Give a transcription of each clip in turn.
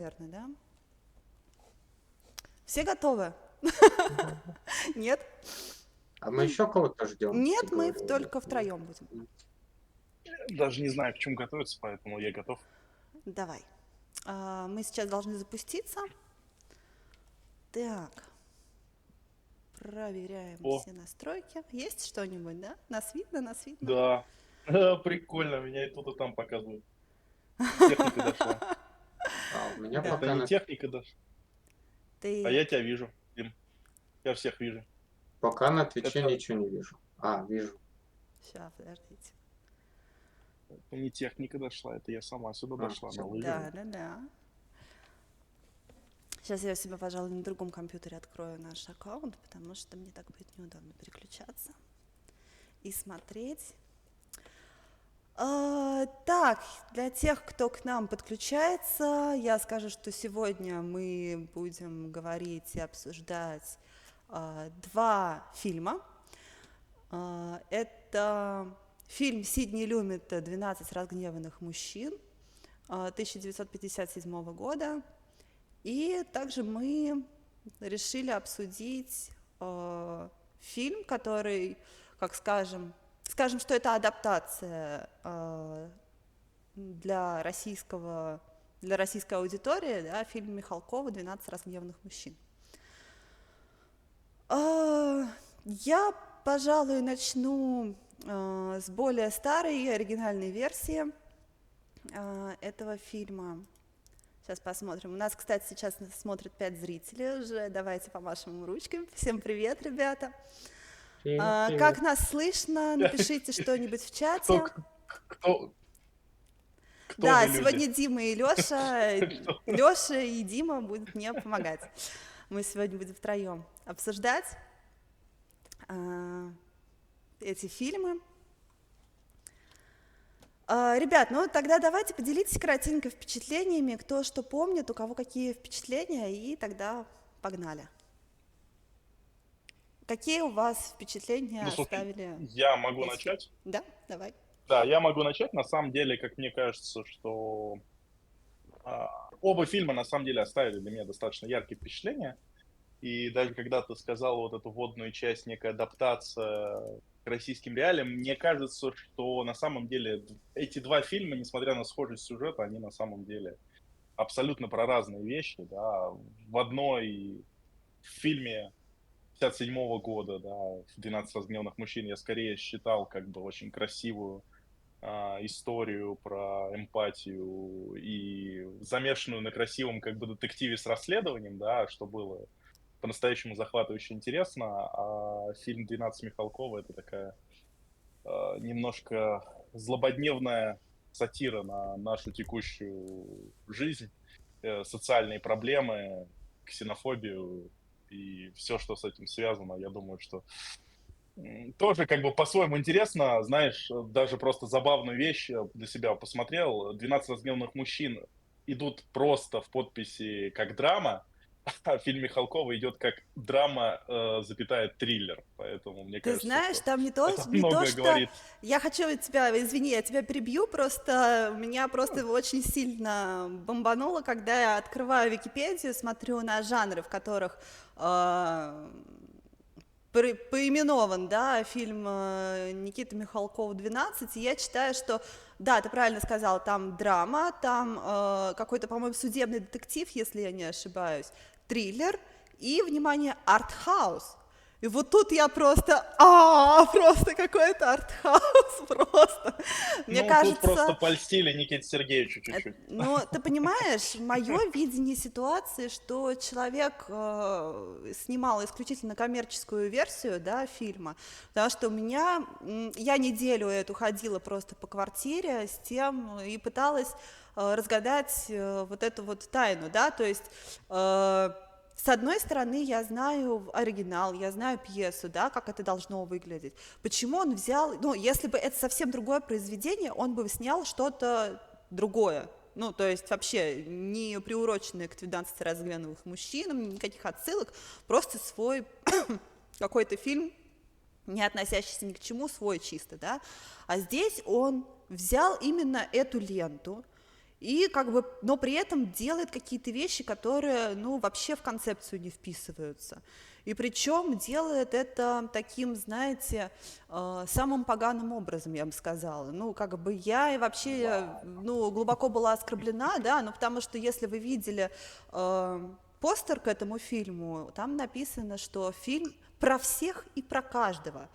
Наверное, да? Все готовы? Нет? А мы еще кого-то ждем, ты Нет, мы говорила, да? только втроем будем. Даже не знаю, к чему готовиться, поэтому я готов. Давай. Мы сейчас должны запуститься. Так. Проверяем О, все настройки. Есть что-нибудь, да? Нас видно, нас видно. да. Прикольно, меня и тут, и там показывают. Техника дошла. А у меня Это пока не на, техника дошла. А Ты... я тебя вижу, Дим. Я всех вижу. пока на Твиче Это, ничего не вижу. А, вижу. Сейчас, подождите. это не техника дошла, это я сама сюда А, дошла на все. лыжах. Да. Сейчас я у себя, пожалуй, на другом компьютере открою наш аккаунт, потому что мне так будет неудобно переключаться и смотреть. Так, для тех, кто к нам подключается, я скажу, что сегодня мы будем говорить и обсуждать два фильма. Это фильм Сидни Люмета «12 разгневанных мужчин» 1957 года. И также мы решили обсудить фильм, который, как скажем, что это адаптация для российской аудитории, да, фильм Михалкова «12 разгневанных мужчин». Я, пожалуй, начну с более старой оригинальной версии этого фильма. Сейчас посмотрим. У нас, кстати, сейчас смотрят 5 зрителей уже. Давайте помашем им ручками. Всем привет, ребята. Привет. Как нас слышно? Напишите что-нибудь в чате. Кто Да, вы люди? сегодня Дима и Лёша. Кто? Лёша и Дима будут мне помогать. Мы сегодня будем втроем обсуждать эти фильмы. Ребят, ну тогда давайте поделитесь кратенько впечатлениями, кто что помнит, у кого какие впечатления, и тогда погнали. Какие у вас впечатления Ну, слушай, оставили я могу эти фильмы? начать? Да, давай. Да, я могу начать. На самом деле, как мне кажется, что оба фильма на самом деле оставили для меня достаточно яркие впечатления. И даже когда ты сказал вот эту вводную часть, некая адаптация к российским реалиям, мне кажется, что на самом деле эти два фильма, несмотря на схожесть сюжета, они на самом деле абсолютно про разные вещи. Да. В одной в фильме 57 года, да, «12 разгневанных мужчин» я скорее считал как бы очень красивую историю про эмпатию и замешанную на красивом как бы детективе с расследованием, да, что было по-настоящему захватывающе интересно, а фильм «12 Михалкова» — это такая немножко злободневная сатира на нашу текущую жизнь, социальные проблемы, ксенофобию и все, что с этим связано. Я думаю, что тоже как бы по-своему интересно. Знаешь, даже просто забавную вещь для себя посмотрел. «12 разгневанных мужчин» идут просто в подписи как драма, а фильм Михалкова идет как драма, запятая, триллер. Поэтому мне Ты кажется, знаешь, что там это не то, многое что... говорит. Я хочу тебя, извини, я тебя перебью, просто меня просто очень сильно бомбануло, когда я открываю Википедию, смотрю на жанры, в которых поименован, да, фильм Никиты Михалкова «12», и я читаю, что, да, ты правильно сказал, там драма, там какой-то, по-моему, судебный детектив, если я не ошибаюсь, триллер и, внимание, артхаус. И вот тут я просто, просто какой-то артхаус, просто. Мне Ну, тут просто кажется, польстили Никите Сергеевичу чуть-чуть. но ты понимаешь, мое видение ситуации, что человек снимал исключительно коммерческую версию, да, фильма, потому что у меня, я неделю эту ходила просто по квартире с тем и пыталась разгадать вот эту вот тайну, да, то есть с одной стороны, я знаю оригинал, я знаю пьесу, да, как это должно выглядеть. Почему он взял, ну, если бы это совсем другое произведение, он бы снял что-то другое. Ну, то есть вообще не приуроченное к 12 разгневанных мужчинам, никаких отсылок, просто свой какой-то фильм, не относящийся ни к чему, свой чисто, да. А здесь он взял именно эту ленту и как бы, но при этом делает какие-то вещи, которые, ну, вообще в концепцию не вписываются. И причем делает это таким, знаете, самым поганым образом, я бы сказала. Ну, как бы я и вообще, ну, глубоко была оскорблена, да, ну, потому что если вы видели постер к этому фильму, там написано, что фильм про всех и про каждого.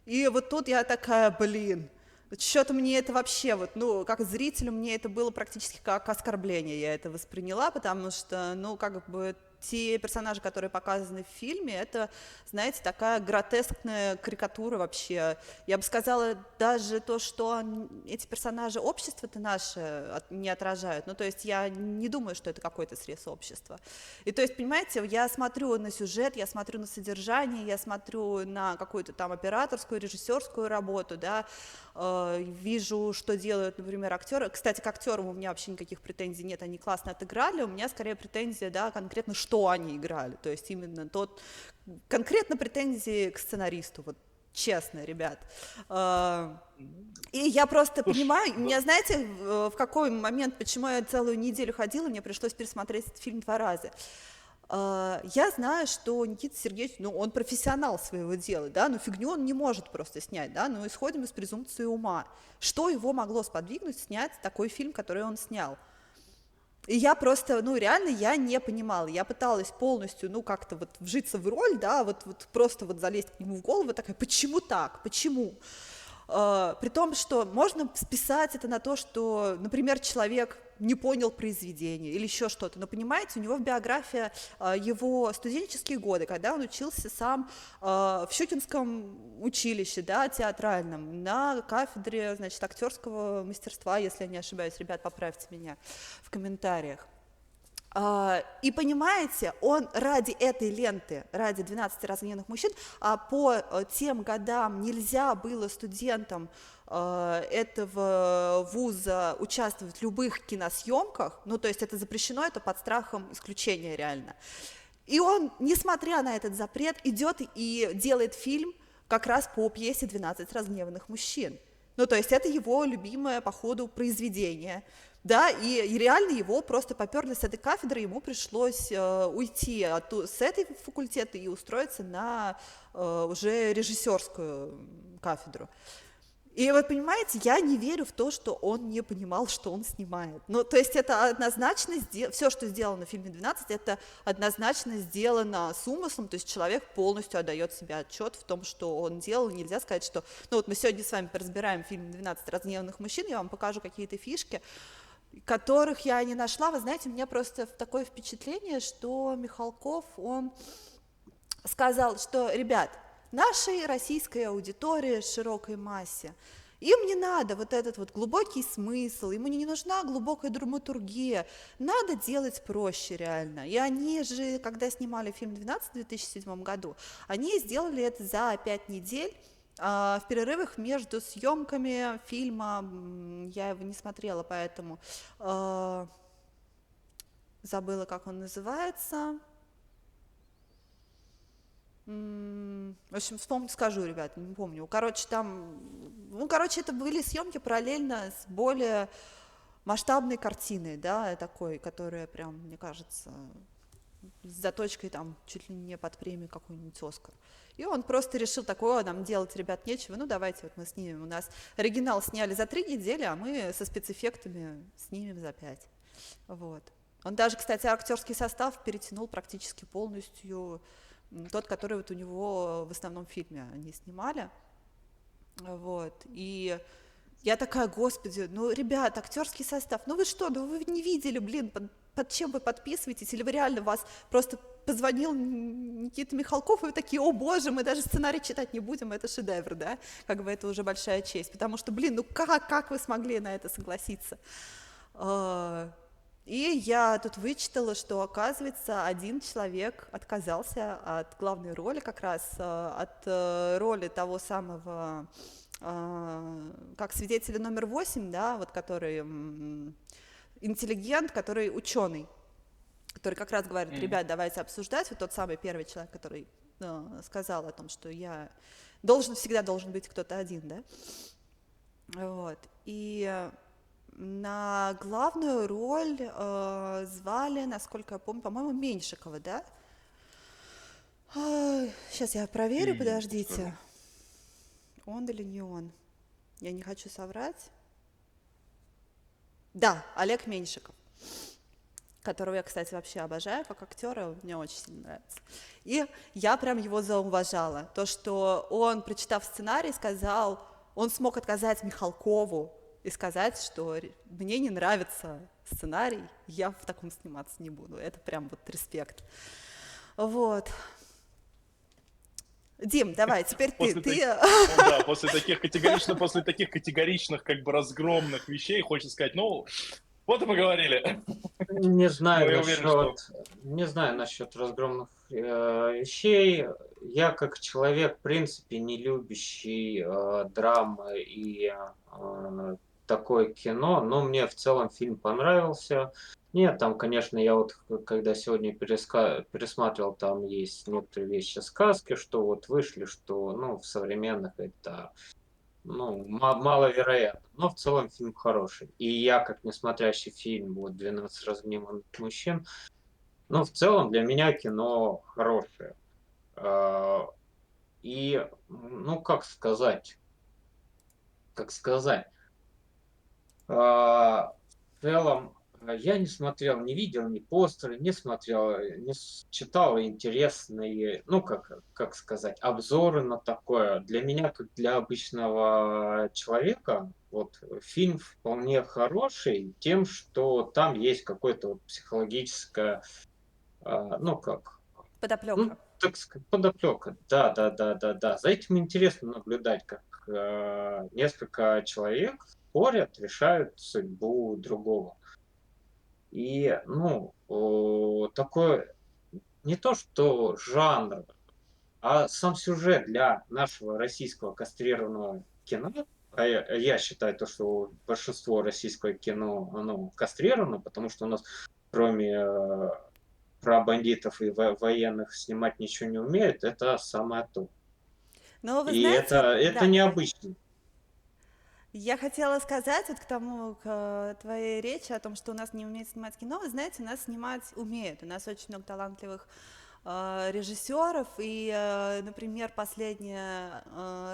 И вот тут я такая, блин, что-то мне это вообще, вот, ну, как зрителю мне это было практически как оскорбление, я это восприняла, потому что, ну, как бы те персонажи, которые показаны в фильме, это, знаете, такая гротескная карикатура вообще. Я бы сказала, даже то, что эти персонажи общество-то наше не отражают, ну, то есть я не думаю, что это какой-то срез общества. И то есть, понимаете, я смотрю на сюжет, я смотрю на содержание, я смотрю на какую-то там операторскую, режиссерскую работу, да, вижу, что делают, например, актеры. Кстати, к актерам у меня вообще никаких претензий нет, они классно отыграли, у меня скорее претензия, да, конкретно, что они играли, то есть именно тот, конкретно претензии к сценаристу, вот честно, ребят. И я просто понимаю, у меня, знаете, в какой момент, почему я целую неделю ходила, мне пришлось пересмотреть этот фильм 2 раза. Я знаю, что Никита Сергеевич, ну, он профессионал своего дела, да, но фигню он не может просто снять, да, но исходим из презумпции ума. Что его могло сподвигнуть снять такой фильм, который он снял? И я просто, ну, реально, я не понимала. Я пыталась полностью, ну, как-то вот вжиться в роль, да, вот просто вот залезть к нему в голову, такая, почему так, почему? При том, что можно списать это на то, что, например, человек не понял произведение или еще что-то, но, понимаете, у него в биографии его студенческие годы, когда он учился сам в Щукинском училище, да, театральном, на кафедре, значит, актерского мастерства, если я не ошибаюсь, ребят, поправьте меня в комментариях. И понимаете, он ради этой ленты, ради 12 разгневанных мужчин, по тем годам нельзя было студентам этого вуза участвовать в любых киносъемках, ну, то есть это запрещено, это под страхом исключения реально. И он, несмотря на этот запрет, идет и делает фильм как раз по пьесе «12 разгневанных мужчин». Ну, то есть это его любимое, по ходу, произведение. Да, и реально его просто поперли с этой кафедры, ему пришлось уйти с этой факультета и устроиться на уже режиссерскую кафедру. И вы понимаете, я не верю в то, что он не понимал, что он снимает. Ну, то есть это однозначно, все, что сделано в фильме «12», это однозначно сделано с умыслом, то есть человек полностью отдает себе отчет в том, что он делал. Нельзя сказать, что... Ну, вот мы сегодня с вами поразбираем фильм «12 разгневанных мужчин», я вам покажу какие-то фишки, которых я не нашла. Вы знаете, у меня просто такое впечатление, что Михалков, он сказал, что, ребят, нашей российской аудитории, широкой массе, им не надо вот этот вот глубокий смысл, ему не нужна глубокая драматургия, надо делать проще реально. И они же, когда снимали фильм «12» в 2007 году, они сделали это за 5 недель, в перерывах между съемками фильма, я его не смотрела, поэтому забыла, как он называется. В общем, вспомню, скажу, ребят, не помню. Короче, там, ну, короче, это были съемки параллельно с более масштабной картиной, да, такой, которая прям, мне кажется, с заточкой там чуть ли не под премию какой-нибудь «Оскар». И он просто решил такое, нам делать, ребят, нечего, ну давайте вот мы снимем. У нас оригинал сняли за 3 недели, а мы со спецэффектами снимем за 5. Вот. Он даже, кстати, актерский состав перетянул практически полностью тот, который вот у него в основном фильме они снимали. Вот. И я такая, господи, ну, ребят, актерский состав, ну вы что, ну вы не видели, блин, под чем вы подписываетесь, или вы реально, вас просто позвонил Никита Михалков, и вы такие, о боже, мы даже сценарий читать не будем, это шедевр, да, как бы это уже большая честь, потому что, блин, ну как вы смогли на это согласиться? И я тут вычитала, что, оказывается, один человек отказался от главной роли, как раз от роли того самого, как свидетеля номер 8, да, вот который интеллигент, который ученый, который как раз говорит, ребят, давайте обсуждать, вот тот самый первый человек, который сказал о том, что я всегда должен быть кто-то один, да, вот, и На главную роль звали, насколько я помню, по-моему, Меньшикова, да? Сейчас я проверю, Не скажу. подождите. Он или не он? Я не хочу соврать. Да, Олег Меньшиков, которого я, кстати, вообще обожаю как актера, мне очень сильно нравится. И я прям его зауважала. То, что он, прочитав сценарий, сказал, он смог отказать Михалкову и сказать, что мне не нравится сценарий, я в таком сниматься не буду. Это прям вот респект. Вот. Дим, давай, теперь ты. После ну да, после таких категоричных, как бы разгромных вещей, хочется сказать, ну, вот и поговорили. Не Но знаю я уверен, что насчет разгромных вещей. Я как человек, в принципе, не любящий драмы и такое кино, но мне в целом фильм понравился. Нет, там, конечно, я вот, когда сегодня пересматривал, там есть некоторые вещи сказки, что вот вышли, что, ну, в современных это, ну, маловероятно. Но в целом фильм хороший. И я, как несмотрящий фильм, вот «12 разгневанных мужчин», ну, в целом для меня кино хорошее. А, И, ну, как сказать, в целом я не смотрел, не видел ни постеры, не смотрел, читал интересные, ну, как сказать, обзоры на такое. Для меня, как для обычного человека, вот фильм вполне хороший тем, что там есть какое-то вот психологическое, ну, Подоплека. так сказать, подоплека. Да, да, да, да, да. За этим интересно наблюдать, как несколько человек спорят, решают судьбу другого. И, ну, такой не то что жанр, а сам сюжет для нашего российского кастрированного кино, я считаю то, что большинство российского кино, оно кастрировано, потому что у нас кроме про бандитов и военных снимать ничего не умеют, это самое то. Но вы И знаете, это да, говори. необычно. Я хотела сказать вот к тому, к твоей речи о том, что у нас не умеют снимать кино. Вы знаете, у нас снимать умеют. У нас очень много талантливых режиссеров. И, например, последняя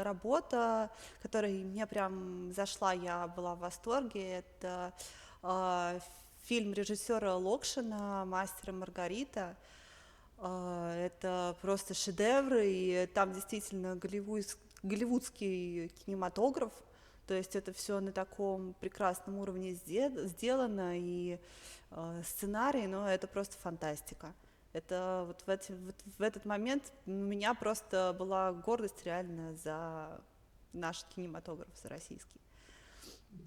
работа, которая мне прям зашла, я была в восторге, это фильм режиссера Локшина «Мастер и Маргарита». Это просто шедевр, и там действительно голливудский кинематограф, то есть это все на таком прекрасном уровне сделано, и сценарий, но это просто фантастика. Это вот в этот момент у меня просто была гордость реально за наш кинематограф, за российский.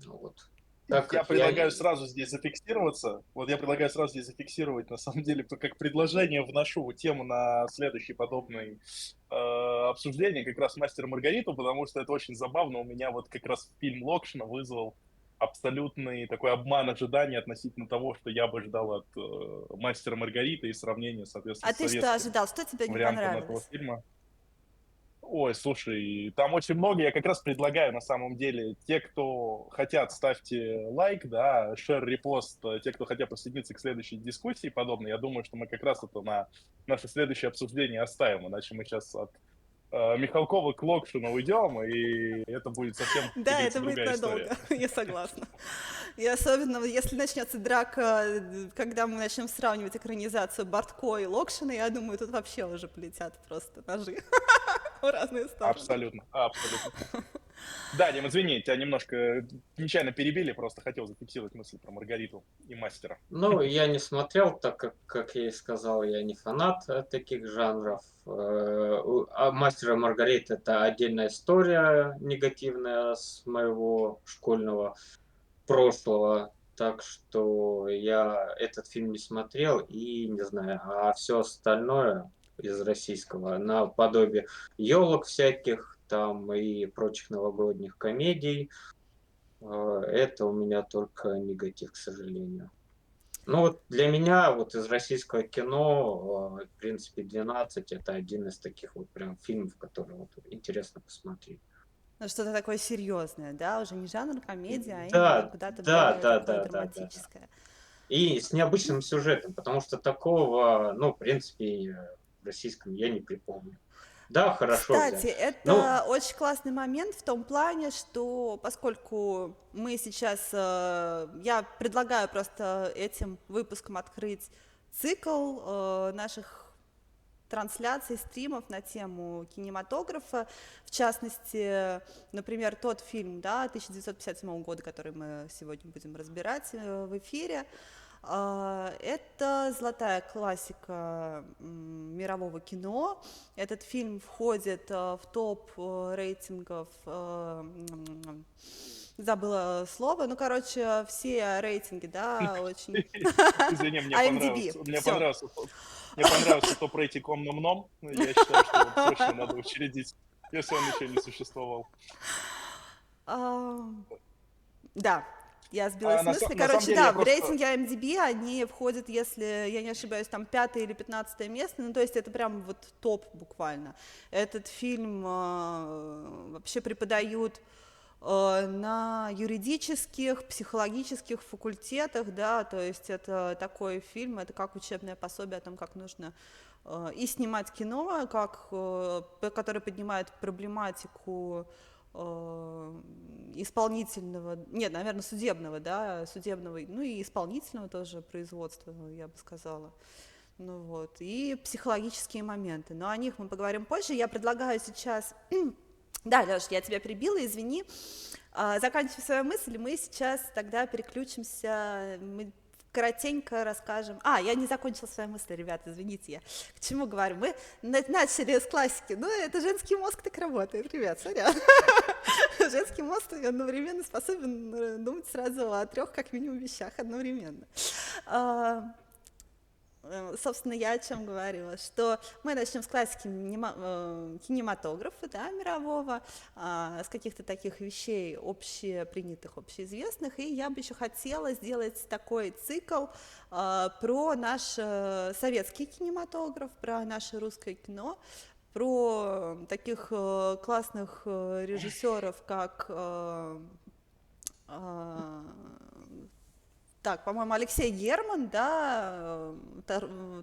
Ну вот. Так я как я предлагаю сразу здесь зафиксироваться. Вот я предлагаю сразу здесь зафиксировать, на самом деле, как предложение вношу тему на следующий подобный обсуждение, как раз «Мастер и Маргариту», потому что это очень забавно. У меня вот как раз фильм Локшина вызвал абсолютный такой обман ожиданий относительно того, что я бы ждал от «Мастера и Маргариты» и сравнение, соответственно, А с ты что советским ожидал? Что тебе не вариантом этого понравилось? фильма. Ой, слушай, там очень много. Я как раз предлагаю, на самом деле, те, кто хотят, ставьте лайк, да, шер, репост, те, кто хотят присоединиться к следующей дискуссии подобной, я думаю, что мы как раз это на наше следующее обсуждение оставим, иначе мы сейчас от Михалкова к Локшину уйдем, и это будет совсем, как Да, говорится, это будет другая история. надолго, я согласна. И особенно, если начнется драка, когда мы начнем сравнивать экранизацию Бартко и Локшина, я думаю, тут вообще уже полетят просто ножи в разные стороны. Абсолютно, абсолютно. Да, Дим, извини, тебя немножко нечаянно перебили, просто хотел зафиксировать мысль про Маргариту и Мастера. Ну, я не смотрел, так как я и сказал, я не фанат таких жанров. А «Мастер и Маргарита» — это отдельная история негативная с моего школьного прошлого. Так что я этот фильм не смотрел и не знаю. А все остальное из российского наподобие елок всяких там и прочих новогодних комедий, это у меня только негатив, к сожалению. Ну вот для меня вот из российского кино, в принципе, «12» — это один из таких вот прям фильмов, которые вот интересно посмотреть. Что-то такое серьезное, да, уже не жанр комедия, а именно Да, куда-то да, более да, такое да, да, да, да. драматическое. И с необычным сюжетом, потому что такого, ну, в принципе, в российском я не припомню. Да, хорошо взяли. Кстати, Ну, это очень классный момент в том плане, что поскольку мы сейчас, я предлагаю просто этим выпуском открыть цикл наших трансляций, стримов на тему кинематографа, в частности, например, тот фильм, да, 1957 года, который мы сегодня будем разбирать в эфире, это золотая классика мирового кино. Этот фильм входит в топ рейтингов, забыла слово, ну, короче, все рейтинги, да, очень... Извини, мне IMDb, понравился. Мне все. понравился мне понравился топ-рейтинг «Ом-ном-ном». Я считаю, что его срочно надо учредить, если он еще не существовал. Да, я сбилась с мысли. На самом Короче, деле я да, в просто... рейтинге IMDb они входят, если я не ошибаюсь, там 5-е или 15-е место, ну, то есть это прям вот топ буквально. Этот фильм вообще преподают на юридических, психологических факультетах, да, то есть это такой фильм, это как учебное пособие о том, как нужно и снимать кино, как, который поднимает проблематику исполнительного, нет, наверное, судебного, да, судебного, ну и исполнительного тоже производства, я бы сказала. Ну вот, и психологические моменты, но о них мы поговорим позже. Я предлагаю сейчас... Да, Лёш, я тебя перебила, извини. Заканчивая свою мысль, мы сейчас тогда переключимся, мы коротенько расскажем. Я не закончила свою мысль, ребята, извините, я к чему говорю. Мы начали с классики, ну, это женский мозг так работает, ребят, сорян. Женский мозг одновременно способен думать сразу о 3 как минимум вещах одновременно. Собственно, я о чем говорила, что мы начнем с классики кинематографа, да, мирового, с каких-то таких вещей общепринятых, общеизвестных, и я бы еще хотела сделать такой цикл про наш советский кинематограф, про наше русское кино, про таких классных режиссеров, как так, по-моему, Алексей Герман, да,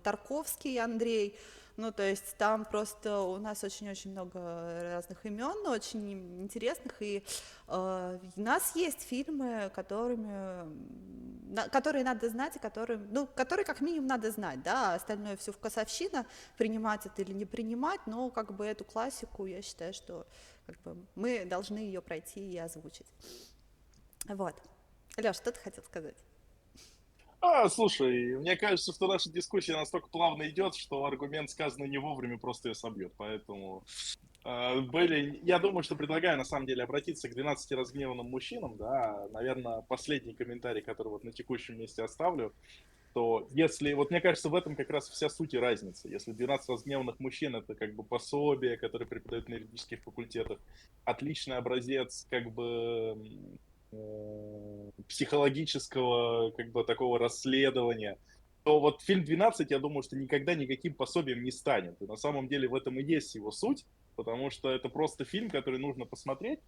Тарковский Андрей, ну, то есть там просто у нас очень-очень много разных имен, очень интересных, и у нас есть фильмы, которые надо знать, и которые как минимум надо знать, да, остальное все вкусовщина, принимать это или не принимать, но как бы эту классику, я считаю, что как бы, мы должны ее пройти и озвучить. Вот. Лёш, что ты хотел сказать? Слушай, мне кажется, что наша дискуссия настолько плавно идет, что аргумент, сказанный не вовремя, просто ее собьет. Поэтому я думаю, что предлагаю на самом деле обратиться к 12 разгневанным мужчинам. Да, наверное, последний комментарий, который вот на текущем месте оставлю, то если, вот мне кажется, в этом как раз вся суть и разница. Если 12 разгневанных мужчин — это как бы пособие, которое преподают на юридических факультетах, отличный образец как бы психологического как бы такого расследования, то вот фильм «12», я думаю, что никогда никаким пособием не станет. И на самом деле в этом и есть его суть, потому что это просто фильм, который нужно посмотреть,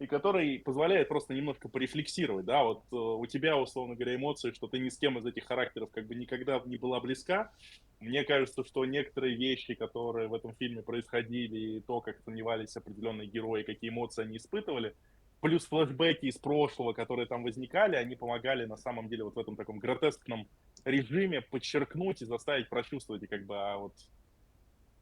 и который позволяет просто немножко порефлексировать, да, вот у тебя, условно говоря, эмоции, что ты ни с кем из этих характеров как бы никогда не была близка. Мне кажется, что некоторые вещи, которые в этом фильме происходили, и то, как сомневались определенные герои, какие эмоции они испытывали, плюс флешбеки из прошлого, которые там возникали, они помогали на самом деле вот в этом таком гротескном режиме подчеркнуть и заставить прочувствовать, и как бы, вот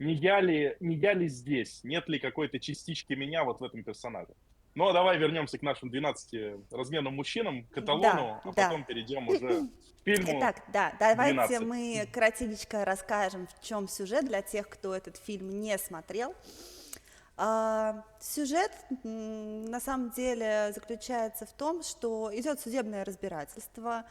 не я ли здесь, нет ли какой-то частички меня вот в этом персонаже. Ну, а давай вернемся к нашим 12 разменным мужчинам, к Да, эталону, а да. потом перейдем уже к фильму Итак, да, давайте 12. мы коротенько расскажем, в чем сюжет для тех, кто этот фильм не смотрел. Сюжет на самом деле заключается в том, что идет судебное разбирательство,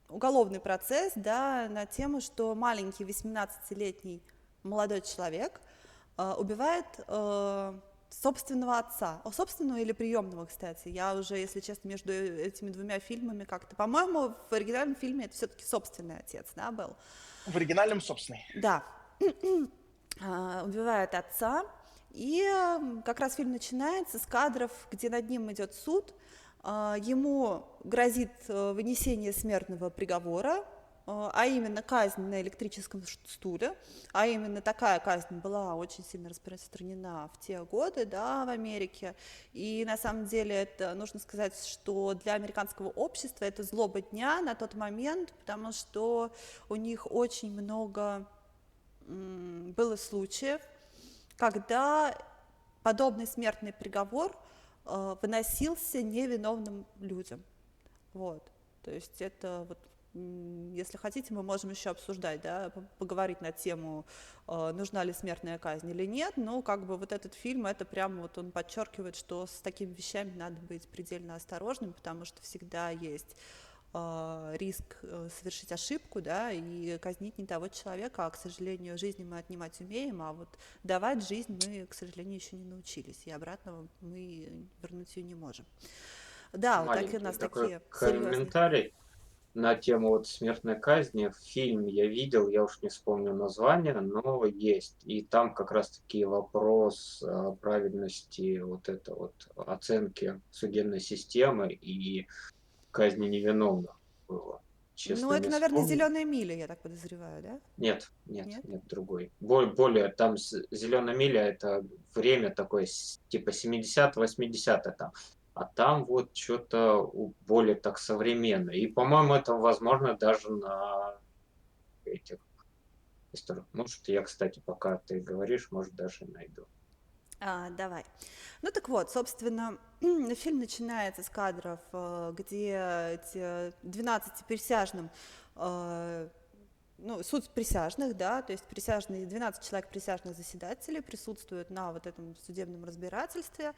уголовный процесс, да, на тему, что маленький 18-летний молодой человек убивает собственного отца, собственного или приемного, кстати. Я уже, если честно, между этими двумя фильмами как-то, по-моему, в оригинальном фильме это все-таки собственный отец, да, был. В оригинальном собственный. Да. убивает отца, и как раз фильм начинается с кадров, где над ним идет суд, ему грозит вынесение смертного приговора, а именно казнь на электрическом стуле, а именно такая казнь была очень сильно распространена в те годы, да, в Америке, и на самом деле это, нужно сказать, что для американского общества это злоба дня на тот момент, потому что у них очень много было случаев, когда подобный смертный приговор выносился невиновным людям. Вот. То есть это вот, если хотите, мы можем еще обсуждать, да, поговорить на тему, нужна ли смертная казнь или нет, но как бы вот этот фильм, это прямо вот он подчеркивает, что с такими вещами надо быть предельно осторожным, потому что всегда есть риск совершить ошибку, да, и казнить не того человека, а, к сожалению, жизнь мы отнимать умеем, а вот давать жизнь мы, к сожалению, еще не научились, и обратно мы вернуть ее не можем. Да, вот такие у Маленький нас такой такие серьезные. комментарий на тему вот смертной казни. Фильм я видел, я уж не вспомню название, но есть. И там как раз-таки вопрос правильности вот это вот оценки судебной системы и казни невиновных было. Ну, Честно, это, не наверное, вспомню. «Зеленая миля», я так подозреваю, да? Нет, нет, Нет? нет, другой. Более там «Зеленая миля» — это время такое, типа 70-80 там. А там вот что то более так современно. И, по-моему, это возможно даже на этих историях. Может, я, кстати, пока ты говоришь, может, даже найду. Давай. Ну так вот, собственно, фильм начинается с кадров, где эти 12 присяжным, ну, суд присяжных, да, то есть присяжные, 12 человек присяжных заседателей присутствуют на вот этом судебном разбирательстве,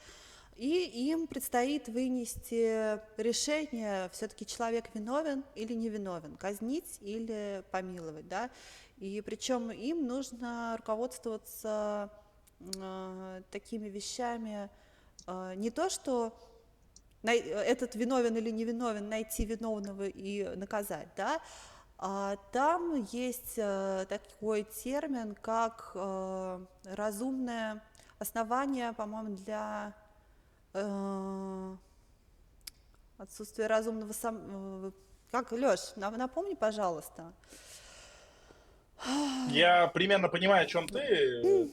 и им предстоит вынести решение, все-таки человек виновен или не виновен, казнить или помиловать, да, и причем им нужно руководствоваться такими вещами, не то, что этот виновен или не виновен, найти виновного и наказать, да, там есть такой термин, как разумное основание, по-моему, для отсутствия разумного как, Лёш, напомни, пожалуйста. Я примерно понимаю, о чем ты.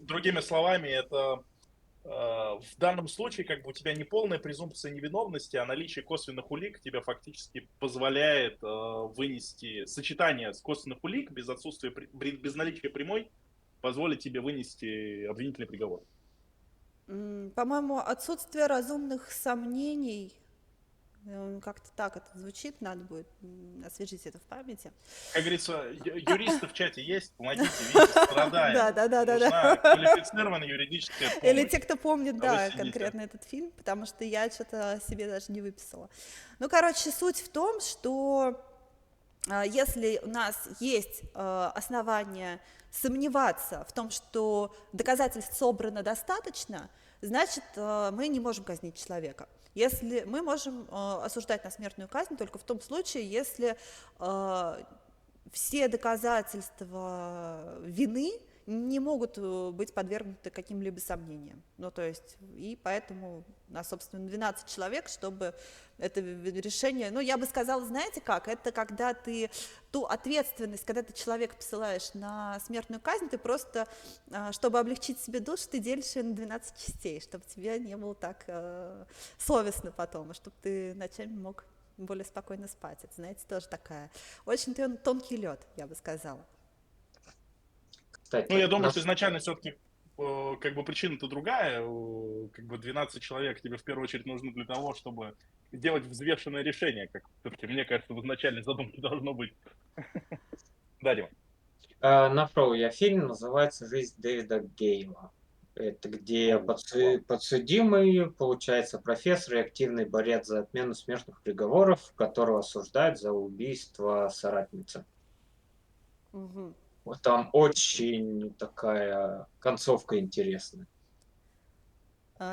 Другими словами, это в данном случае как бы у тебя не полная презумпция невиновности, а наличие косвенных улик тебе фактически позволяет вынести сочетание с косвенных улик без отсутствия, без наличия прямой, позволит тебе вынести обвинительный приговор. По-моему, отсутствие разумных сомнений, как-то так это звучит, надо будет освежить это в памяти. Как говорится, юристы в чате есть, помогите, видите, Да, страдаем. да, да, да, Нужна да. квалифицированная юридическая Или помощь. те, кто помнит, А вы да, сидите. конкретно этот фильм, потому что я что-то себе даже не выписала. Ну, короче, суть в том, что если у нас есть основания сомневаться в том, что доказательств собрано достаточно, значит, мы не можем казнить человека. Если мы можем осуждать на смертную казнь только в том случае, если все доказательства вины не могут быть подвергнуты каким-либо сомнениям. Ну, то есть, и поэтому у нас, собственно, 12 человек, чтобы это решение, ну, я бы сказала, знаете как, это когда ты ту ответственность, когда ты человека посылаешь на смертную казнь, ты просто, чтобы облегчить себе душу, ты делишь ее на 12 частей, чтобы тебе не было так совестно потом, и чтобы ты ночами мог более спокойно спать. Это, знаете, тоже такая очень тонкий лед, я бы сказала. Ну, я Кстати, думаю, что изначально все-таки как бы причина-то другая. Как бы 12 человек тебе в первую очередь нужны для того, чтобы сделать взвешенное решение, как все-таки мне кажется, в изначальной задумке должно быть. Да, Дима. нашел я фильм, называется «Жизнь Дэвида Гейла». Это где подсудимый, получается, профессор и активный борец за отмену смертных приговоров, которого осуждают за убийство соратницы. Угу. Вот там очень такая концовка интересная.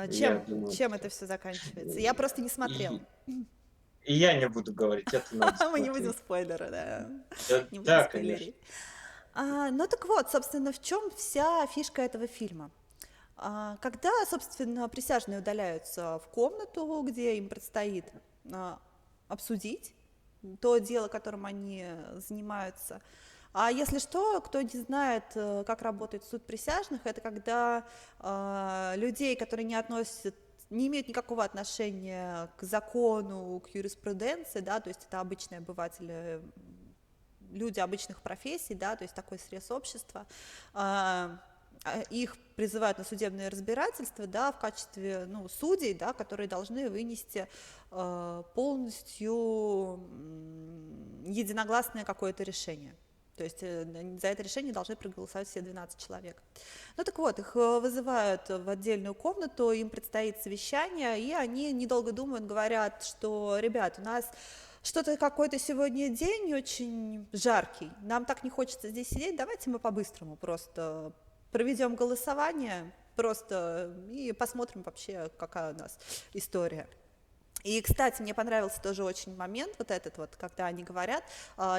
Я думаю, Чем это все заканчивается? Я просто не смотрела. И я не буду говорить, это надо Мы не будем смотреть. спойлеры, да. Да, Не будем да, спойлерить. конечно. Ну так вот, собственно, в чем вся фишка этого фильма? Когда, собственно, присяжные удаляются в комнату, где им предстоит обсудить то дело, которым они занимаются. А если что, кто не знает, как работает суд присяжных, это когда людей, которые не имеют никакого отношения к закону, к юриспруденции, да, то есть это обычные обыватели, люди обычных профессий, да, то есть такой срез общества, их призывают на судебное разбирательство, да, в качестве, судей, да, которые должны вынести полностью единогласное какое-то решение. То есть за это решение должны проголосовать все 12 человек. Ну так вот, их вызывают в отдельную комнату, им предстоит совещание, и они, недолго думают, говорят, что, ребят, у нас что-то какой-то сегодня день очень жаркий, нам так не хочется здесь сидеть, давайте мы по-быстрому просто проведем голосование просто и посмотрим вообще, какая у нас история. И, кстати, мне понравился тоже очень момент, вот этот вот, когда они говорят,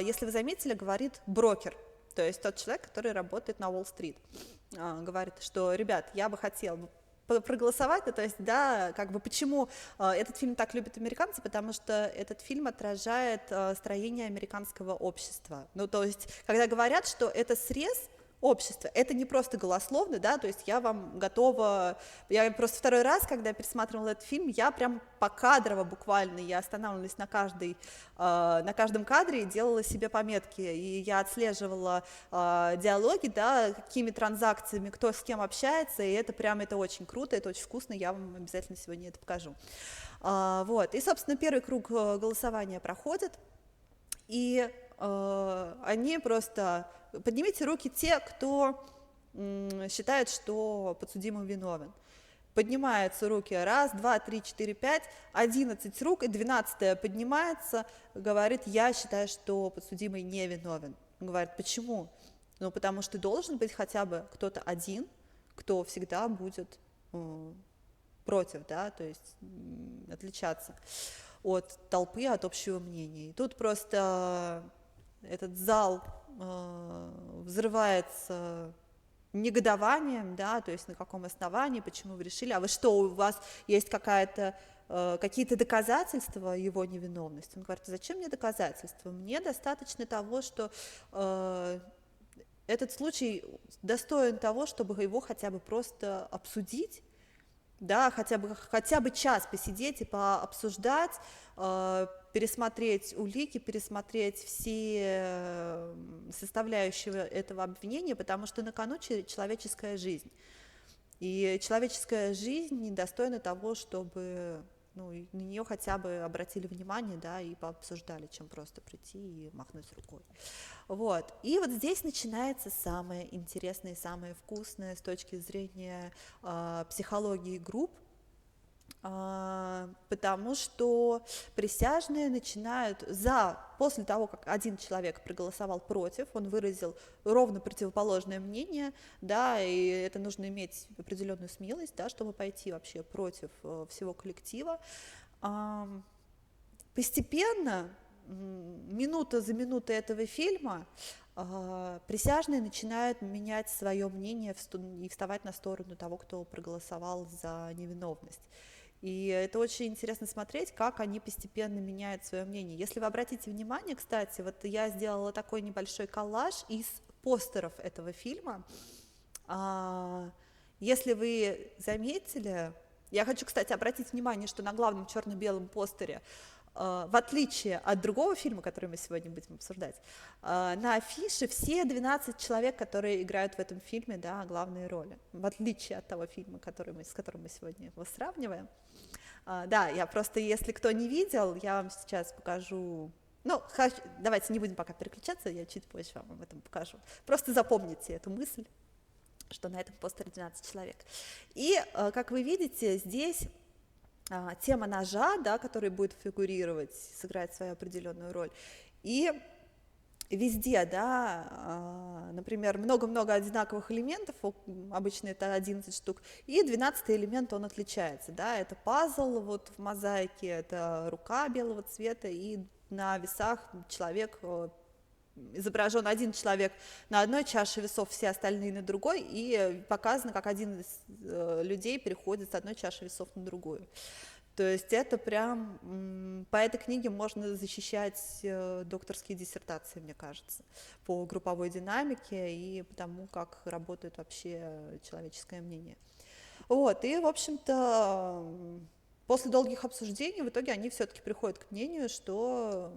если вы заметили, говорит брокер, то есть тот человек, который работает на Уолл-стрит, говорит, что, ребят, я бы хотел проголосовать, то есть, да, как бы почему этот фильм так любят американцы, потому что этот фильм отражает строение американского общества. Ну, то есть, когда говорят, что это срез общества, это не просто голословно, да, то есть я вам готова, я просто второй раз, когда я пересматривала этот фильм, я прям покадрово буквально, я останавливалась на каждом кадре и делала себе пометки, и я отслеживала диалоги, да, какими транзакциями, кто с кем общается, и это очень круто, это очень вкусно, я вам обязательно сегодня это покажу. Вот, и, собственно, первый круг голосования проходит, и они просто... Поднимите руки те, кто считает, что подсудимый виновен. Поднимаются руки 1, 2, 3, 4, 5, 11 рук, и 12-я поднимается, говорит, я считаю, что подсудимый не виновен. Он говорит, почему? Ну, потому что должен быть хотя бы кто-то один, кто всегда будет против, да, то есть отличаться от толпы, от общего мнения. И тут просто этот зал взрывается негодованием, да, то есть на каком основании, почему вы решили, а вы что, у вас есть какие-то доказательства его невиновности? Он говорит, зачем мне доказательства? Мне достаточно того, что этот случай достоин того, чтобы его хотя бы просто обсудить, да, хотя бы час посидеть и пообсуждать, пересмотреть улики, пересмотреть все составляющие этого обвинения, потому что на кону человеческая жизнь. И человеческая жизнь недостойна того, чтобы на нее хотя бы обратили внимание, да, и пообсуждали, чем просто прийти и махнуть рукой. Вот. И вот здесь начинается самое интересное и самое вкусное с точки зрения психологии групп, потому что присяжные начинают после того, как один человек проголосовал против, он выразил ровно противоположное мнение, да, и это нужно иметь определенную смелость, да, чтобы пойти вообще против всего коллектива. Постепенно, минута за минутой этого фильма, присяжные начинают менять свое мнение и вставать на сторону того, кто проголосовал за невиновность. И это очень интересно смотреть, как они постепенно меняют свое мнение. Если вы обратите внимание, кстати, вот я сделала такой небольшой коллаж из постеров этого фильма. Если вы заметили, я хочу, кстати, обратить внимание, что на главном черно-белом постере, в отличие от другого фильма, который мы сегодня будем обсуждать, на афише все 12 человек, которые играют в этом фильме, да, главные роли, в отличие от того фильма, с которым мы сегодня его сравниваем. Да, я просто, если кто не видел, я вам сейчас покажу. Давайте не будем пока переключаться, я чуть позже вам об этом покажу. Просто запомните эту мысль, что на этом постере 12 человек. И, как вы видите, здесь тема ножа, да, который будет фигурировать, сыграть свою определенную роль. И везде, да, например, много-много одинаковых элементов, обычно это 11 штук, и 12-й элемент, он отличается, да, это пазл вот в мозаике, это рука белого цвета, и на весах человек изображен один человек на одной чаше весов, все остальные на другой, и показано, как один из людей переходит с одной чаши весов на другую. То есть это прям, по этой книге можно защищать докторские диссертации, мне кажется, по групповой динамике и по тому, как работает вообще человеческое мнение. Вот, и, в общем-то, после долгих обсуждений в итоге они все-таки приходят к мнению, что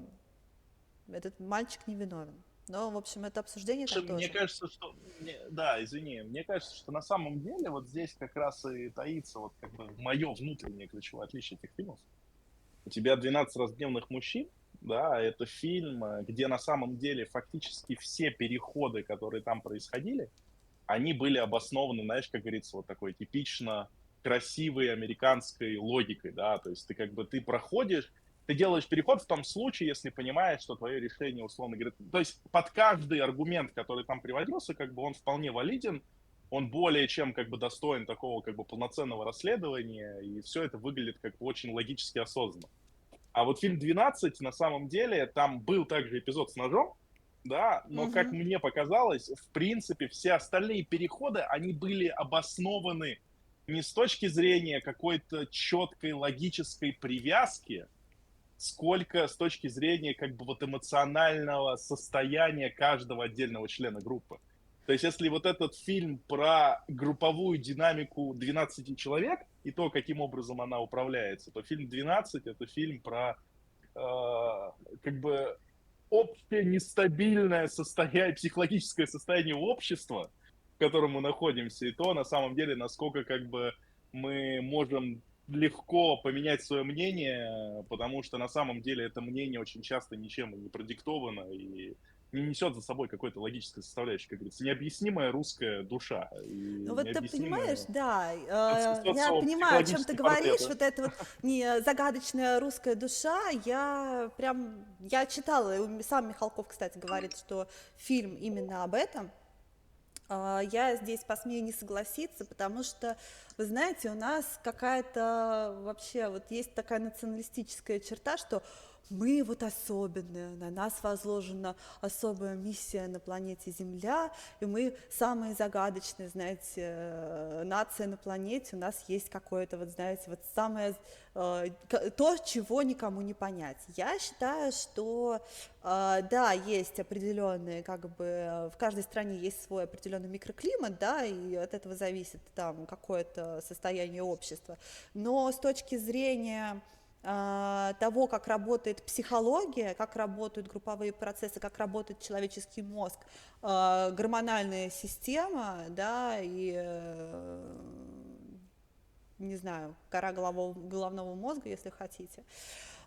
этот мальчик невиновен. Но, в общем, это обсуждение там Мне тоже. кажется, что... Да, извини. Мне кажется, что на самом деле вот здесь как раз и таится вот как бы мое внутреннее ключевое отличие этих фильмов. У тебя «12 раздневных мужчин», да, это фильм, где на самом деле фактически все переходы, которые там происходили, они были обоснованы, знаешь, как говорится, вот такой типично красивой американской логикой, да, то есть ты как бы, ты проходишь, ты делаешь переход в том случае, если понимаешь, что твое решение, условно говоря, то есть под каждый аргумент, который там приводился, как бы он вполне валиден, он более чем как бы достоин такого как бы полноценного расследования, и все это выглядит как бы очень логически осознанно. А вот фильм «12» на самом деле, там был также эпизод с ножом, да, но, как Мгм. мне показалось, в принципе, все остальные переходы, они были обоснованы не с точки зрения какой-то четкой логической привязки, сколько с точки зрения как бы вот эмоционального состояния каждого отдельного члена группы. То есть если вот этот фильм про групповую динамику 12 человек и то, каким образом она управляется, то фильм «12» — это фильм про как бы общее нестабильное состояние, психологическое состояние общества, в котором мы находимся, и то, на самом деле, насколько как бы мы можем легко поменять свое мнение, потому что на самом деле это мнение очень часто ничем не продиктовано и не несет за собой какой-то логической составляющей, как говорится, необъяснимая русская душа Ну и вот ты понимаешь, необъяснимые да, я понимаю, о чем ты социопсихологические говоришь, портреты. вот эта вот не загадочная русская душа, я читала, и сам Михалков, кстати, говорит, что фильм именно об этом. Я здесь посмею не согласиться, потому что, вы знаете, у нас какая-то вообще вот есть такая националистическая черта, что мы вот особенные, на нас возложена особая миссия на планете Земля, и мы самые загадочные, знаете, нация на планете, у нас есть какое-то, вот знаете, вот самое, то, чего никому не понять. Я считаю, что да, есть определенные, как бы, в каждой стране есть свой определенный микроклимат, да, и от этого зависит там какое-то состояние общества. Но с точки зрения того, как работает психология, как работают групповые процессы, как работает человеческий мозг, гормональная система, да, и не знаю, кора головного мозга, если хотите,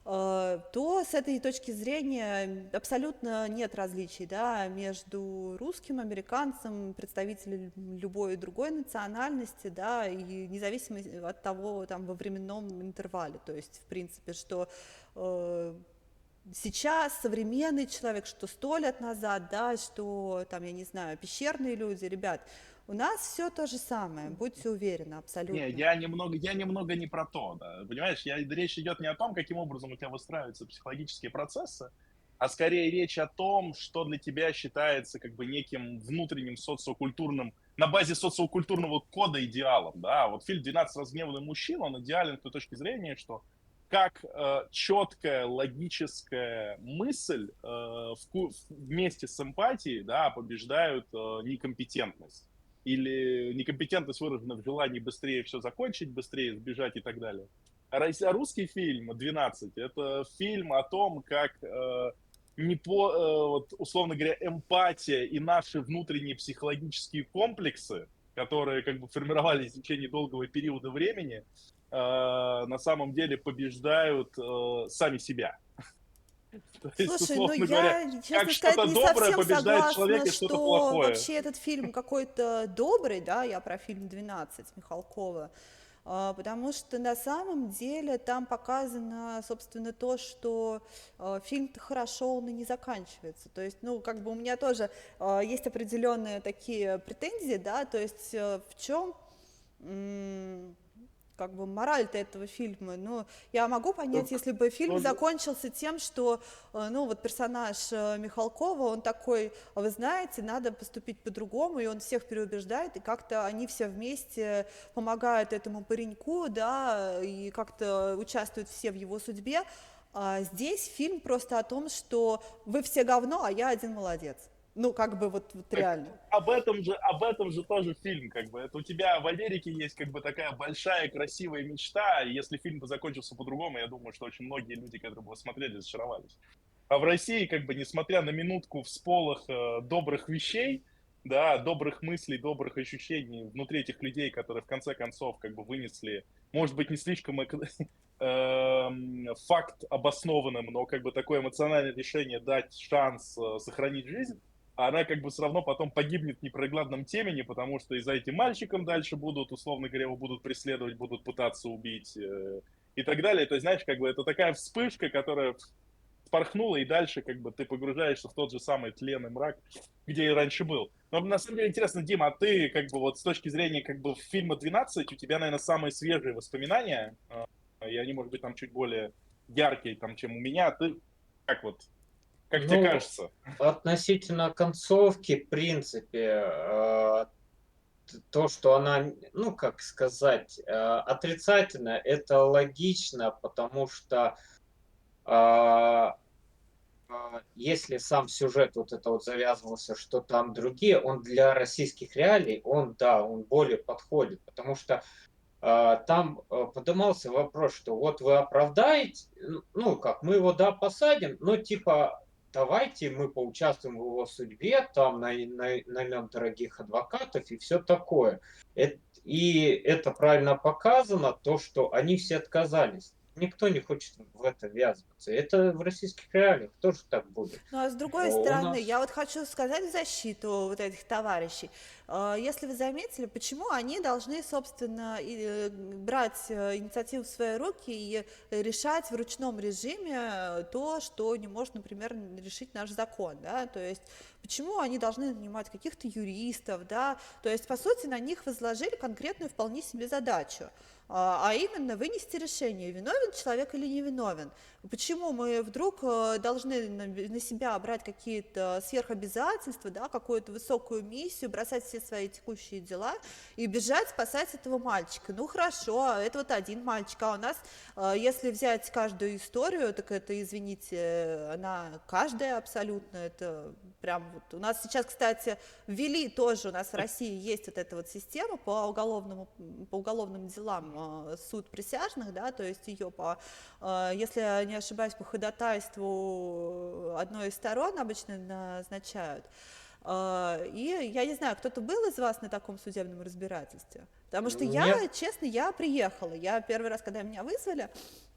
то с этой точки зрения абсолютно нет различий, да, между русским, американцем, представителем любой другой национальности, да, и независимо от того, там, во временном интервале, то есть, в принципе, что сейчас современный человек, что 100 лет назад, да, что, там, я не знаю, пещерные люди, ребят, у нас все то же самое, будьте уверены, Не, абсолютно. я немного не про то, да. Понимаешь, речь идет не о том, каким образом у тебя выстраиваются психологические процессы, а скорее речь о том, что для тебя считается как бы неким внутренним социокультурным, на базе социокультурного кода идеалом, да. Вот фильм «12 разгневанных мужчин», он идеален с той точки зрения, что как четкая логическая мысль вместе с эмпатией, да, побеждают некомпетентность или некомпетентность выражена в желании быстрее все закончить, быстрее сбежать и так далее. А русский фильм «12» — это фильм о том, как вот, условно говоря, эмпатия и наши внутренние психологические комплексы, которые как бы формировались в течение долгого периода времени, на самом деле побеждают сами себя. То есть, Слушай, ну условно говоря, я, как честно сказать, что-то не доброе совсем побеждает согласна, человека и что-то что плохое. вообще этот фильм какой-то добрый, да, я про фильм «12» Михалкова, потому что на самом деле там показано, собственно, то, что фильм-то хорошо, он и не заканчивается. То есть, ну, как бы у меня тоже есть определенные такие претензии, да, то есть в чем как бы мораль-то этого фильма? Ну, я могу понять, Так, если бы фильм тоже- закончился тем, что, ну, вот персонаж Михалкова, он такой: «А вы знаете, надо поступить по-другому», и он всех переубеждает, и как-то они все вместе помогают этому пареньку, да, и как-то участвуют все в его судьбе. А здесь фильм просто о том, что вы все говно, а я один молодец. Ну, как бы вот Так реально. об этом же тоже фильм, как бы. Это у тебя в Америке есть как бы такая большая красивая мечта, и если фильм бы закончился по-другому, я думаю, что очень многие люди, которые бы его смотрели, разочаровались. А в России, как бы, несмотря на минутку всполох добрых вещей, да, добрых мыслей, добрых ощущений внутри этих людей, которые в конце концов как бы вынесли, может быть, не слишком факт обоснованным, но как бы такое эмоциональное решение дать шанс сохранить жизнь, она как бы все равно потом погибнет в непроглядном темени, потому что и за этим мальчиком дальше будут, условно говоря, его будут преследовать, будут пытаться убить и так далее. То есть, знаешь, как бы это такая вспышка, которая спорхнула, и дальше как бы ты погружаешься в тот же самый тлен и мрак, где и раньше был. Но на самом деле интересно, Дима, а ты как бы вот с точки зрения как бы фильма «12», у тебя, наверное, самые свежие воспоминания, и они, может быть, там чуть более яркие, там, чем у меня. Ты как вот, как тебе Ну, кажется? относительно концовки, в принципе, то, что она, ну, как сказать, отрицательно, это логично, потому что а, если сам сюжет вот это вот завязывался, что там другие, он для российских реалий, он, да, он более подходит, потому что там поднимался вопрос, что вот вы оправдаете, ну как, мы его, да, посадим, но типа давайте мы поучаствуем в его судьбе, там наймем дорогих адвокатов и все такое. И это правильно показано, то, что они все отказались. Никто не хочет в это ввязываться. Это в российских реалиях тоже так будет. Ну, а с другой У стороны, я нас вот хочу сказать в защиту вот этих товарищей. Если вы заметили, почему они должны, собственно, брать инициативу в свои руки и решать в ручном режиме то, что не может, например, решить наш закон, да, то есть почему они должны нанимать каких-то юристов, да, то есть, по сути, на них возложили конкретную вполне себе задачу, а именно вынести решение, виновен человек или не виновен. Почему мы вдруг должны на себя брать какие-то сверхобязательства, да, какую-то высокую миссию, бросать все свои текущие дела и бежать спасать этого мальчика? Ну хорошо, это вот один мальчик, а у нас, если взять каждую историю, так это, извините, она каждая абсолютно, это прям вот. У нас сейчас, кстати, ввели тоже, у нас в России есть вот эта вот система по уголовным делам, суд присяжных, да, то есть ее если я не ошибаюсь, по ходатайству одной из сторон обычно назначают. И я не знаю, кто-то был из вас на таком судебном разбирательстве? Потому что я, нет. честно, я приехала. Я первый раз, когда меня вызвали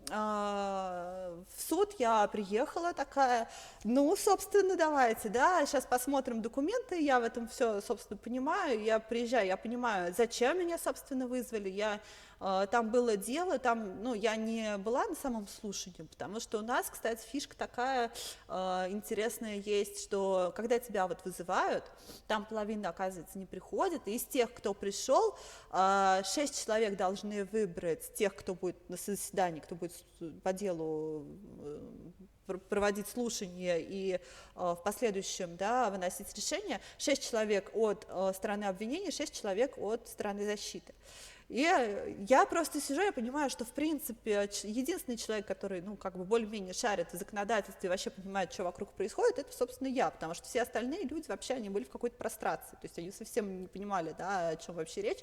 в суд, я приехала такая, ну, собственно, давайте, да, сейчас посмотрим документы, я в этом все, собственно, понимаю, я приезжаю, я понимаю, зачем меня, собственно, вызвали, там было дело, там, ну, я не была на самом слушании, потому что у нас, кстати, фишка такая интересная есть, что когда тебя вот вызывают, там половина, оказывается, не приходит, и из тех, кто пришел, 6 человек должны выбрать тех, кто будет на заседании, кто будет по делу проводить слушание и в последующем, да, выносить решение. 6 человек от стороны обвинения, 6 человек от стороны защиты. И я просто сижу, я понимаю, что, в принципе, единственный человек, который, ну, как бы более-менее шарит в законодательстве и вообще понимает, что вокруг происходит, это, собственно, я, потому что все остальные люди вообще, они были в какой-то прострации, то есть они совсем не понимали, да, о чем вообще речь.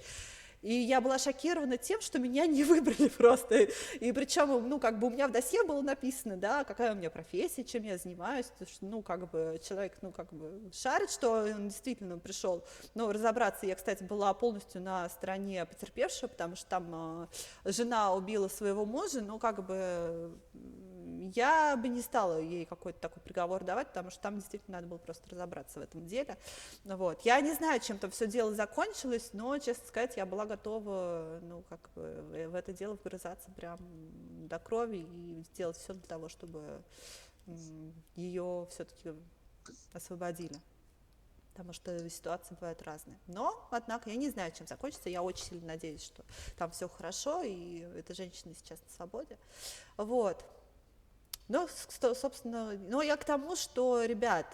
И я была шокирована тем, что меня не выбрали просто. И причем, ну, как бы у меня в досье было написано, да, какая у меня профессия, чем я занимаюсь, потому что, ну, как бы человек, ну, как бы шарит, что он действительно пришел, ну, разобраться. Я, кстати, была полностью на стороне потерпевшего, потому что там жена убила своего мужа, ну, как бы я бы не стала ей какой-то такой приговор давать, потому что там действительно надо было просто разобраться в этом деле. Вот. Я не знаю, чем там все дело закончилось, но, честно сказать, я была готова, ну, как бы в это дело вгрызаться прям до крови и сделать все для того, чтобы ее все-таки освободили. потому что ситуации бывают разные. Но, однако, я не знаю, чем закончится. Я очень сильно надеюсь, что там все хорошо, и эта женщина сейчас на свободе. Вот. Ну, собственно, ну, я к тому, что, ребят,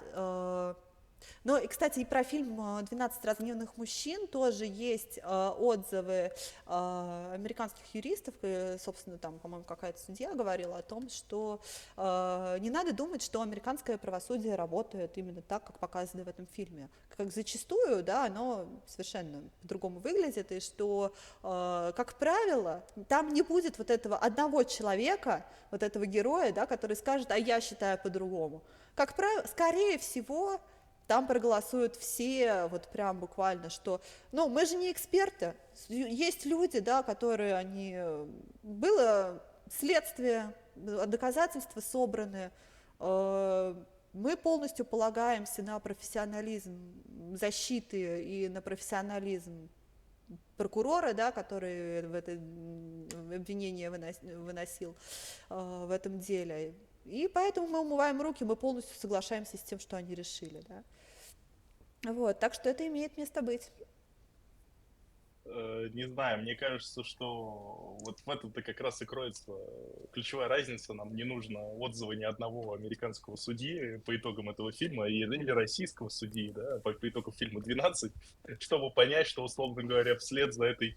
ну, и, кстати, и про фильм «12 разгневанных мужчин» тоже есть отзывы американских юристов, и, собственно, там, по-моему, какая-то судья говорила о том, что не надо думать, что американское правосудие работает именно так, как показано в этом фильме. Как зачастую, да, оно совершенно по-другому выглядит, и что, как правило, там не будет вот этого одного человека, вот этого героя, да, который скажет, а я считаю по-другому. Как правило, скорее всего, там проголосуют все, вот прям буквально, что, ну, мы же не эксперты, есть люди, да, которые они, было следствие, доказательства собраны, мы полностью полагаемся на профессионализм защиты и на профессионализм прокурора, да, который в это обвинение выносил в этом деле. И поэтому мы умываем руки, мы полностью соглашаемся с тем, что они решили, да. Вот, так что это имеет место быть. Не знаю, мне кажется, что вот в этом-то как раз и кроется ключевая разница. Нам не нужно отзывы ни одного американского судьи по итогам этого фильма или российского судьи, да, по итогам фильма «12», чтобы понять, что, условно говоря, вслед за этой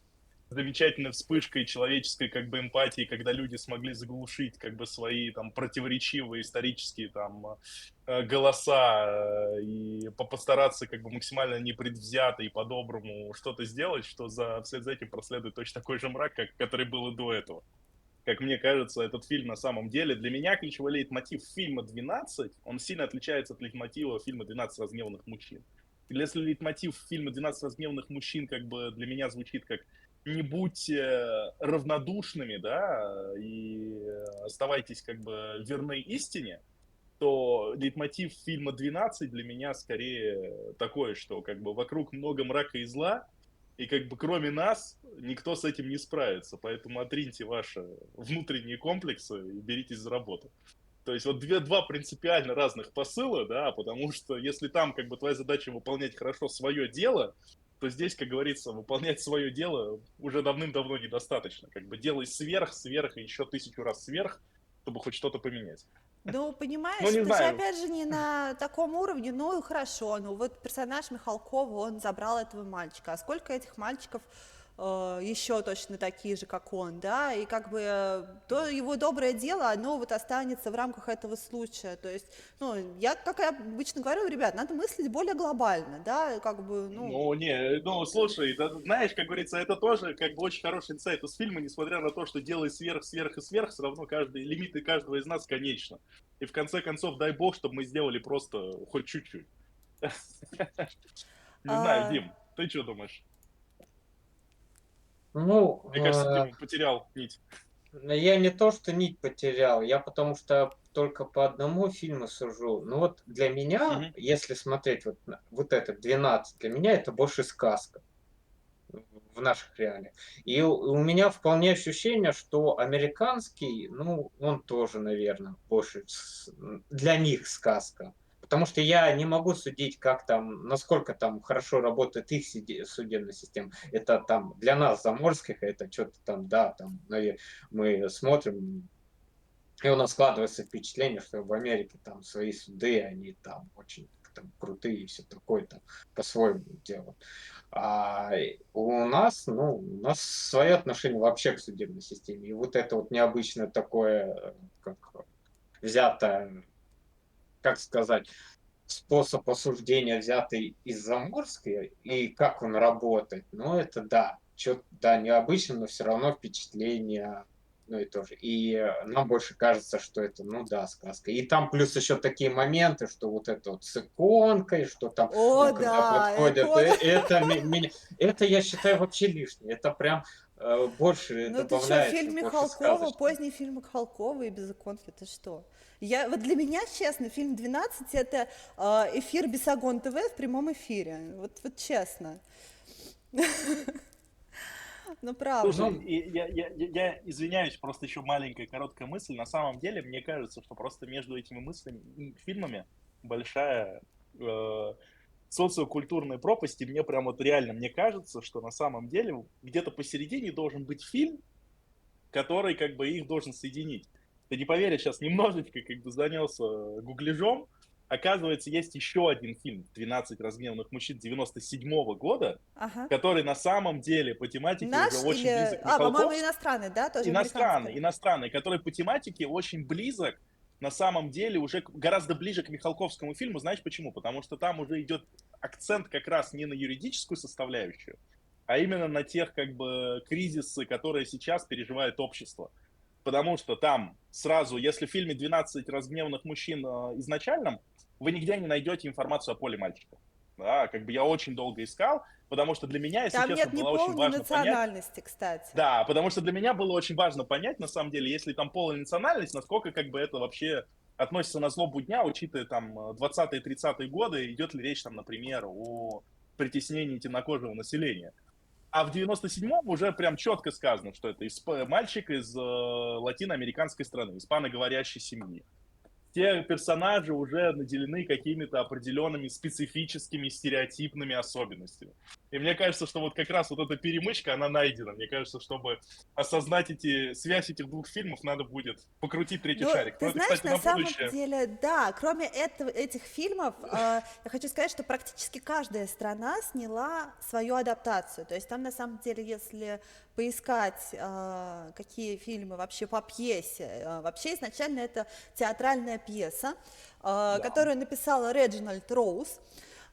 замечательной вспышкой человеческой как бы эмпатии, когда люди смогли заглушить как бы свои там противоречивые исторические там голоса и постараться как бы максимально непредвзято и по-доброму что-то сделать, что вслед за этим проследует точно такой же мрак, который был и до этого. Как мне кажется, этот фильм на самом деле, для меня ключевой лейтмотив фильма «12», он сильно отличается от лейтмотива фильма «12 разгневанных мужчин». Если лейтмотив фильма «12 разгневанных мужчин» как бы для меня звучит как «не будьте равнодушными, да, и оставайтесь как бы верны истине», то лейтмотив фильма «12» для меня скорее такой, что как бы вокруг много мрака и зла, и как бы кроме нас никто с этим не справится. Поэтому отриньте ваши внутренние комплексы и беритесь за работу. То есть вот два принципиально разных посыла, да, потому что если там как бы твоя задача выполнять хорошо свое дело, то здесь, как говорится, выполнять свое дело уже давным-давно недостаточно. Как бы делай сверх, сверх и еще 1000 раз сверх, чтобы хоть что-то поменять. Ну, Ну, понимаешь, не это же знаю. опять же не на таком уровне, ну хорошо, ну вот персонаж Михалкова, он забрал этого мальчика, а сколько этих мальчиков еще точно такие же, как он, да, и как бы то его доброе дело, оно вот останется в рамках этого случая, то есть, ну, я, как я обычно говорю, ребят, надо мыслить более глобально, да, как бы, ну... Ну, не, ну, слушай, да, знаешь, как говорится, это тоже как бы очень хороший инсайт из фильма, несмотря на то, что делай сверх, сверх и сверх, все равно каждый, лимиты каждого из нас конечно. И в конце концов, дай бог, чтобы мы сделали просто хоть чуть-чуть. Не знаю, а, Дим, ты что думаешь? Ну, Мне кажется, Дима потерял нить. я не то, что нить потерял, я потому что только по одному фильму сужу. Ну вот для меня, Мгм. если смотреть вот, вот этот 12, для меня это больше сказка в наших реалиях. И у меня вполне ощущение, что американский, ну, он тоже, наверное, больше для них сказка. Потому что я не могу судить, как там, насколько там хорошо работает их судебная система. Это там для нас, заморских, это что-то там, да, там, мы смотрим, и у нас складывается впечатление, что в Америке там свои суды, они там очень там, крутые и все такое там по-своему делают. А у нас, ну, у нас свое отношение вообще к судебной системе. И вот это вот необычное такое, как взятое, как сказать, способ осуждения, взятый из заморской, и как он работает, ну, это да, что-то, да, необычно, но все равно впечатление ну и тоже. И нам больше кажется, что это, ну да, сказка. И там плюс еще такие моменты, что вот это вот с иконкой, что там, О, ну, когда да, подходят, икона. это меня, это я считаю вообще лишнее. Это прям больше Ну ты что, добавляет, фильм больше Михалкова, сказочного. поздний фильм Михалкова и без иконки, ты что? Я, вот для меня, честно, фильм «12» это эфир Бесогон ТВ в прямом эфире, вот честно, ну правда. Слушай, Ну, и я извиняюсь, просто еще маленькая короткая мысль. На самом деле, мне кажется, что просто между этими мыслями, фильмами большая социокультурной пропасти, мне прям вот реально, мне кажется, что на самом деле где-то посередине должен быть фильм, который как бы их должен соединить. Ты не поверишь, сейчас немножечко как бы занялся гугляжом. Оказывается, есть еще один фильм «12 разгневанных мужчин» 97 года, Ага. который на самом деле по тематике уже Наш очень или... близок к по-моему, Михалковскому. иностранный, да, тоже Иностранный, американский. иностранный, который по тематике очень близок, на самом деле уже гораздо ближе к Михалковскому фильму. Знаешь почему? Потому что там уже идет акцент как раз не на юридическую составляющую, а именно на тех как бы кризисы, которые сейчас переживает общество. Потому что там сразу, если в фильме «12 разгневанных мужчин» изначальном, вы нигде не найдете информацию о поле мальчика. Да, как бы я очень долго искал, потому что для меня, если Там честно, нет ни было очень пола, ни важно понять, национальности, кстати. да, потому что для меня было очень важно понять, на самом деле, если там пол и национальность, насколько как бы это вообще относится на злобу дня, учитывая там 20-30-е годы, идет ли речь там, например, о притеснении темнокожего населения. А в 97-м уже прям четко сказано, что это мальчик из латиноамериканской страны, испаноговорящей семьи. Те персонажи уже наделены какими-то определенными специфическими стереотипными особенностями. И мне кажется, что вот как раз вот эта перемычка, она найдена. Мне кажется, чтобы осознать связь этих двух фильмов, надо будет покрутить третий Ну, шарик. Но ты это, знаешь, кстати, на на самом будущее. деле, да, кроме этих фильмов, я хочу сказать, что практически каждая страна сняла свою адаптацию. То есть там, на самом деле, если поискать, какие фильмы вообще по пьесе, вообще изначально это театральная пьеса, Да. которую написал Реджинальд Роуз.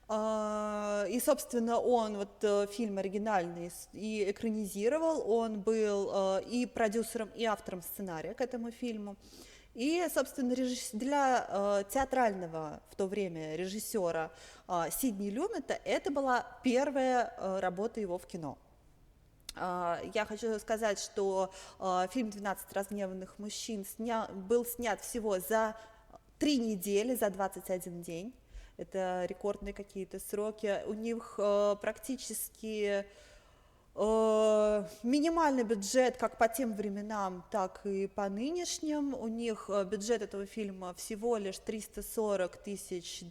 И, собственно, он фильм оригинальный и экранизировал, он был и продюсером, и автором сценария к этому фильму. И, собственно, для театрального в то время режиссера Сидни Люмета это была первая работа его в кино. Я хочу сказать, что фильм «12 разгневанных мужчин» был снят всего за 3 недели, за 21 день. Это рекордные какие-то сроки. У них практически минимальный бюджет как по тем временам, так и по нынешним. У них бюджет этого фильма всего лишь $340 тысяч.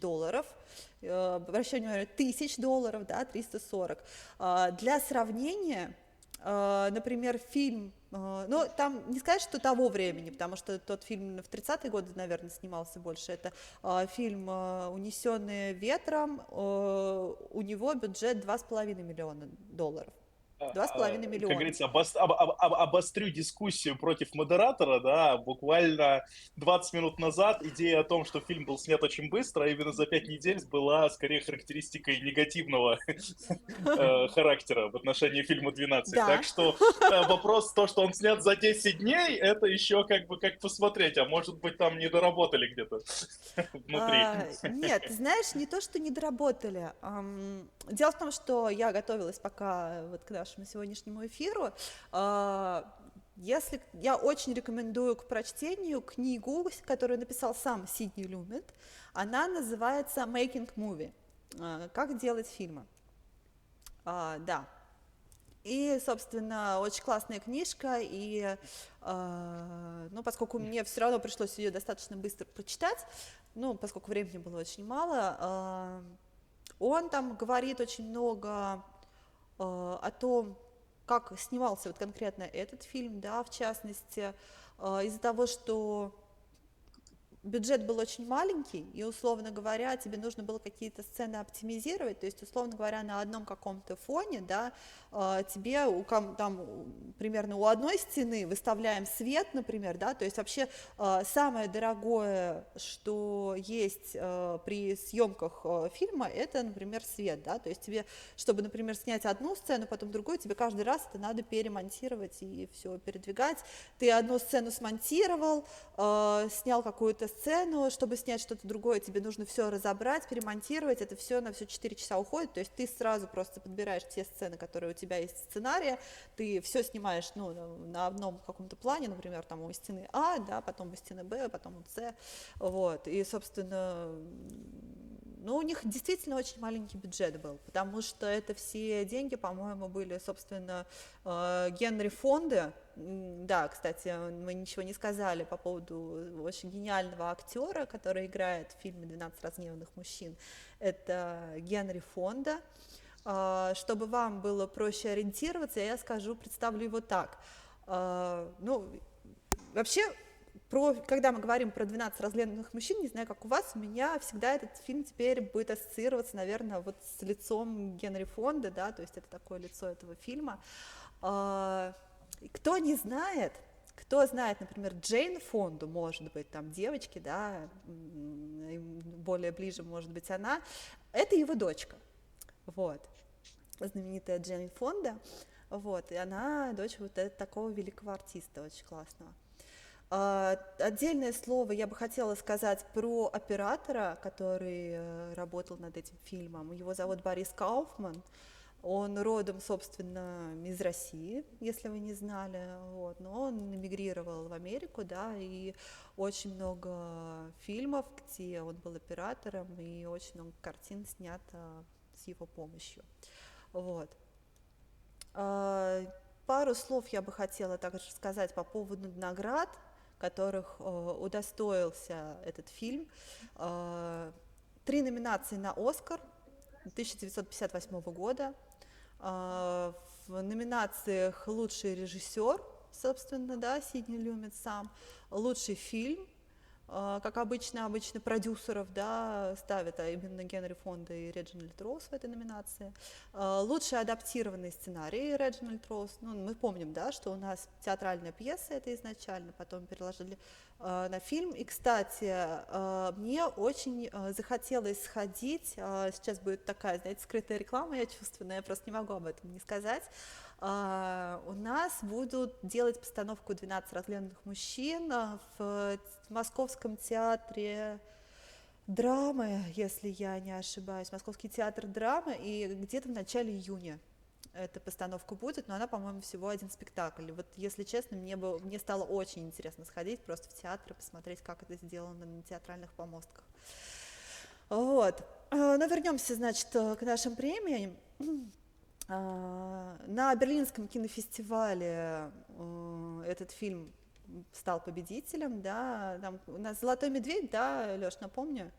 Обращаю внимание, $1000, да, 340. Для сравнения, например, фильм, ну, там не сказать, что того времени, потому что тот фильм в 30-е годы, наверное, снимался больше, это фильм «Унесенные ветром», у него бюджет $2,5 миллиона. 2,5 Как миллиона. говорится, обострю дискуссию против модератора, да, буквально 20 минут назад идея о том, что фильм был снят очень быстро, а именно за 5 недель, была скорее характеристикой негативного характера в отношении фильма «12». Так Да. что вопрос, то, что он снят за 10 дней, это еще как бы как посмотреть, а может быть там не доработали где-то внутри. Нет, ты знаешь, не то, что не доработали. Дело в том, что я готовилась пока вот к нашему сегодняшнему эфиру. Если я очень рекомендую к прочтению книгу, которую написал сам Сидни Люмет, она называется «Making Movie», «Как делать фильмы». Да. И, собственно, очень классная книжка, и, ну, поскольку мне все равно пришлось ее достаточно быстро прочитать, ну, поскольку времени было очень мало, он там говорит очень много о том, как снимался вот конкретно этот фильм, да, в частности, из-за того, что бюджет был очень маленький, и, условно говоря, тебе нужно было какие-то сцены оптимизировать, то есть, условно говоря, на одном каком-то фоне, да, тебе там примерно у одной стены выставляем свет, например, да, то есть вообще самое дорогое, что есть при съемках фильма, это, например, свет, да, то есть тебе, чтобы, например, снять одну сцену, потом другую, тебе каждый раз это надо перемонтировать и все передвигать. Ты одну сцену смонтировал, снял какую-то сцену, чтобы снять что-то другое, тебе нужно все разобрать, перемонтировать, это все на все 4 часа уходит, то есть ты сразу просто подбираешь те сцены, которые у тебя есть в сценарии, ты все снимаешь, ну, на одном каком-то плане, например, там у стены А, да, потом у стены Б, потом у С, вот, и, собственно, Ну, у них действительно очень маленький бюджет был, потому что это все деньги, по-моему, были, собственно, Генри Фонды. Да, кстати, мы ничего не сказали по поводу очень гениального актера, который играет в фильме «12 разгневанных мужчин». Это Генри Фонда. Чтобы вам было проще ориентироваться, я скажу, представлю его так. Ну, вообще, когда мы говорим про «12 разгневанных мужчин», не знаю, как у вас, у меня всегда этот фильм теперь будет ассоциироваться, наверное, вот с лицом Генри Фонда, да, то есть это такое лицо этого фильма. Кто не знает, кто знает, например, Джейн Фонду, может быть, там девочки, да, более ближе, может быть, она, это его дочка, вот, знаменитая Джейн Фонда, вот, и она дочь вот такого великого артиста, очень классного. Отдельное слово я бы хотела сказать про оператора, который работал над этим фильмом. Его зовут Борис Кауфман. Он родом, собственно, из России, если вы не знали, вот, но он эмигрировал в Америку, да, и очень много фильмов, где он был оператором, и очень много картин снято с его помощью. Вот. Пару слов я бы хотела также сказать по поводу наград, которых удостоился этот фильм. 3 номинации на «Оскар» 1958 года. В номинациях «Лучший режиссер», собственно, да, Сидни Люмет сам, «Лучший фильм», как обычно продюсеров, да, ставят именно Генри Фонда и Реджинальд Росс в этой номинации. Лучший адаптированный сценарий Реджинальд Росс. Ну, мы помним, да, что у нас театральная пьеса это изначально, потом переложили на фильм. И, кстати, мне очень захотелось сходить, сейчас будет такая, знаете, скрытая реклама, я чувствую, но я просто не могу об этом не сказать. У нас будут делать постановку «12 разгневанных мужчин» в Московском театре драмы, если я не ошибаюсь, Московский театр драмы, и где-то в начале июня эта постановка будет, но она, по-моему, всего один спектакль. Вот, если честно, мне стало очень интересно сходить просто в театр и посмотреть, как это сделано на театральных помостках. Вот. Но вернемся, значит, к нашим премиям. На Берлинском кинофестивале этот фильм стал победителем, да, там у нас «Золотой медведь», да, Лёш, напомню?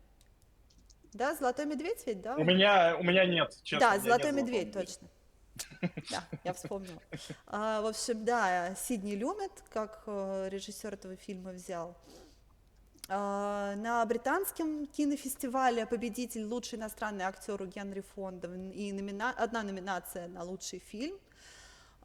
Да, «Золотой медведь» ведь, да? У меня нет, честно. Да, «Золотой медведь», точно. Да, я вспомнила. В общем, да, Сидни Люмет, как режиссер этого фильма, взял. На британском кинофестивале победитель лучший иностранный актер у Генри Фонда и одна номинация на лучший фильм.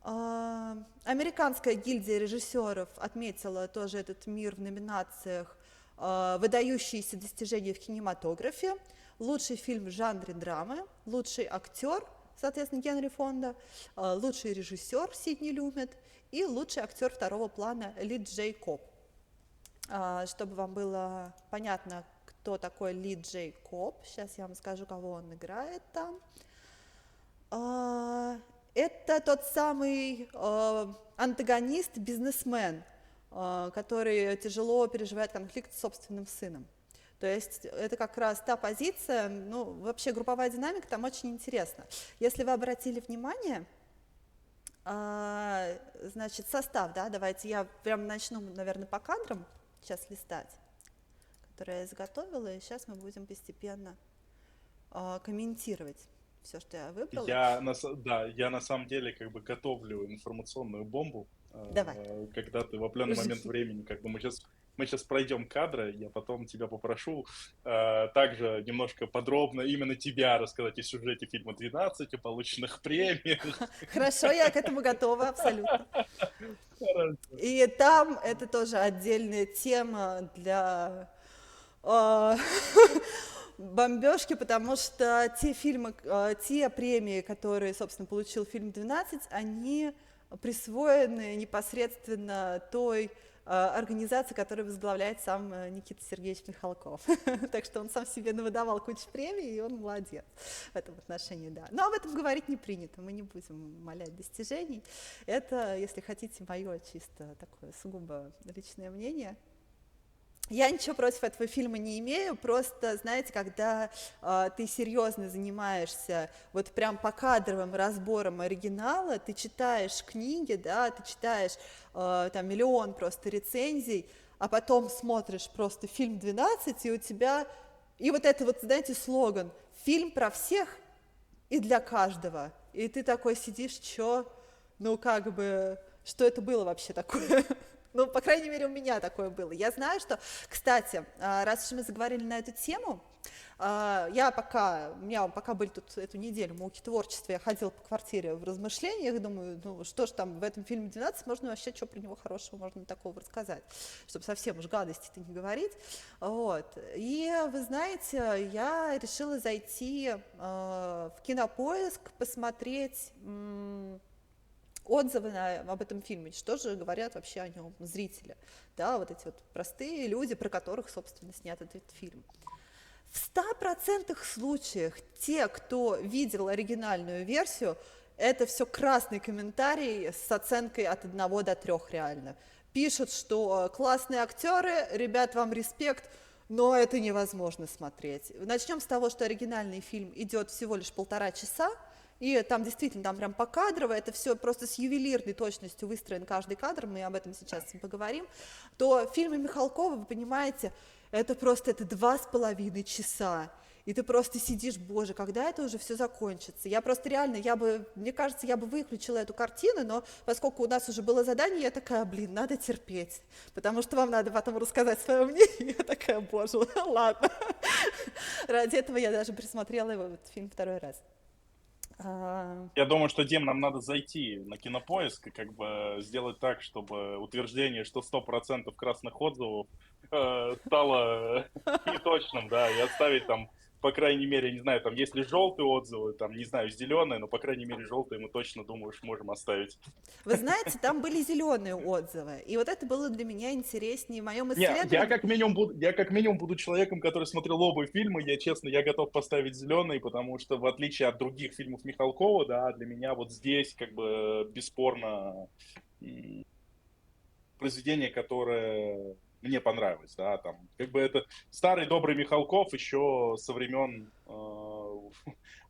Американская гильдия режиссеров отметила тоже этот мир в номинациях «Выдающиеся достижения в кинематографе», лучший фильм в жанре драмы, лучший актер, соответственно, Генри Фонда, лучший режиссер Сидни Люмет и лучший актер второго плана Ли Джей Коб. Чтобы вам было понятно, кто такой Ли Джей Коб, сейчас я вам скажу, кого он играет там. Это тот самый антагонист, бизнесмен, который тяжело переживает конфликт с собственным сыном. То есть это как раз та позиция, ну, вообще групповая динамика там очень интересна. Если вы обратили внимание, значит, состав, да, давайте я прям начну, наверное, по кадрам сейчас листать, которые я изготовила, и сейчас мы будем постепенно комментировать все, что я выбрала. Я на самом деле как бы готовлю информационную бомбу. Давай. Когда ты в определенный момент времени, как бы мы сейчас пройдем кадры, я потом тебя попрошу также немножко подробно именно тебя рассказать о сюжете фильма «12», о полученных премиях. Хорошо, я к этому готова, абсолютно. И там это тоже отдельная тема для бомбежки, потому что те премии, которые, собственно, получил фильм «12», они присвоены непосредственно той организации, которую возглавляет сам Никита Сергеевич Михалков. Так что он сам себе навыдавал кучу премий, и он молодец в этом отношении, да. Но об этом говорить не принято, мы не будем умалять достижений. Это, если хотите, мое чисто такое сугубо личное мнение. Я ничего против этого фильма не имею, просто, знаете, когда ты серьезно занимаешься вот прям покадровым разбором оригинала, ты читаешь книги, да, ты читаешь там миллион просто рецензий, а потом смотришь просто фильм «12», и у тебя, и вот это вот, знаете, слоган «Фильм про всех и для каждого». И ты такой сидишь, чё? Ну, как бы, что это было вообще такое? Ну, по крайней мере, у меня такое было. Я знаю, что, кстати, раз уж мы заговорили на эту тему, у меня пока были тут эту неделю муки творчества, я ходила по квартире в размышлениях, думаю, ну, что ж там в этом фильме «12» можно вообще, что про него хорошего можно такого рассказать, чтобы совсем уж гадости-то не говорить. Вот. И, вы знаете, я решила зайти в Кинопоиск, посмотреть отзывы об этом фильме, что же говорят вообще о нем зрители, да, вот эти вот простые люди, про которых, собственно, снят этот фильм. В 100% случаях те, кто видел оригинальную версию, это все красный комментарий с оценкой от 1 до 3 реально. Пишут, что классные актеры, ребят, вам респект, но это невозможно смотреть. Начнем с того, что оригинальный фильм идет всего лишь 1,5 часа, и там действительно, там прям покадрово, это все просто с ювелирной точностью выстроен каждый кадр, мы об этом сейчас поговорим, то в фильме Михалкова, вы понимаете, это 2,5 часа. И ты просто сидишь, боже, когда это уже все закончится? Я просто реально, мне кажется, я бы выключила эту картину, но поскольку у нас уже было задание, я такая, блин, надо терпеть, потому что вам надо потом рассказать свое мнение. Я такая, боже, ладно. Ради этого я даже пересмотрела его, этот фильм 2 раз. Я думаю, что, Дим, нам надо зайти на Кинопоиск и как бы сделать так, чтобы утверждение, что 100% красных отзывов стало неточным, да, и оставить там, по крайней мере, не знаю, там, если желтые отзывы, там, не знаю, зеленые, но, по крайней мере, желтые мы точно, думаю, можем оставить. Вы знаете, там были зеленые отзывы, и вот это было для меня интереснее в моем Не, исследовании. я как минимум буду человеком, который смотрел оба фильма, я готов поставить зеленый, потому что в отличие от других фильмов Михалкова, да, для меня вот здесь как бы бесспорно произведение, которое мне понравилось, да, там, как бы это старый добрый Михалков еще со времен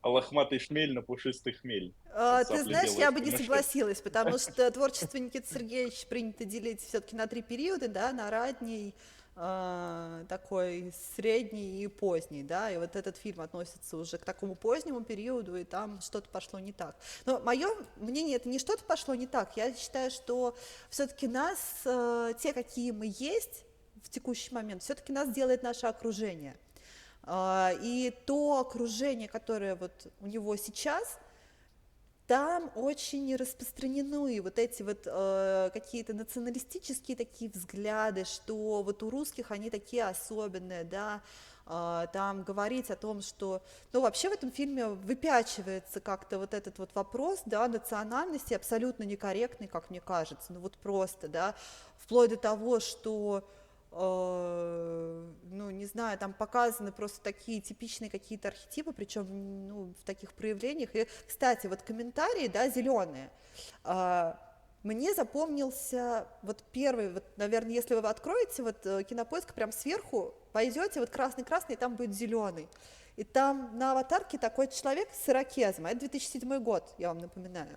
«Лохматый шмель на пушистый хмель». Ты знаешь, я бы не согласилась, потому что творчество Никиты Сергеевича принято делить все-таки на 3 периода, да, на ранний, такой средний и поздний, да, и вот этот фильм относится уже к такому позднему периоду, и там что-то пошло не так. Но мое мнение, это не что-то пошло не так, я считаю, что все-таки нас, те, какие мы есть в текущий момент, все-таки нас делает наше окружение. И то окружение, которое вот у него сейчас, там очень распространены вот эти вот какие-то националистические такие взгляды, что вот у русских они такие особенные, да, там говорить о том, что, ну, вообще в этом фильме выпячивается как-то вот этот вот вопрос, да, национальности, абсолютно некорректный, как мне кажется, ну, вот просто, да, вплоть до того, что ну, не знаю, там показаны просто такие типичные какие-то архетипы, причем, ну, в таких проявлениях. И, кстати, вот комментарии, да, зеленые. Мне запомнился вот первый, вот, наверное, если вы откроете вот Кинопоиск, прям сверху пойдете, вот красный-красный, и там будет зеленый. И там на аватарке такой человек с ирокезом, это 2007 год, я вам напоминаю.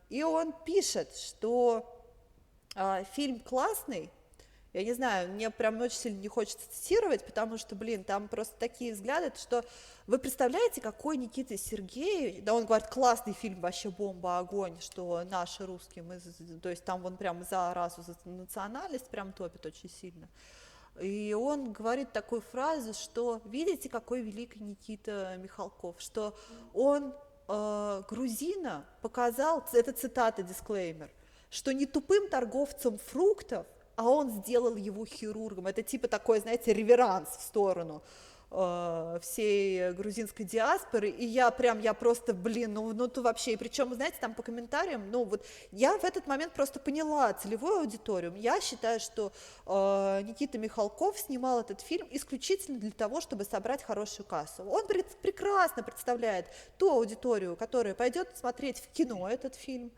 И он пишет, что фильм классный. Я не знаю, мне прям очень сильно не хочется цитировать, потому что, блин, там просто такие взгляды, что вы представляете, какой Никита Сергеевич, да, он говорит, классный фильм, вообще бомба, огонь, что наши русские, то есть там он прям за расу, за национальность прям топит очень сильно. И он говорит такую фразу, что видите, какой великий Никита Михалков, что он грузина показал, это цитата, дисклеймер, что не тупым торговцем фруктов, а он сделал его хирургом. Это типа такой, знаете, реверанс в сторону всей грузинской диаспоры. И я просто, блин, ну то вообще. И причем, знаете, там по комментариям, ну вот я в этот момент просто поняла целевую аудиторию. Я считаю, что Никита Михалков снимал этот фильм исключительно для того, чтобы собрать хорошую кассу. Он прекрасно представляет ту аудиторию, которая пойдет смотреть в кино этот фильм,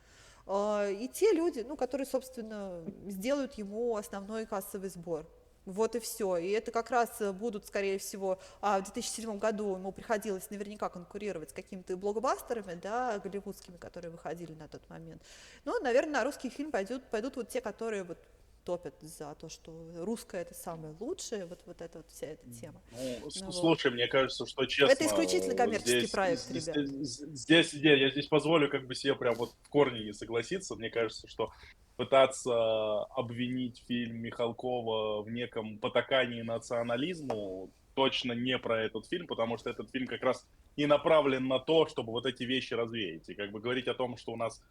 и те люди, ну, которые, собственно, сделают ему основной кассовый сбор. Вот и все. И это как раз будут, скорее всего, в 2007 году ему приходилось наверняка конкурировать с какими-то блокбастерами, да, голливудскими, которые выходили на тот момент. Ну, наверное, на русский фильм пойдут вот те, которые вот топят за то, что русское это самое лучшее, вот эта вот вся эта тема. Ну, Ну, вот. слушай, мне кажется, что Это честно, исключительно коммерческий здесь, проект, ребят. я здесь позволю как бы себе прям вот в корне не согласиться. Мне кажется, что пытаться обвинить фильм Михалкова в неком потакании национализму точно не про этот фильм, потому что этот фильм как раз и направлен на то, чтобы вот эти вещи развеять. И как бы говорить о том, что у нас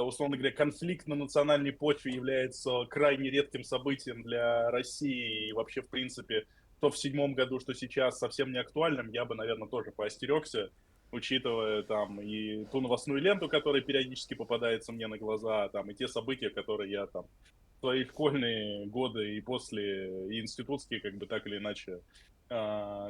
условно говоря, конфликт на национальной почве является крайне редким событием для России и вообще, в принципе, что в 2007 году, что сейчас совсем не актуальным, я бы, наверное, тоже поостерегся, учитывая там и ту новостную ленту, которая периодически попадается мне на глаза, там, и те события, которые я там в свои школьные годы и после, и институтские, как бы так или иначе,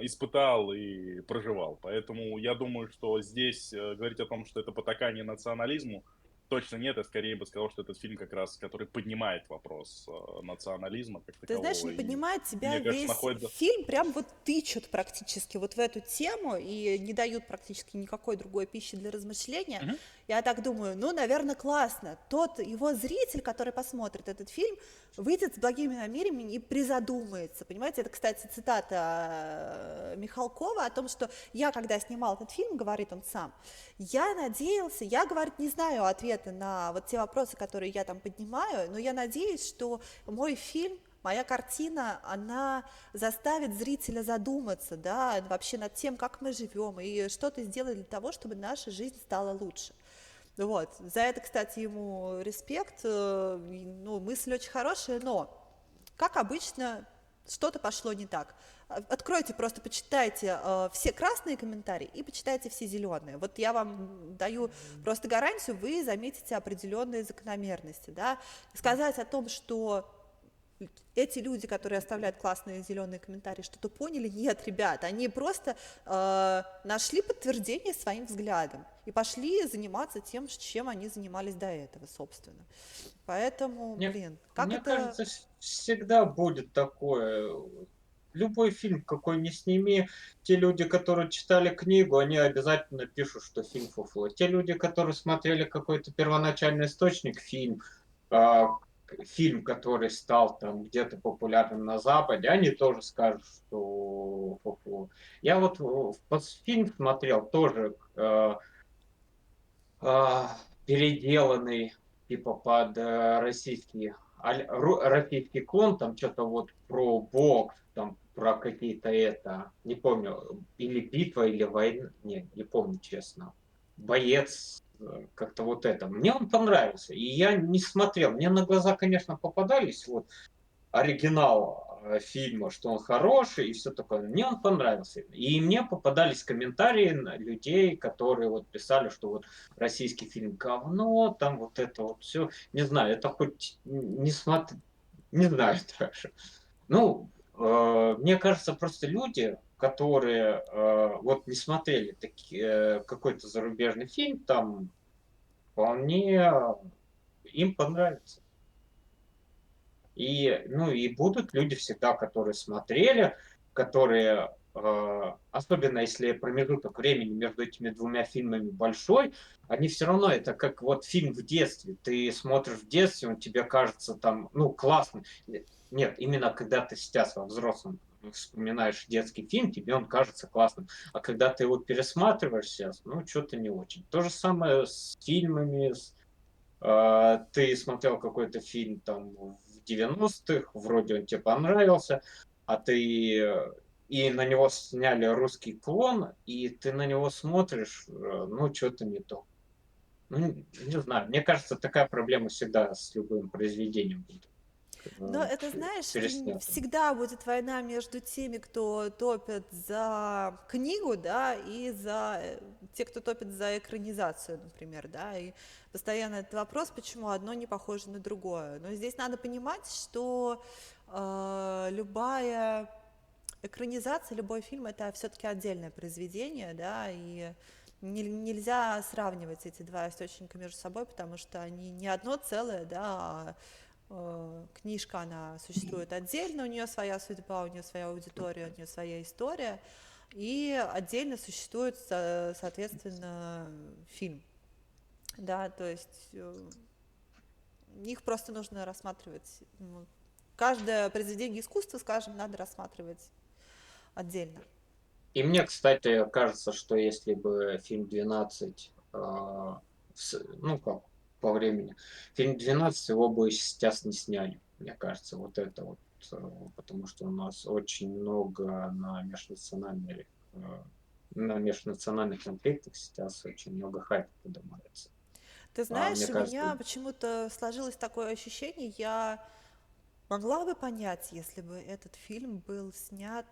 испытал и проживал. Поэтому я думаю, что здесь говорить о том, что это потакание национализму, точно нет. Я скорее бы сказал, что этот фильм как раз, который поднимает вопрос национализма как Ты знаешь, такового. не И поднимает тебя мне кажется, весь находится... фильм, прям вот тычут практически вот в эту тему и не дают практически никакой другой пищи для размышления. Мгм. Я так думаю, ну, наверное, классно. Тот его зритель, который посмотрит этот фильм, выйдет с благими намерениями и призадумается. Понимаете, это, кстати, цитата Михалкова о том, что я, когда снимал этот фильм, говорит он сам, я надеялся, я, говорит, не знаю ответа на вот те вопросы, которые я там поднимаю, но я надеюсь, что мой фильм, моя картина, она заставит зрителя задуматься, да, вообще над тем, как мы живем, и что-то сделать для того, чтобы наша жизнь стала лучше. Вот. За это, кстати, ему респект. Ну, мысль очень хорошая, но, как обычно, что-то пошло не так. Откройте, просто почитайте все красные комментарии и почитайте все зеленые. Вот я вам даю просто гарантию, вы заметите определенные закономерности. Да? Сказать о том, что эти люди, которые оставляют классные зеленые комментарии, что-то поняли? Нет, ребят, они просто нашли подтверждение своим взглядом и пошли заниматься тем, чем они занимались до этого, собственно. Поэтому, Мне, блин, как мне это... кажется, всегда будет такое. Любой фильм, какой ни сними, те люди, которые читали книгу, они обязательно пишут, что фильм фуфло. Те люди, которые смотрели какой-то первоначальный источник, а, фильм, который стал там где-то популярным на Западе, они тоже скажут, что фуфло. Я вот фильм смотрел тоже переделанный типа под российский клон, там что-то вот про бокс, там про какие-то не помню, или битва, или война, не помню честно. Боец, как-то вот это. Мне он понравился, и я не смотрел. Мне на глаза, конечно, попадались вот оригинал фильма, что он хороший и все такое. Мне он понравился. И мне попадались комментарии людей, которые вот писали, что вот российский фильм говно, там вот это вот все. Не знаю, это хоть не смотри, не знаю даже. Ну, мне кажется, просто люди, которые вот не смотрели какой-то зарубежный фильм, там вполне им понравится. И, ну, и будут люди всегда, которые смотрели, которые, особенно если промежуток времени между этими двумя фильмами большой, они все равно, это как вот фильм в детстве. Ты смотришь в детстве, он тебе кажется там, ну, классный. Нет, именно когда ты сейчас во взрослом вспоминаешь детский фильм, тебе он кажется классным. А когда ты его пересматриваешь сейчас, ну, что-то не очень. То же самое с фильмами, ты смотрел какой-то фильм там в 90-х, вроде он тебе понравился, а ты и на него сняли русский клон, и ты на него смотришь, ну, что-то не то. Ну, не знаю, мне кажется, такая проблема всегда с любым произведением будет. Но это, знаешь, Переснятым. всегда будет война между теми, кто топит за книгу, да, и за те, кто топит за экранизацию, например, да, и постоянно этот вопрос, почему одно не похоже на другое. Но здесь надо понимать, что любая экранизация, любой фильм — это все-таки отдельное произведение, да, и нельзя сравнивать эти два источника между собой, потому что они не одно целое, да, книжка, она существует отдельно, у нее своя судьба, у нее своя аудитория, у нее своя история, и отдельно существует, соответственно, фильм, да, то есть их просто нужно рассматривать, каждое произведение искусства, скажем, надо рассматривать отдельно. И мне, кстати, кажется, что если бы фильм «12», ну как по времени, фильм «12», его бы сейчас не сняли, мне кажется, вот это вот, потому что у нас очень много на межнациональных конфликтах сейчас очень много хайпа поднимается. Ты Мне знаешь, у кажется, меня почему-то сложилось такое ощущение, я могла бы понять, если бы этот фильм был снят,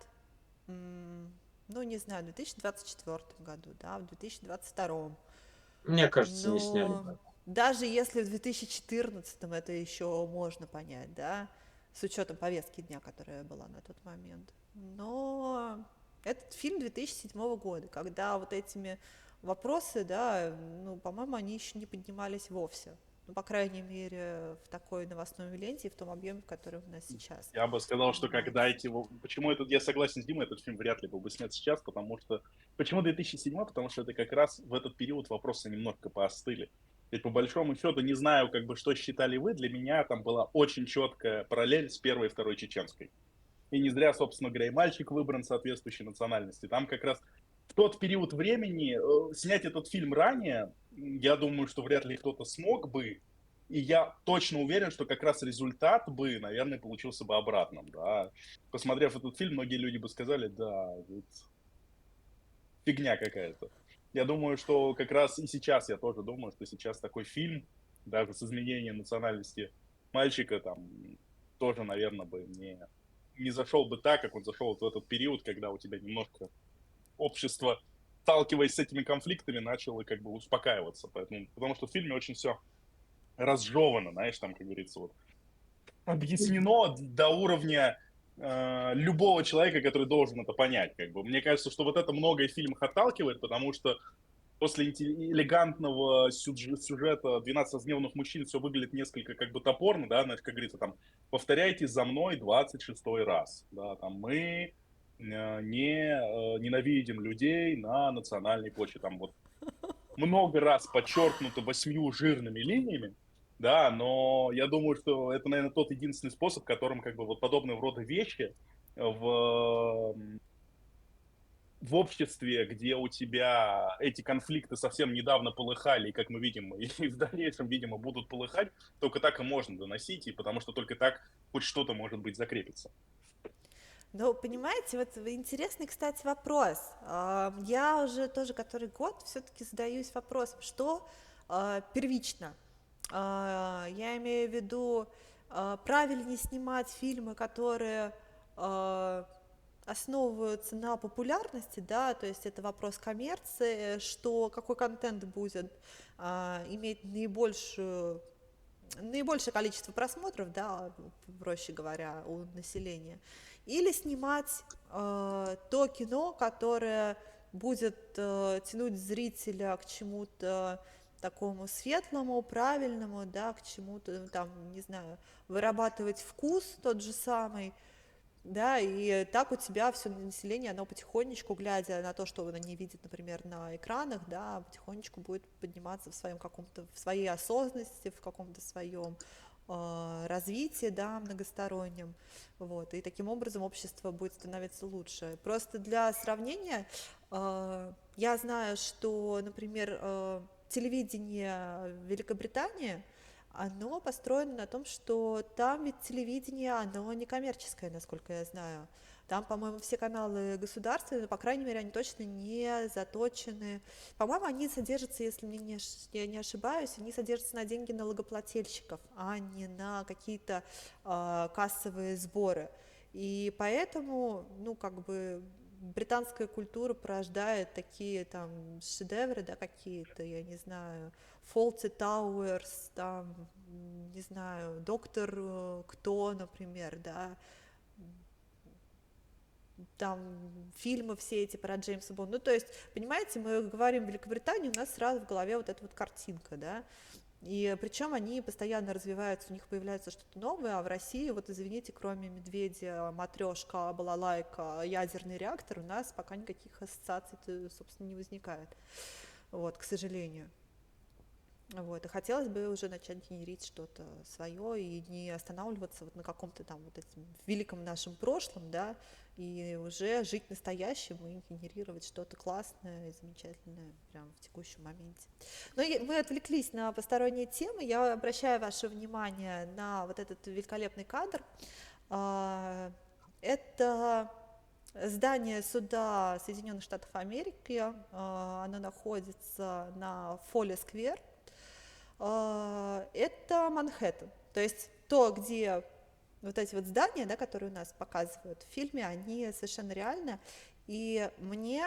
ну, не знаю, в 2024 году, да, в 2022. мне кажется, не сняли Но бы. даже если в 2014 это еще можно понять, да, с учетом повестки дня, которая была на тот момент. Но этот фильм 2007 года, когда вот этими вопросы, да, ну, по-моему, они еще не поднимались вовсе. Ну, по крайней мере, в такой новостной ленте и в том объеме, в котором у нас сейчас Я бы сказал, что когда поднимается. эти... Почему этот... Я согласен с Димой, этот фильм вряд ли был бы снят сейчас, потому что... Почему 2007? Потому что это как раз в этот период вопросы немножко поостыли. Ведь по большому счету, не знаю, как бы, что считали вы, для меня там была очень четкая параллель с первой и второй чеченской. И не зря, собственно говоря, и мальчик выбран соответствующей национальности. Там как раз в тот период времени снять этот фильм ранее, я думаю, что вряд ли кто-то смог бы. И я точно уверен, что как раз результат бы, наверное, получился бы обратным. Да. Посмотрев этот фильм, многие люди бы сказали, да, вот фигня какая-то. Я думаю, что как раз и сейчас, я тоже думаю, что сейчас такой фильм, даже с изменением национальности мальчика, там, тоже, наверное, бы не зашел бы так, как он зашел вот в этот период, когда у тебя немножко общество, сталкиваясь с этими конфликтами, начало как бы успокаиваться. Поэтому, потому что в фильме очень все разжевано, знаешь, там, как говорится, вот, объяснено до уровня любого человека, который должен это понять. Как бы. Мне кажется, что вот это многое в фильмах отталкивает, потому что после элегантного сюжета «12 разгневанных мужчин» все выглядит несколько как бы топорно, да, знаешь, как говорится, там, повторяйте за мной 26-й раз, да, там, мы не ненавидим людей на национальной почве, там, вот, много раз подчеркнуто 8 жирными линиями, да, но я думаю, что это, наверное, тот единственный способ, которым как бы вот подобного рода вещи в обществе, где у тебя эти конфликты совсем недавно полыхали, и, как мы видим, и в дальнейшем, видимо, будут полыхать, только так и можно доносить, и потому что только так хоть что-то, может быть, закрепится. Ну, понимаете, вот интересный, кстати, вопрос. Я уже тоже который год все-таки задаюсь вопросом, что первично. Я имею в виду, правильнее снимать фильмы, которые основываются на популярности, да, то есть это вопрос коммерции, что какой контент будет иметь наибольшее количество просмотров, да, проще говоря, у населения, или снимать то кино, которое будет тянуть зрителя к чему-то такому светлому, правильному, да, к чему-то, там, не знаю, вырабатывать вкус тот же самый, да, и так у тебя все население, оно потихонечку, глядя на то, что они видят, например, на экранах, да, потихонечку будет подниматься в своем каком-то, в своей осознанности, в каком-то своем развитии, да, многостороннем, вот, и таким образом общество будет становиться лучше. Просто для сравнения, я знаю, что, например, телевидение Великобритании, оно построено на том, что там ведь телевидение, оно не коммерческое, насколько я знаю. Там, по-моему, все каналы государственные, но, по крайней мере, они точно не заточены. По-моему, они содержатся, если я не ошибаюсь, они содержатся на деньги налогоплательщиков, а не на какие-то кассовые сборы. И поэтому, ну, как бы британская культура порождает такие там шедевры, да, какие-то, я не знаю, Фолти Тауэрс, там, не знаю, Доктор Кто, например, да, там фильмы все эти про Джеймса Бонда. Ну, то есть, понимаете, мы говорим Великобритания, у нас сразу в голове вот эта вот картинка, да, И причем они постоянно развиваются, у них появляется что-то новое, а в России, вот извините, кроме медведя, матрешка, балалайка, ядерный реактор, у нас пока никаких ассоциаций, собственно, не возникает, вот, к сожалению. Вот, и хотелось бы уже начать генерить что-то свое и не останавливаться вот на каком-то там вот этом великом нашем прошлом, да, и уже жить настоящим и генерировать что-то классное и замечательное прямо в текущем моменте. Но мы отвлеклись на посторонние темы, я обращаю ваше внимание на вот этот великолепный кадр. Это здание суда Соединенных Штатов Америки, оно находится на Фолли-сквер. Это Манхэттен, то есть то, где вот эти вот здания, да, которые у нас показывают в фильме, они совершенно реальны, и мое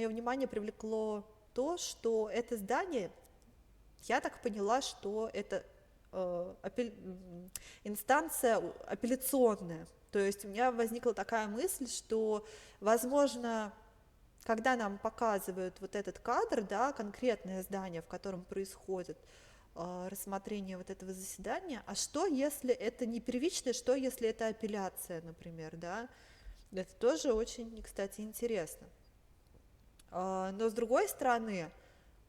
внимание привлекло то, что это здание, я так поняла, что это инстанция апелляционная, то есть у меня возникла такая мысль, что, возможно, когда нам показывают вот этот кадр, да, конкретное здание, в котором происходит рассмотрение вот этого заседания, а что, если это не первичное, что, если это апелляция, например, да, это тоже очень, кстати, интересно. Но с другой стороны,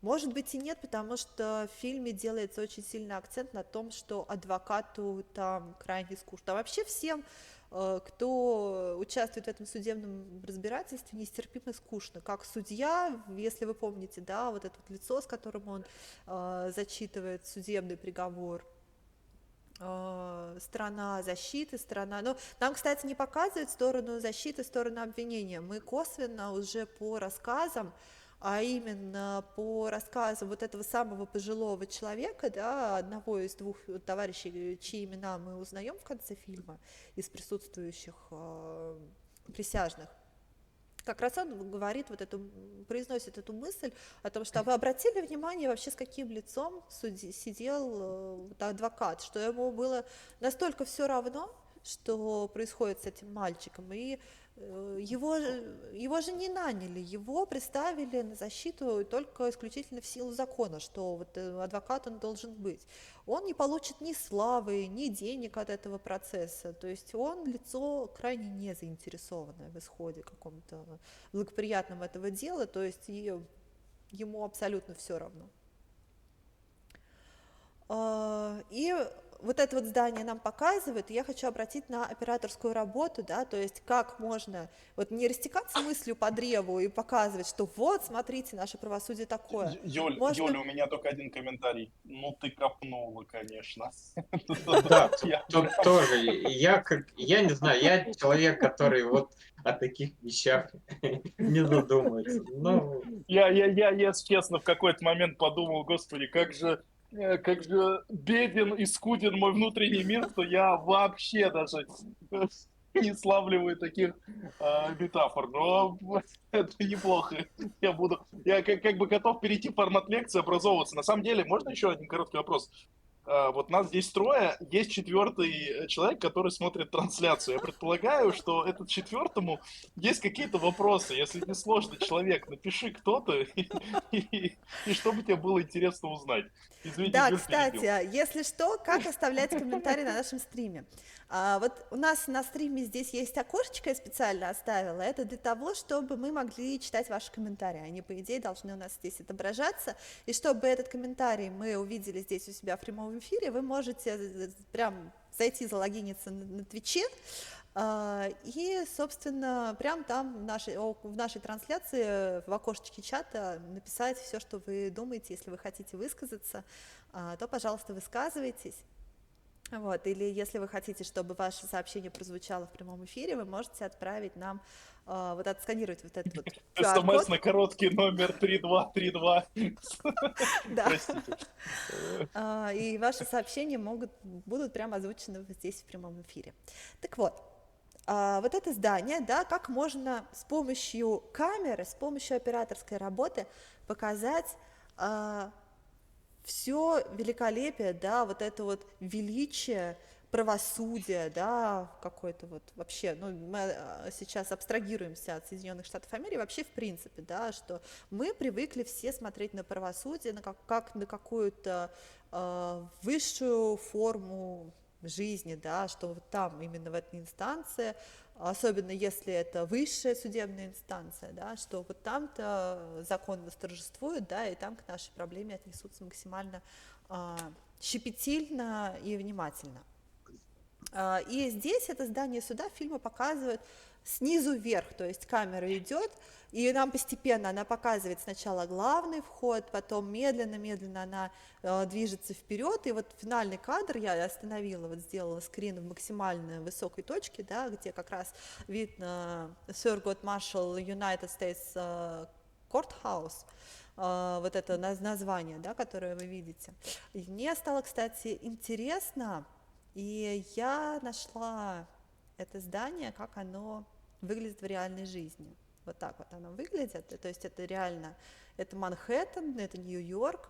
может быть и нет, потому что в фильме делается очень сильный акцент на том, что адвокату там крайне скучно. А вообще всем, кто участвует в этом судебном разбирательстве, нестерпимо скучно. Как судья, если вы помните, да, вот это вот лицо, с которым он зачитывает судебный приговор, сторона защиты, но нам, кстати, не показывают сторону защиты, сторону обвинения. Мы косвенно уже по рассказам, а именно по рассказу вот этого самого пожилого человека, да, одного из двух товарищей, чьи имена мы узнаем в конце фильма, из присутствующих присяжных, как раз он говорит произносит эту мысль о том, что вы обратили внимание вообще, с каким лицом сидел адвокат, что ему было настолько все равно, что происходит с этим мальчиком, и его же не наняли, его представили на защиту только исключительно в силу закона, что вот адвокат он должен быть. Он не получит ни славы, ни денег от этого процесса, то есть он лицо крайне не заинтересованное в исходе каком-то благоприятном этого дела, то есть ему абсолютно все равно. И вот это вот здание нам показывает, и я хочу обратить на операторскую работу, да, то есть как можно вот не растекаться мыслью по древу и показывать, что вот, смотрите, наше правосудие такое. Юля, у меня только один комментарий. Ну ты копнула, конечно. Да, тут тоже. Я не знаю, я человек, который вот о таких вещах не задумывается. Ну, Я честно в какой-то момент подумал, господи, как же беден и скуден мой внутренний мир, что я вообще даже не славливаю таких метафор. Но это неплохо. Я как бы готов перейти в формат лекции, образовываться. На самом деле, можно еще один короткий вопрос? Вот нас здесь трое, есть четвертый человек, который смотрит трансляцию. Я предполагаю, что этот четвертому есть какие-то вопросы. Если не сложный человек, напиши кто-то, и чтобы тебе было интересно узнать. Извините, Да, Юль, кстати, перебил. если что, как оставлять комментарии на нашем стриме? Вот у нас на стриме здесь есть окошечко, я специально оставила. Это для того, чтобы мы могли читать ваши комментарии. Они, по идее, должны у нас здесь отображаться. И чтобы этот комментарий мы увидели здесь у себя в прямом эфире, вы можете прям зайти, залогиниться на Твиче, и, собственно, прям там в нашей трансляции в окошечке чата написать все, что вы думаете. Если вы хотите высказаться, то, пожалуйста, высказывайтесь. Вот. Или если вы хотите, чтобы ваше сообщение прозвучало в прямом эфире, вы можете отправить нам, отсканировать вот этот вот СМС QR-код. на короткий номер 3232. Да. Простите. И ваши сообщения будут прямо озвучены здесь в прямом эфире. Так вот, вот это здание, да, как можно с помощью камеры, с помощью операторской работы показать все великолепие, да, вот это вот величие правосудия, да, какой-то вот вообще, ну, мы сейчас абстрагируемся от Соединенных Штатов Америки, вообще в принципе, да, что мы привыкли все смотреть на правосудие как на какую-то высшую форму жизни, да, что вот там, именно в этой инстанции, особенно если это высшая судебная инстанция, да, что вот там-то закон восторжествует, да, и там к нашей проблеме отнесутся максимально щепетильно и внимательно. И здесь это здание суда фильма показывает снизу вверх, то есть камера идет, и нам постепенно она показывает сначала главный вход, потом медленно-медленно она движется вперед, и вот финальный кадр я остановила, вот сделала скрин в максимально высокой точке, да, где как раз видно Thurgood Marshall United States Courthouse, вот это название, да, которое вы видите. И мне стало, кстати, интересно, и я нашла это здание, как оно выглядит в реальной жизни. Вот так вот оно выглядит, то есть это реально, это Манхэттен, это Нью-Йорк,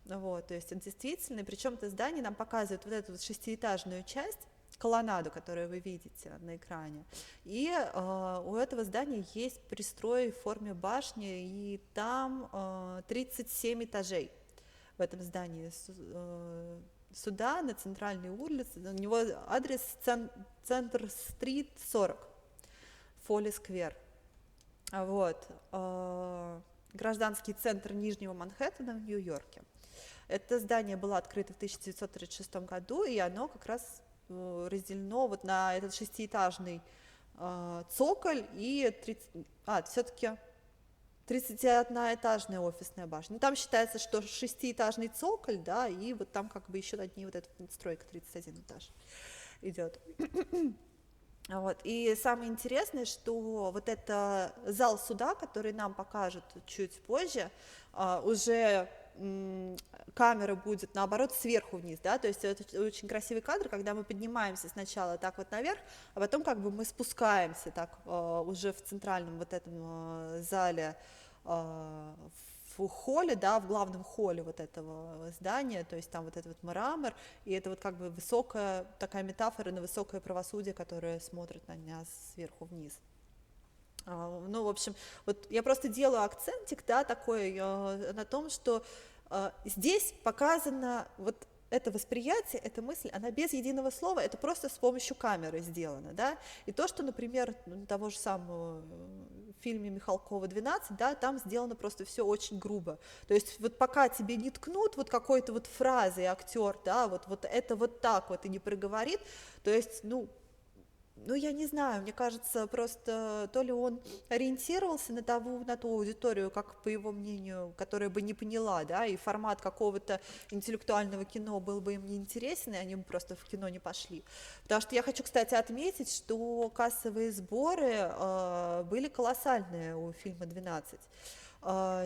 вот, то есть это действительно, причем это здание нам показывает вот эту вот шестиэтажную часть, колоннаду, которую вы видите на экране, и у этого здания есть пристрой в форме башни, и там 37 этажей в этом здании суда на центральной улице, у него адрес Центр-стрит 40, Фолли-сквер. Вот. Гражданский центр Нижнего Манхэттена в Нью-Йорке. Это здание было открыто в 1936 году, и оно как раз разделено вот на этот шестиэтажный цоколь и все-таки 31-этажная офисная башня. Ну, там считается, что шестиэтажный цоколь, да, и вот там как бы еще над ней вот эта надстройка 31 этаж идет. Вот. И самое интересное, что вот это зал суда, который нам покажут чуть позже, уже камера будет наоборот сверху вниз, да, то есть это очень красивый кадр, когда мы поднимаемся сначала так вот наверх, а потом как бы мы спускаемся так уже в центральном вот этом зале, в холле, да, в главном холле вот этого здания, то есть там вот этот вот мрамор, и это вот как бы высокая такая метафора на высокое правосудие, которое смотрит на нас сверху вниз. Ну, в общем, вот я просто делаю акцентик, да, такой на том, что здесь показано вот это восприятие, эта мысль, она без единого слова, это просто с помощью камеры сделано, да, и то, что, например, того же самого в фильме Михалкова «12», да, там сделано просто все очень грубо, то есть вот пока тебе не ткнут вот какой-то вот фразой актер, да, вот это вот так вот и не проговорит, то есть, ну, я не знаю, мне кажется, просто то ли он ориентировался на ту аудиторию, как по его мнению, которая бы не поняла, да, и формат какого-то интеллектуального кино был бы им не интересен, и они бы просто в кино не пошли. Потому что я хочу, кстати, отметить, что кассовые сборы были колоссальные у фильма «12».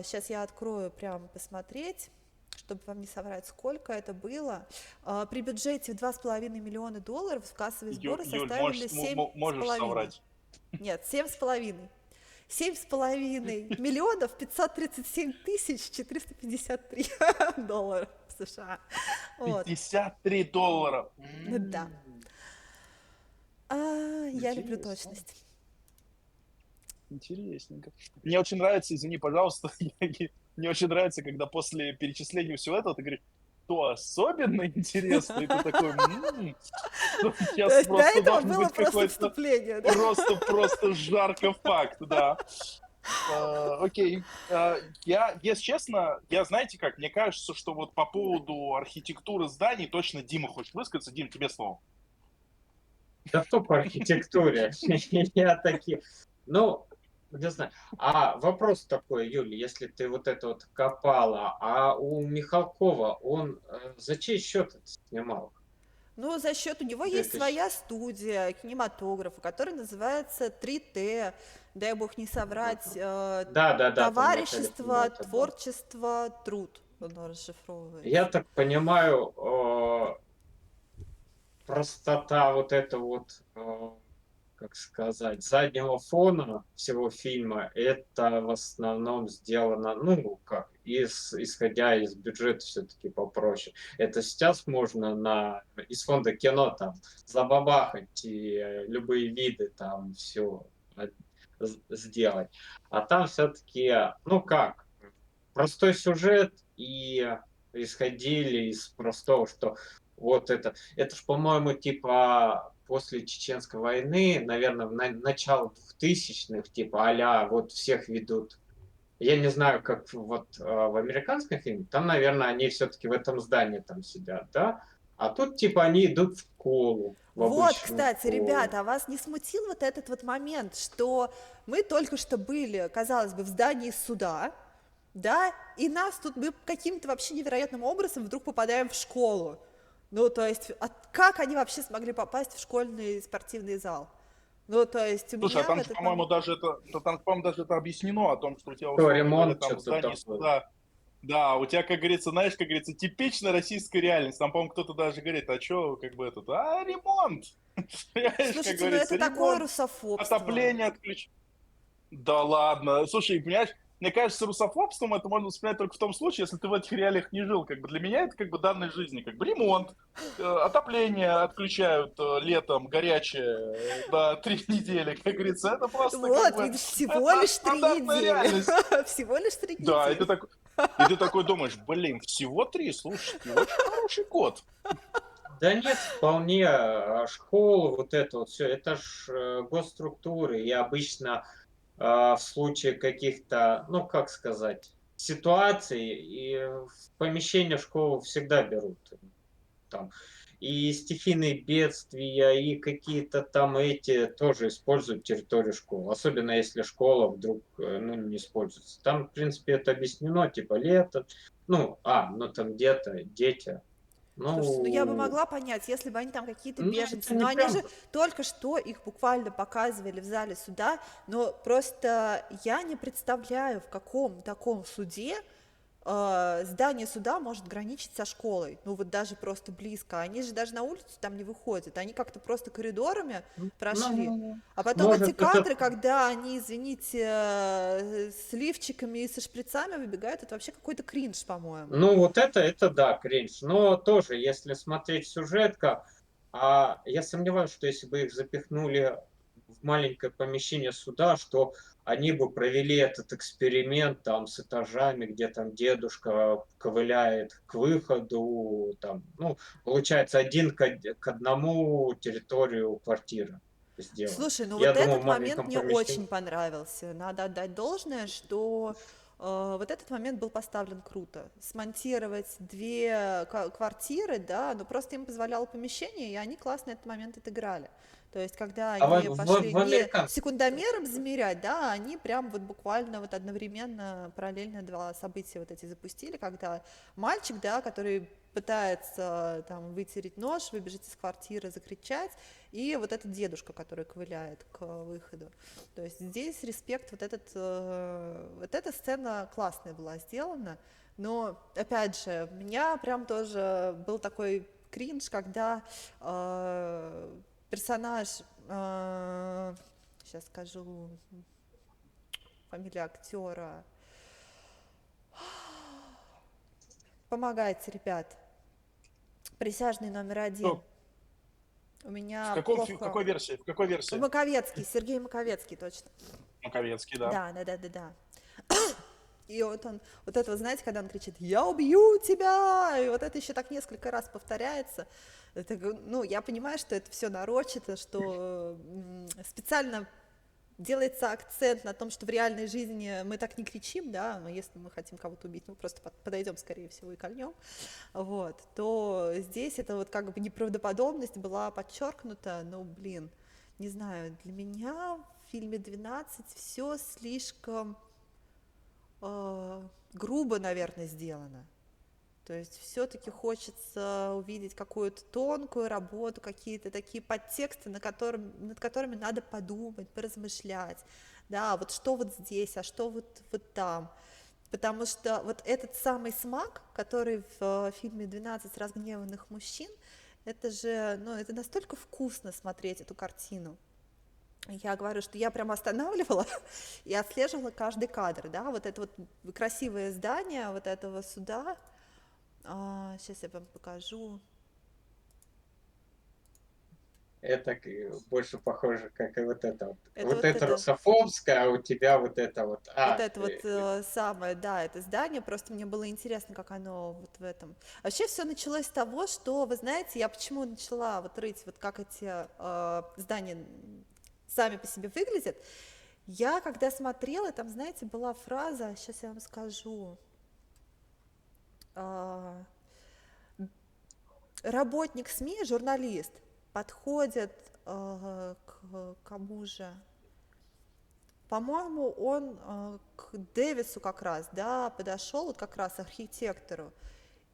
Сейчас я открою прямо посмотреть, чтобы вам не соврать, сколько это было. При бюджете в $2,5 миллиона кассовые сборы составили 7,5. Соврать. Нет, 7,5. 7,5 миллионов 537 тысяч 453 доллара в США. Вот. $53. Да. Я люблю Интересно. точность. Интересненько. Мне очень нравится, извини, пожалуйста, мне очень нравится, когда после перечисления всего этого ты говоришь, что особенно интересно, и ты такой, То сейчас есть до просто этого должен было быть просто какой-то вступление, да? просто жарко факт, да. Окей. Если честно, знаете как, мне кажется, что вот по поводу архитектуры зданий точно Дима хочет высказаться. Дим, тебе слово. Да кто по архитектуре? Я такие. Ну, не знаю. А вопрос такой, Юля, если ты вот это вот копала, а у Михалкова он за чей счет это снимал? Ну, за счет у него Да, есть это своя студия кинематографа, которая называется 3Т, дай бог не соврать, Да, там товарищество, это было. творчество, труд, оно расшифровывается. Я так понимаю, простота вот это вот, как сказать, заднего фона всего фильма, это в основном сделано, ну, как, исходя из бюджета все-таки попроще. Это сейчас можно из фонда кино там забабахать и любые виды там все сделать. А там все-таки, ну как, простой сюжет и исходили из простого, что вот это ж, по-моему, типа после Чеченской войны, наверное, начало 2000-х, типа а вот всех ведут. Я не знаю, как вот в американском фильме, там, наверное, они все-таки в этом здании там сидят, да? А тут, типа, они идут в школу, в Вот, обычную кстати, школу. ребята, а вас не смутил вот этот вот момент, что мы только что были, казалось бы, в здании суда, да, и нас тут мы каким-то вообще невероятным образом вдруг попадаем в школу. Ну, то есть, как они вообще смогли попасть в школьный спортивный зал? Ну, то есть, у Слушай, а меня в там же, этот по-моему, момент... даже это объяснено о том, что у тебя, То условно говоря, ремонт, там в что-то здании такое. суда. Да, у тебя, как говорится, знаешь, как говорится, типичная российская реальность. Там, по-моему, кто-то даже говорит, а что, как бы этот, ремонт. Понимаешь, как Слушайте, ну это говорится, такое ремонт, русофобство. отопление отключено. Да ладно. Слушай, понимаешь, мне кажется, русофобством это можно воспринять только в том случае, если ты в этих реалиях не жил. Как бы для меня это как бы данной жизни. Как бы ремонт, отопление отключают летом горячее на 3 недели, как говорится. Это просто как Вот, бы видишь, всего это наша лишь 3 недели. реальность. Всего лишь три Да, недели. и ты такой думаешь, блин, всего 3, слушайте, очень хороший код. Да нет, вполне школу, вот это вот все, это ж госструктуры, и обычно в случае каких-то, ну как сказать, ситуаций, и в помещение школы всегда берут там и стихийные бедствия, и какие-то там эти тоже используют территорию школы. Особенно если школа вдруг ну, не используется. Там, в принципе, это объяснено, типа лето, ну там где-то дети. Слушайте, ну я бы Ну, могла понять, если бы они там какие-то ну это беженцы, но не они прям. же только что их буквально показывали в зале суда, но просто я не представляю, в каком таком суде здание суда может граничить со школой, ну вот даже просто близко. Они же даже на улицу там не выходят, они как-то просто коридорами прошли. Ну, А потом эти может, это. кадры, когда они, извините, с лифчиками и со шприцами выбегают, это вообще какой-то кринж, по-моему. Ну, вот это да, кринж. Но тоже, если смотреть сюжет, как, я сомневаюсь, что если бы их запихнули в маленькое помещение суда, что они бы провели этот эксперимент там с этажами, где там дедушка ковыляет к выходу, там, ну, получается, один к одному территорию квартиры сделать. Слушай, ну Я вот думаю, в этот момент маленьком мне очень помещении. понравился. Надо отдать должное, что вот этот момент был поставлен круто. Смонтировать две квартиры, да, но просто им позволяло помещение, и они классно этот момент отыграли. То есть, когда А они пошли в не американском. секундомером замерять, да, они прям вот буквально вот одновременно, параллельно два события вот эти запустили, когда мальчик, да, который пытается там вытереть нож, выбежать из квартиры, закричать, и вот этот дедушка, который ковыляет к выходу. То есть здесь респект, вот эта сцена классная была сделана, но, опять же, у меня прям тоже был такой кринж, когда персонаж, сейчас скажу фамилию актера, помогайте, ребят, присяжный №1. Ну, У в меня каком, в плохо. какой версии? В какой версии? Маковецкий, Сергей Маковецкий, точно. Маковецкий, да. Да. И вот он, вот это, вот, знаете, когда он кричит «Я убью тебя!» И вот это еще так несколько раз повторяется. Это, ну, я понимаю, что это все нарочито, что специально делается акцент на том, что в реальной жизни мы так не кричим, да, но если мы хотим кого-то убить, мы просто подойдем, скорее всего, и кольнем, вот, то здесь это вот как бы неправдоподобность была подчеркнута, но, блин, не знаю, для меня в фильме «12» все слишком грубо, наверное, сделано. То есть все-таки хочется увидеть какую-то тонкую работу, какие-то такие подтексты, над которыми надо подумать, поразмышлять. Да, вот что вот здесь, а что вот там. Потому что вот этот самый смак, который в фильме «12 разгневанных мужчин», это же, ну, это настолько вкусно смотреть эту картину. Я говорю, что я прям останавливала и отслеживала каждый кадр, да, вот это вот красивое здание вот этого суда. Сейчас я вам покажу. Это больше похоже, как и вот это вот. Это Вот вот это это. русофобское, а у тебя вот это вот. Вот это вот самое, да, это здание, просто мне было интересно, как оно вот в этом. Вообще все началось с того, что, вы знаете, я почему начала вот рыть, вот как эти здания сами по себе выглядят. Я когда смотрела, там, знаете, была фраза, сейчас я вам скажу, работник СМИ, журналист, подходит к кому же? По-моему, он к Дэвису как раз, да, подошел, вот как раз архитектору,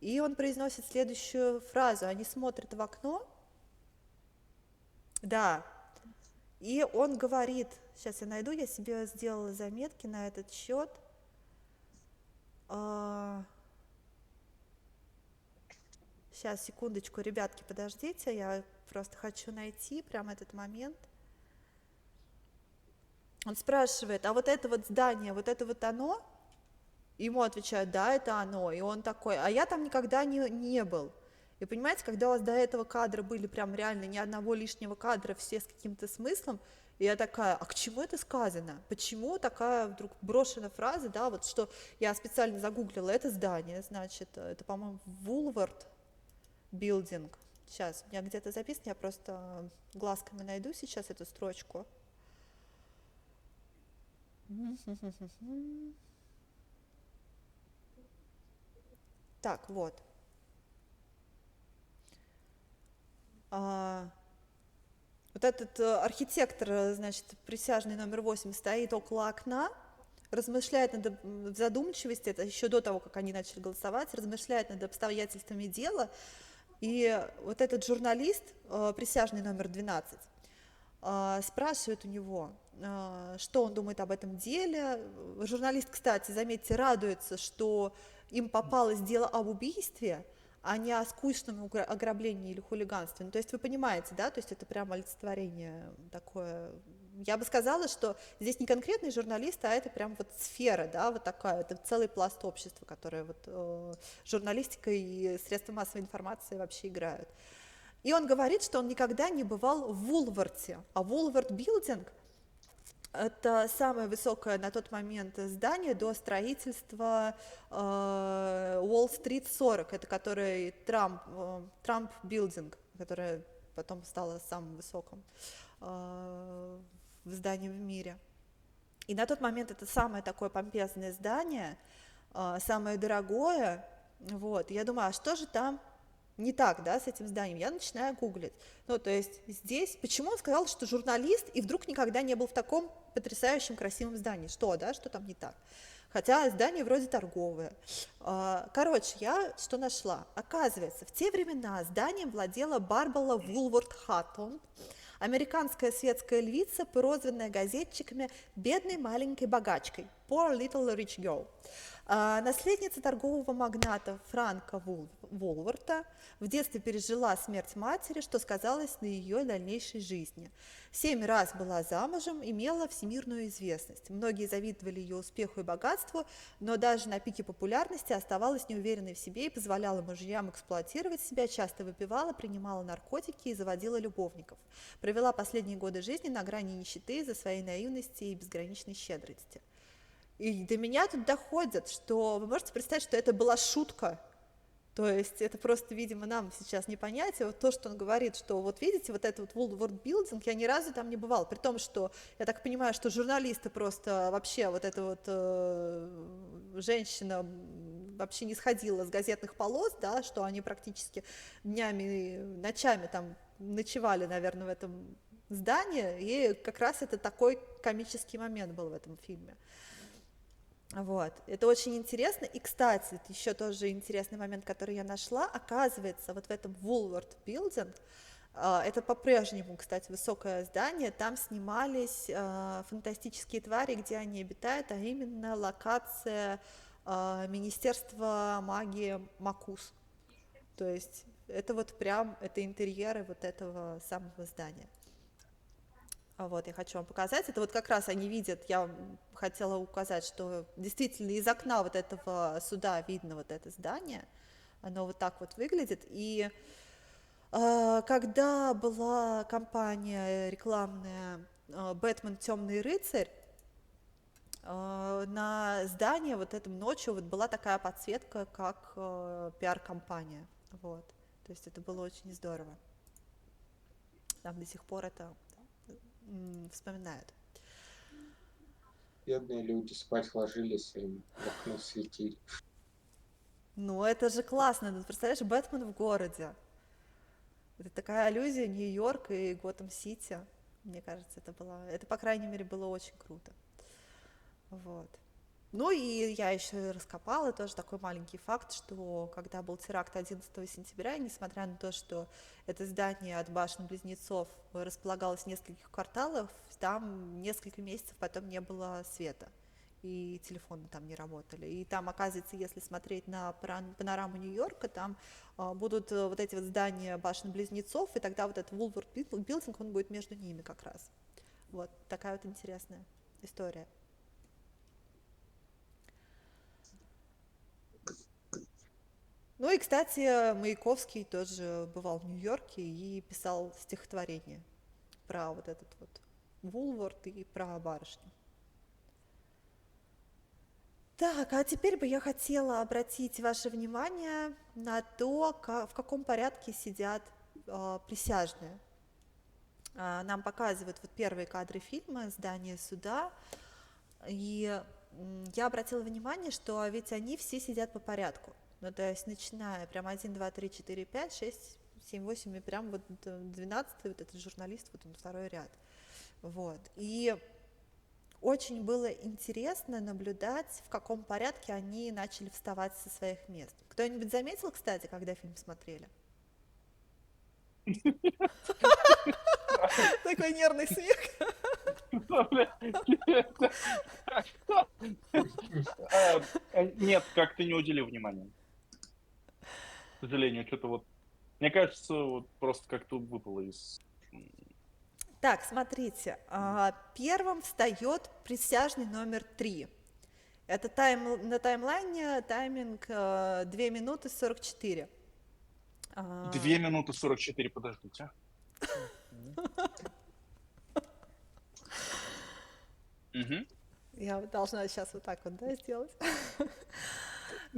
и он произносит следующую фразу. Они смотрят в окно, да, и он говорит, сейчас я найду, я себе сделала заметки на этот счет. Сейчас, секундочку, ребятки, подождите, я просто хочу найти прямо этот момент. Он спрашивает, а вот это вот здание, вот это вот оно? Ему отвечают, да, это оно. И он такой, а я там никогда не был. И понимаете, когда у вас до этого кадра были прям реально ни одного лишнего кадра, все с каким-то смыслом, и я такая, а к чему это сказано? Почему такая вдруг брошенная фраза, да, вот что я специально загуглила, это здание, значит, это, по-моему, Woolworth Building. Сейчас, у меня где-то записано, я просто глазками найду сейчас эту строчку. Так, вот. Вот этот архитектор, значит, присяжный номер 8, стоит около окна, размышляет в задумчивости, это еще до того, как они начали голосовать, размышляет над обстоятельствами дела, и вот этот журналист, присяжный номер 12, спрашивает у него, что он думает об этом деле. Журналист, кстати, заметьте, радуется, что им попалось дело об убийстве, а не о скучном ограблении или хулиганстве. Ну, то есть вы понимаете, да, то есть это прямо олицетворение такое. Я бы сказала, что здесь не конкретный журналист, а это прям вот сфера, да, вот такая, это целый пласт общества, которое вот журналистика и средства массовой информации вообще играют. И он говорит, что он никогда не бывал в Вулварте, а Woolworth Building – это самое высокое на тот момент здание до строительства Уолл-стрит 40, это который Трамп Билдинг, которое потом стало самым высоким зданием в мире. И на тот момент это самое такое помпезное здание, самое дорогое. Вот. Я думаю, а что же там не так, да, с этим зданием? Я начинаю гуглить. Ну, то есть здесь, почему он сказал, что журналист и вдруг никогда не был в таком потрясающем красивом здании? Что, да, что там не так? Хотя здание вроде торговое. Короче, я что нашла? Оказывается, в те времена зданием владела Барбара Вулвард Хаттон, американская светская львица, прозванная газетчиками «бедной маленькой богачкой» «Poor Little Rich Girl». Наследница торгового магната Франка Вулварта в детстве пережила смерть матери, что сказалось на ее дальнейшей жизни. 7 раз была замужем, имела всемирную известность. Многие завидовали ее успеху и богатству, но даже на пике популярности оставалась неуверенной в себе и позволяла мужьям эксплуатировать себя, часто выпивала, принимала наркотики и заводила любовников. Провела последние годы жизни на грани нищеты из-за своей наивности и безграничной щедрости. И до меня тут доходит, что вы можете представить, что это была шутка. То есть это просто, видимо, нам сейчас не понять. И вот то, что он говорит, что вот видите, вот этот вот Woolworth Building, я ни разу там не бывал. При том, что я так понимаю, что журналисты просто вообще, вот эта вот женщина вообще не сходила с газетных полос, да, что они практически днями, ночами там ночевали, наверное, в этом здании. И как раз это такой комический момент был в этом фильме. Вот. Это очень интересно. И, кстати, еще тоже интересный момент, который я нашла. Оказывается, вот в этом Woolworth Building, это по-прежнему, кстати, высокое здание, там снимались фантастические твари, где они обитают, а именно локация Министерства магии Макус. То есть это вот прям, это интерьеры вот этого самого здания. Вот, я хочу вам показать. Это вот как раз они видят, я хотела указать, что действительно из окна вот этого суда видно вот это здание. Оно вот так вот выглядит. И когда была кампания рекламная «Бэтмен. Темный рыцарь», на здание вот этом ночью вот была такая подсветка, как пиар-компания. Вот. То есть это было очень здорово. Там до сих пор это вспоминают. Бедные люди спать ложились, и им в окно светили. Ну, это же классно. Ну, представляешь, Бэтмен в городе. Это такая аллюзия Нью-Йорк и Готэм-Сити. Мне кажется, это, по крайней мере, было очень круто. Вот. Ну и я еще раскопала тоже такой маленький факт, что когда был теракт 11 сентября, несмотря на то, что это здание от башен-близнецов располагалось в нескольких кварталах, там несколько месяцев потом не было света, и телефоны там не работали. И там, оказывается, если смотреть на панораму Нью-Йорка, там будут вот эти вот здания башен-близнецов, и тогда вот этот Woolworth Building, он будет между ними как раз. Вот такая вот интересная история. Ну и, кстати, Маяковский тоже бывал в Нью-Йорке и писал стихотворение про вот этот вот Вулвард и про барышню. Так, а теперь бы я хотела обратить ваше внимание на то, в каком порядке сидят присяжные. Нам показывают вот первые кадры фильма «Здание суда», и я обратила внимание, что ведь они все сидят по порядку. Ну, то есть, начиная прям 1, 2, 3, 4, 5, 6, 7, 8, и прям вот 12-й, вот этот журналист, вот он второй ряд. Вот. И очень было интересно наблюдать, в каком порядке они начали вставать со своих мест. Кто-нибудь заметил, кстати, когда фильм смотрели? Такой нервный смех. Нет, как-то не уделил внимания. К сожалению, что-то вот... Мне кажется, вот просто как-то выпало из... Так, смотрите, первым встает присяжный номер 3. Это на таймлайне тайминг 2 минуты 44. 2 минуты 44, подождите. Я должна сейчас вот так вот, да, сделать.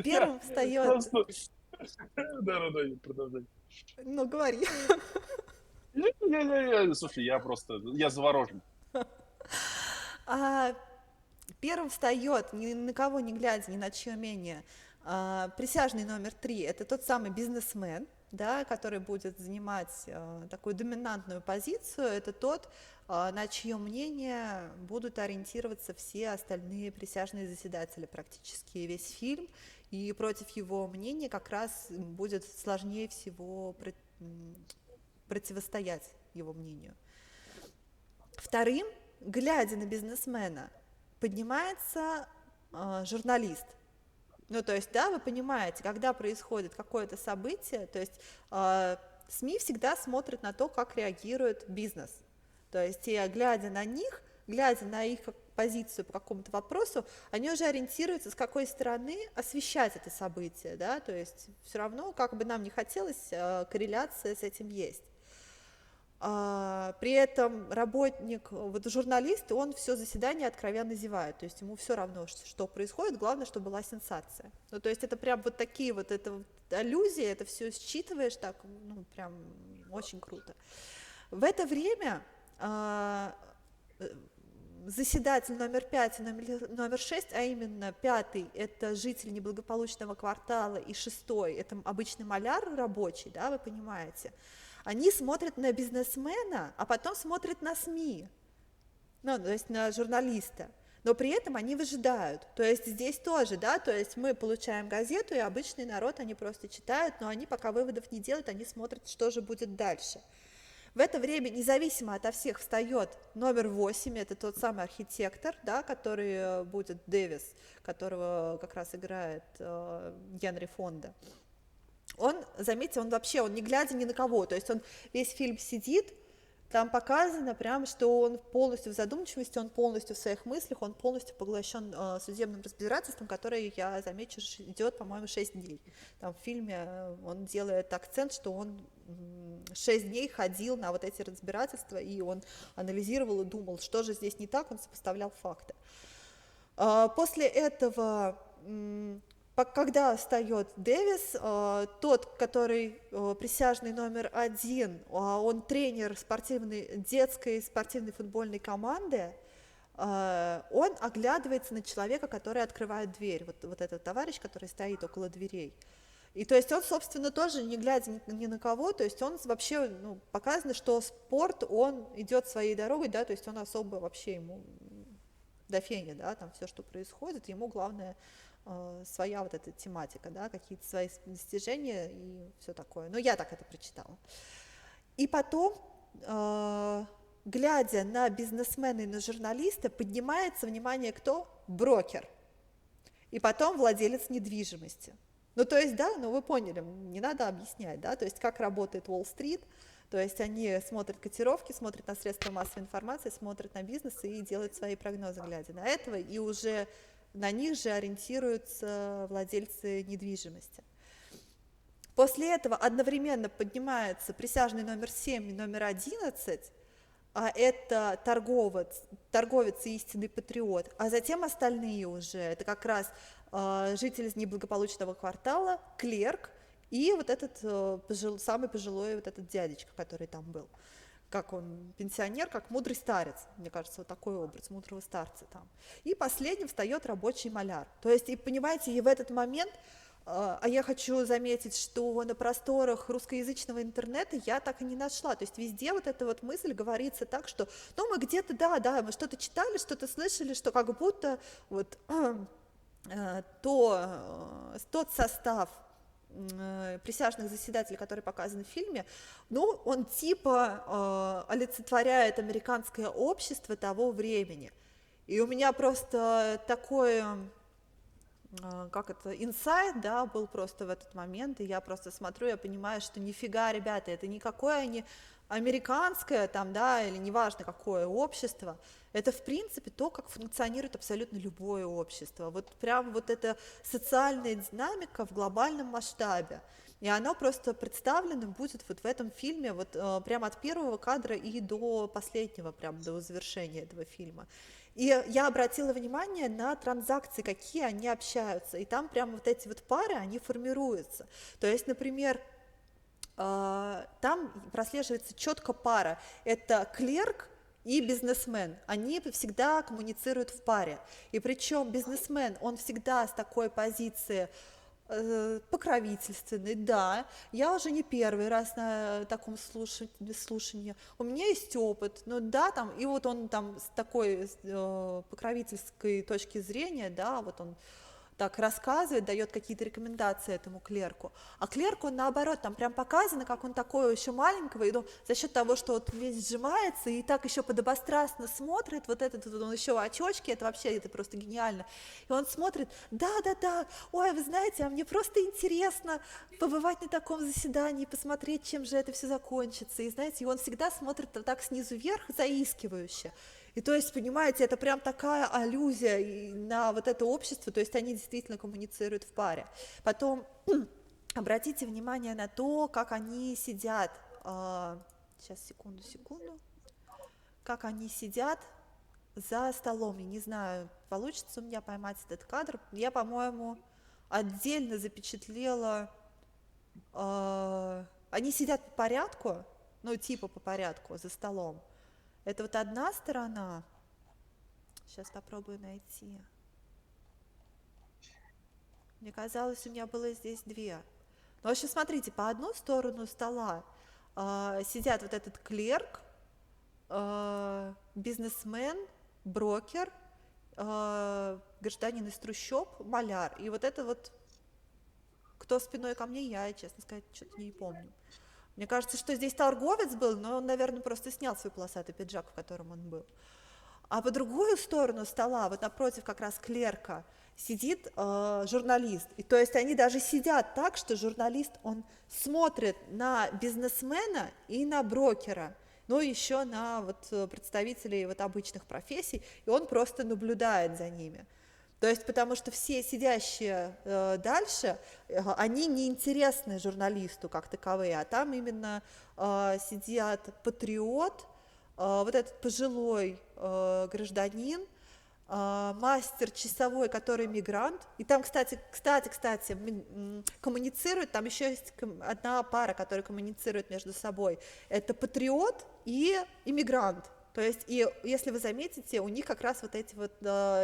Первым встает... Да-да-да, продолжай. Ну, говори. Слушай, я заворожен. Первым встает, ни на кого не глядя, ни на чье мнение, присяжный номер 3. Это тот самый бизнесмен, да, который будет занимать такую доминантную позицию. Это тот, на чье мнение будут ориентироваться все остальные присяжные заседатели, практически весь фильм. И против его мнения как раз будет сложнее всего противостоять его мнению. Вторым, глядя на бизнесмена, поднимается журналист. Ну, то есть, да, вы понимаете, когда происходит какое-то событие, то есть СМИ всегда смотрят на то, как реагирует бизнес. То есть, и глядя на них, глядя на их позицию по какому-то вопросу, они уже ориентируются, с какой стороны освещать это событие, да, то есть все равно, как бы нам ни хотелось, корреляция с этим есть. При этом работник, вот журналист, он все заседание откровенно зевает, то есть ему все равно, что происходит, главное, чтобы была сенсация. Ну, то есть это прям вот такие вот, это вот аллюзии, это все считываешь так, ну, прям очень круто. В это время заседатель номер 5 и номер 6, а именно 5-й – это житель неблагополучного квартала, и 6-й – это обычный маляр рабочий, да, вы понимаете. Они смотрят на бизнесмена, а потом смотрят на СМИ, ну, то есть на журналиста, но при этом они выжидают. То есть здесь тоже, да, то есть мы получаем газету, и обычный народ, они просто читают, но они пока выводов не делают, они смотрят, что же будет дальше. В это время, независимо ото всех, встает номер 8, это тот самый архитектор, да, который будет Дэвис, которого как раз играет Генри Фонда. Он, заметьте, он вообще, он не глядя ни на кого, то есть он весь фильм сидит, Там показано прям, что он полностью в задумчивости, он полностью в своих мыслях, он полностью поглощен судебным разбирательством, которое, я замечу, идет, по-моему, 6 дней. Там в фильме он делает акцент, что он 6 дней ходил на вот эти разбирательства, и он анализировал и думал, что же здесь не так, он сопоставлял факты. После этого, когда встает Дэвис, тот, который присяжный номер 1, он тренер детской спортивной футбольной команды, он оглядывается на человека, который открывает дверь, вот этот товарищ, который стоит около дверей. И то есть он, собственно, тоже не глядя ни на кого, то есть он вообще, показано, что спорт, он идет своей дорогой, да, то есть он особо вообще ему до фени, да, там все, что происходит, ему главное своя вот эта тематика, да, какие-то свои достижения и все такое. Я так это прочитала. И потом, глядя на бизнесмена и на журналиста, поднимается внимание кто? Брокер. И потом владелец недвижимости. То есть, да, вы поняли, не надо объяснять, да, то есть как работает Уолл-стрит, то есть они смотрят котировки, смотрят на средства массовой информации, смотрят на бизнес и делают свои прогнозы, глядя на этого, и уже на них же ориентируются владельцы недвижимости. После этого одновременно поднимается присяжный номер 7 и номер 11, а это торговец и истинный патриот, а затем остальные уже, это как раз житель неблагополучного квартала, клерк и вот этот самый пожилой вот этот дядечка, который там был. Как он, пенсионер, как мудрый старец, мне кажется, вот такой образ мудрого старца там. И последним встает рабочий маляр. То есть, и понимаете, и в этот момент, а я хочу заметить, что на просторах русскоязычного интернета я так и не нашла. То есть везде вот эта вот мысль говорится так, что, мы где-то, да, мы что-то читали, что-то слышали, что как будто вот тот состав присяжных заседателей, который показан в фильме, он типа олицетворяет американское общество того времени. И у меня просто такой, инсайт, да, был просто в этот момент, и я просто смотрю, я понимаю, что нифига, ребята, это никакое не американское там, да, или неважно какое общество, это в принципе то, как функционирует абсолютно любое общество, вот прям вот эта социальная динамика в глобальном масштабе, и она просто представлена будет вот в этом фильме, вот прям от первого кадра и до последнего, прям до завершения этого фильма. И я обратила внимание на транзакции, какие они общаются, и там прям вот эти вот пары, они формируются, то есть, например, там прослеживается четко пара, это клерк и бизнесмен, они всегда коммуницируют в паре, и причем бизнесмен, он всегда с такой позиции покровительственный, да, я уже не первый раз на таком слушании, у меня есть опыт, да, там, и вот он там с такой покровительской точки зрения, да, вот он так рассказывает, дает какие-то рекомендации этому клерку. А клерк, он наоборот, там прям показано, как он такой еще маленького, и за счет того, что вот весь сжимается, и так еще подобострастно смотрит, вот этот вот он еще очечки, это вообще, это просто гениально. И он смотрит, да, ой, вы знаете, а мне просто интересно побывать на таком заседании, посмотреть, чем же это все закончится. И знаете, и он всегда смотрит так снизу вверх, заискивающе. И то есть, понимаете, это прям такая аллюзия на вот это общество, то есть они действительно коммуницируют в паре. Потом обратите внимание на то, как они сидят, сейчас, секунду, как они сидят за столом, я не знаю, получится у меня поймать этот кадр, я, по-моему, отдельно запечатлела, они сидят по порядку, типа по порядку за столом. Это вот одна сторона, сейчас попробую найти, мне казалось, у меня было здесь две. В общем, смотрите, по одну сторону стола сидят вот этот клерк, бизнесмен, брокер, гражданин из трущоб, маляр. И вот это вот, кто спиной ко мне, я, честно сказать, что-то не помню. Мне кажется, что здесь торговец был, но он, наверное, просто снял свой полосатый пиджак, в котором он был. А по другую сторону стола, вот напротив как раз клерка, сидит журналист. И то есть они даже сидят так, что журналист, он смотрит на бизнесмена и на брокера. но еще на вот представителей вот обычных профессий, и он просто наблюдает за ними. То есть, потому что все сидящие дальше, они не интересны журналисту как таковые, а там именно сидят патриот, вот этот пожилой гражданин, мастер часовой, который мигрант, и там, кстати, коммуницируют, там еще есть одна пара, которая коммуницирует между собой, это патриот и иммигрант. То есть, и если вы заметите, у них как раз вот эти вот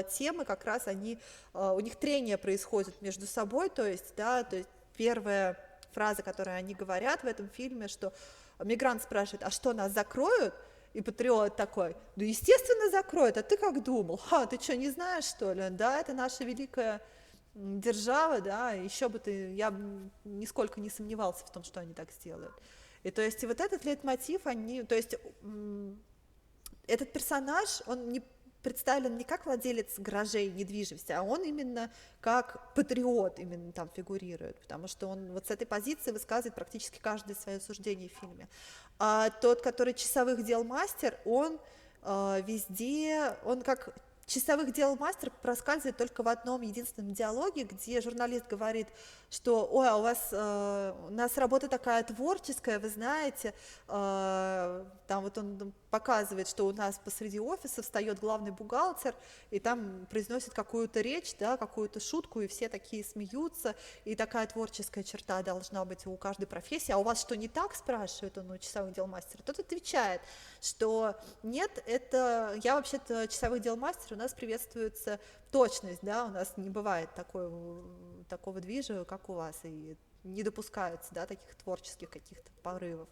темы, как раз они, у них трение происходит между собой, то есть, да, то есть первая фраза, которую они говорят в этом фильме, что мигрант спрашивает, а что, нас закроют? И патриот такой, да, естественно, закроют, а ты как думал? Ха, ты что, не знаешь, что ли? Да, это наша великая держава, да, еще бы я нисколько не сомневался в том, что они так сделают. И то есть, и вот этот лейтмотив, то есть, этот персонаж, он не представлен не как владелец гаражей недвижимости, а он именно как патриот именно там фигурирует, потому что он вот с этой позиции высказывает практически каждое свое суждение в фильме. А тот, который часовых дел мастер, он везде, он как часовых дел мастер проскальзывает только в одном единственном диалоге, где журналист говорит, что ой, у нас работа такая творческая, вы знаете, там вот он показывает, что у нас посреди офиса встает главный бухгалтер и там произносит какую-то речь, да, какую-то шутку, и все такие смеются, и такая творческая черта должна быть у каждой профессии. А у вас что, не так, спрашивает он у часовых дел мастера? Тот отвечает, что нет, это я вообще-то часовых дел мастер, у нас приветствуется точность, да, у нас не бывает такого движа, как у вас, и не допускается, да, таких творческих каких-то порывов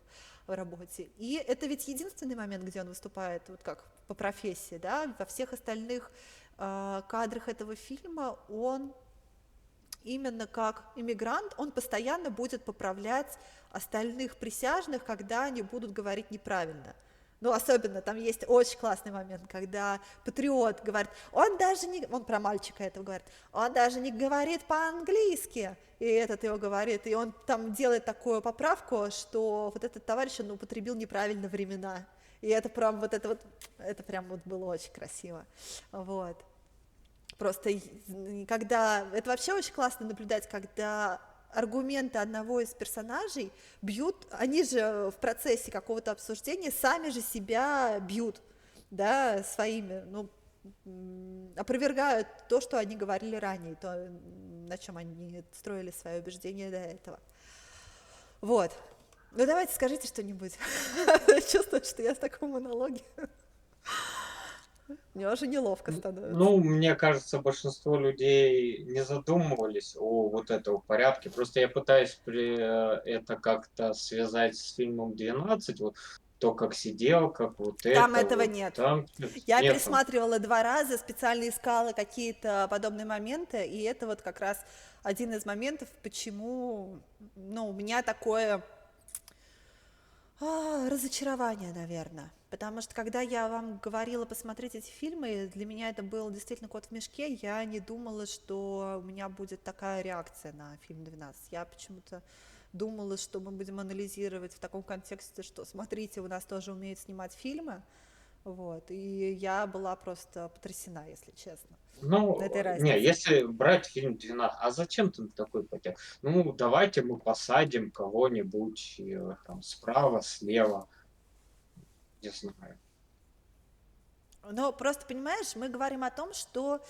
в работе. И это ведь единственный момент, где он выступает вот как по профессии, да, во всех остальных кадрах этого фильма он именно как иммигрант, он постоянно будет поправлять остальных присяжных, когда они будут говорить неправильно. Ну, особенно там есть очень классный момент, когда патриот говорит, он про мальчика этого говорит, он даже не говорит по-английски, и этот его говорит, и он там делает такую поправку, что вот этот товарищ, он употребил неправильно времена, и это прям это прям вот было очень красиво, вот. Просто это вообще очень классно наблюдать, когда аргументы одного из персонажей бьют, они же в процессе какого-то обсуждения сами же себя бьют, да, своими, опровергают то, что они говорили ранее, то, на чем они строили свое убеждение до этого. Вот. Ну, давайте скажите что-нибудь. Чувствую, что я в таком монологе. Мне уже неловко становится. Ну, мне кажется, большинство людей не задумывались о вот этом порядке. Просто я пытаюсь это как-то связать с фильмом «12», вот то, как сидел, как вот Там это этого вот. нет. Там Я нет. пересматривала 2 раза, специально искала какие-то подобные моменты, и это вот как раз один из моментов, почему, у меня такое разочарование, наверное. Потому что когда я вам говорила посмотреть эти фильмы, для меня это был действительно «Кот в мешке», я не думала, что у меня будет такая реакция на фильм «12». Я почему-то думала, что мы будем анализировать в таком контексте, что смотрите, у нас тоже умеют снимать фильмы, вот, и я была просто потрясена, если честно. Ну, этой не, разницы. если брать фильм «12», а зачем там такой потек? Ну, давайте мы посадим кого-нибудь там справа, слева, не знаю. Но просто, понимаешь, мы говорим о том, что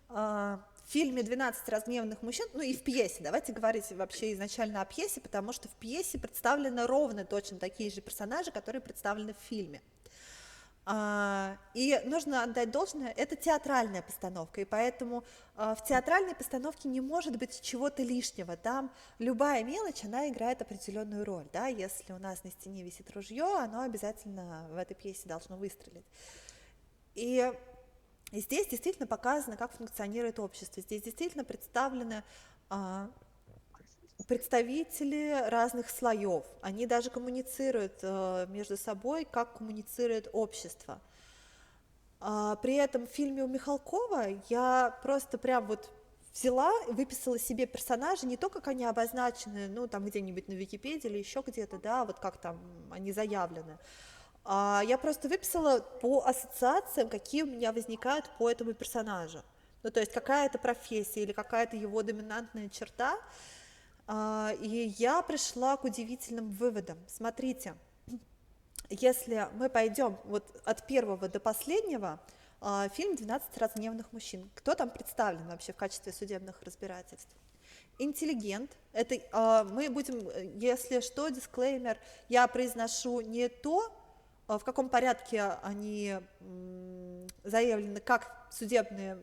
в фильме «12 разгневанных мужчин», и в пьесе, давайте говорить вообще изначально о пьесе, потому что в пьесе представлены ровно точно такие же персонажи, которые представлены в фильме. И нужно отдать должное, это театральная постановка, и поэтому в театральной постановке не может быть чего-то лишнего, там любая мелочь, она играет определенную роль, да, если у нас на стене висит ружье, оно обязательно в этой пьесе должно выстрелить. И здесь действительно показано, как функционирует общество, здесь действительно представлены представители разных слоев, они даже коммуницируют между собой, как коммуницирует общество. При этом в фильме у Михалкова я просто прям вот взяла, выписала себе персонажи, не то, как они обозначены, там где-нибудь на Википедии или еще где-то, да, вот как там они заявлены, Я просто выписала по ассоциациям, какие у меня возникают по этому персонажу. Ну, то есть какая-то профессия или какая-то его доминантная черта. И я пришла к удивительным выводам. Смотрите, если мы пойдем вот от первого до последнего, фильм «12 разгневанных мужчин». Кто там представлен вообще в качестве судебных разбирательств? Интеллигент. Это мы будем, если что, дисклеймер, я произношу не то, в каком порядке они заявлены как судебные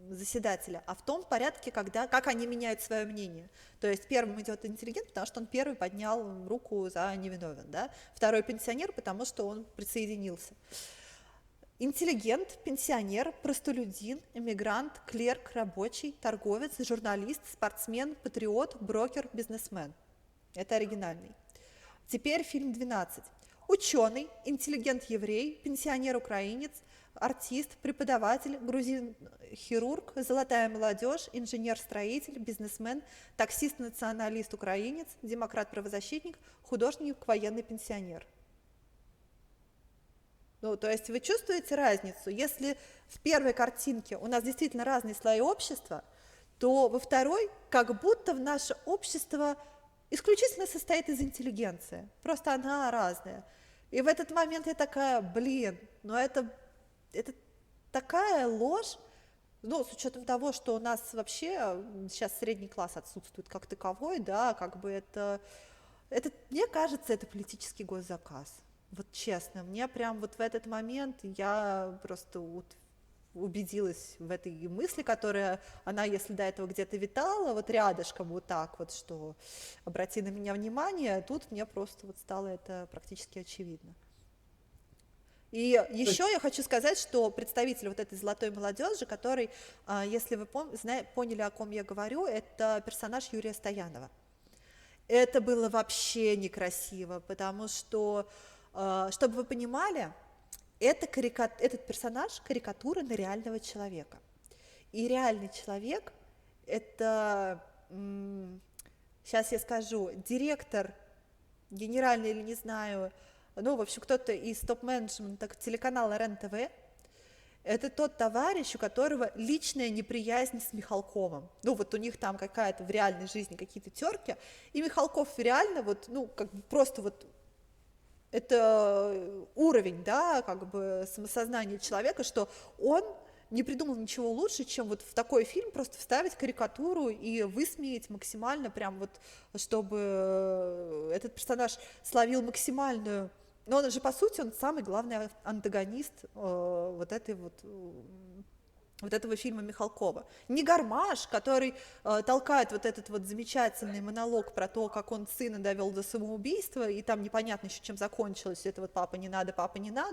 заседателя, а в том порядке, как они меняют свое мнение. То есть первым идет интеллигент, потому что он первый поднял руку за невиновен, да? Второй пенсионер, потому что он присоединился. Интеллигент, пенсионер, простолюдин, эмигрант, клерк, рабочий, торговец, журналист, спортсмен, патриот, брокер, бизнесмен. Это оригинальный. Теперь фильм «12». Ученый, интеллигент-еврей, пенсионер-украинец, артист, преподаватель, грузин-хирург, золотая молодежь, инженер-строитель, бизнесмен, таксист-националист-украинец, демократ-правозащитник, художник, военный пенсионер. Ну, то есть вы чувствуете разницу? Если в первой картинке у нас действительно разные слои общества, то во второй как будто в наше общество исключительно состоит из интеллигенции. Просто она разная. И в этот момент я такая, блин, ну это такая ложь, ну, с учетом того, что у нас вообще сейчас средний класс отсутствует как таковой, да, как бы это мне кажется, это политический госзаказ. Вот честно, мне прям вот в этот момент я просто убедилась в этой мысли, которая, она, если до этого где-то витала, вот рядышком вот так вот, что обрати на меня внимание, тут мне просто вот стало это практически очевидно. И еще я хочу сказать, что представитель вот этой золотой молодежи, который, если вы поняли, о ком я говорю, это персонаж Юрия Стоянова. Это было вообще некрасиво, потому что, чтобы вы понимали, этот персонаж – карикатура на реального человека. И реальный человек – это, сейчас я скажу, директор, генеральный или не знаю, ну, в общем, кто-то из топ-менеджмента телеканала РЕН-ТВ. Это тот товарищ, у которого личная неприязнь с Михалковым. Ну, вот у них там какая-то в реальной жизни какие-то терки, и Михалков реально вот, ну, как бы просто вот это уровень, да, как бы самосознания человека, что он не придумал ничего лучше, чем вот в такой фильм просто вставить карикатуру и высмеять максимально, прям вот, чтобы этот персонаж словил максимальную. Но он же, по сути, он самый главный антагонист вот этого фильма Михалкова. Не Гармаш, который толкает вот этот вот замечательный монолог про то, как он сына довел до самоубийства, и там непонятно еще, чем закончилось. Это вот папа не надо,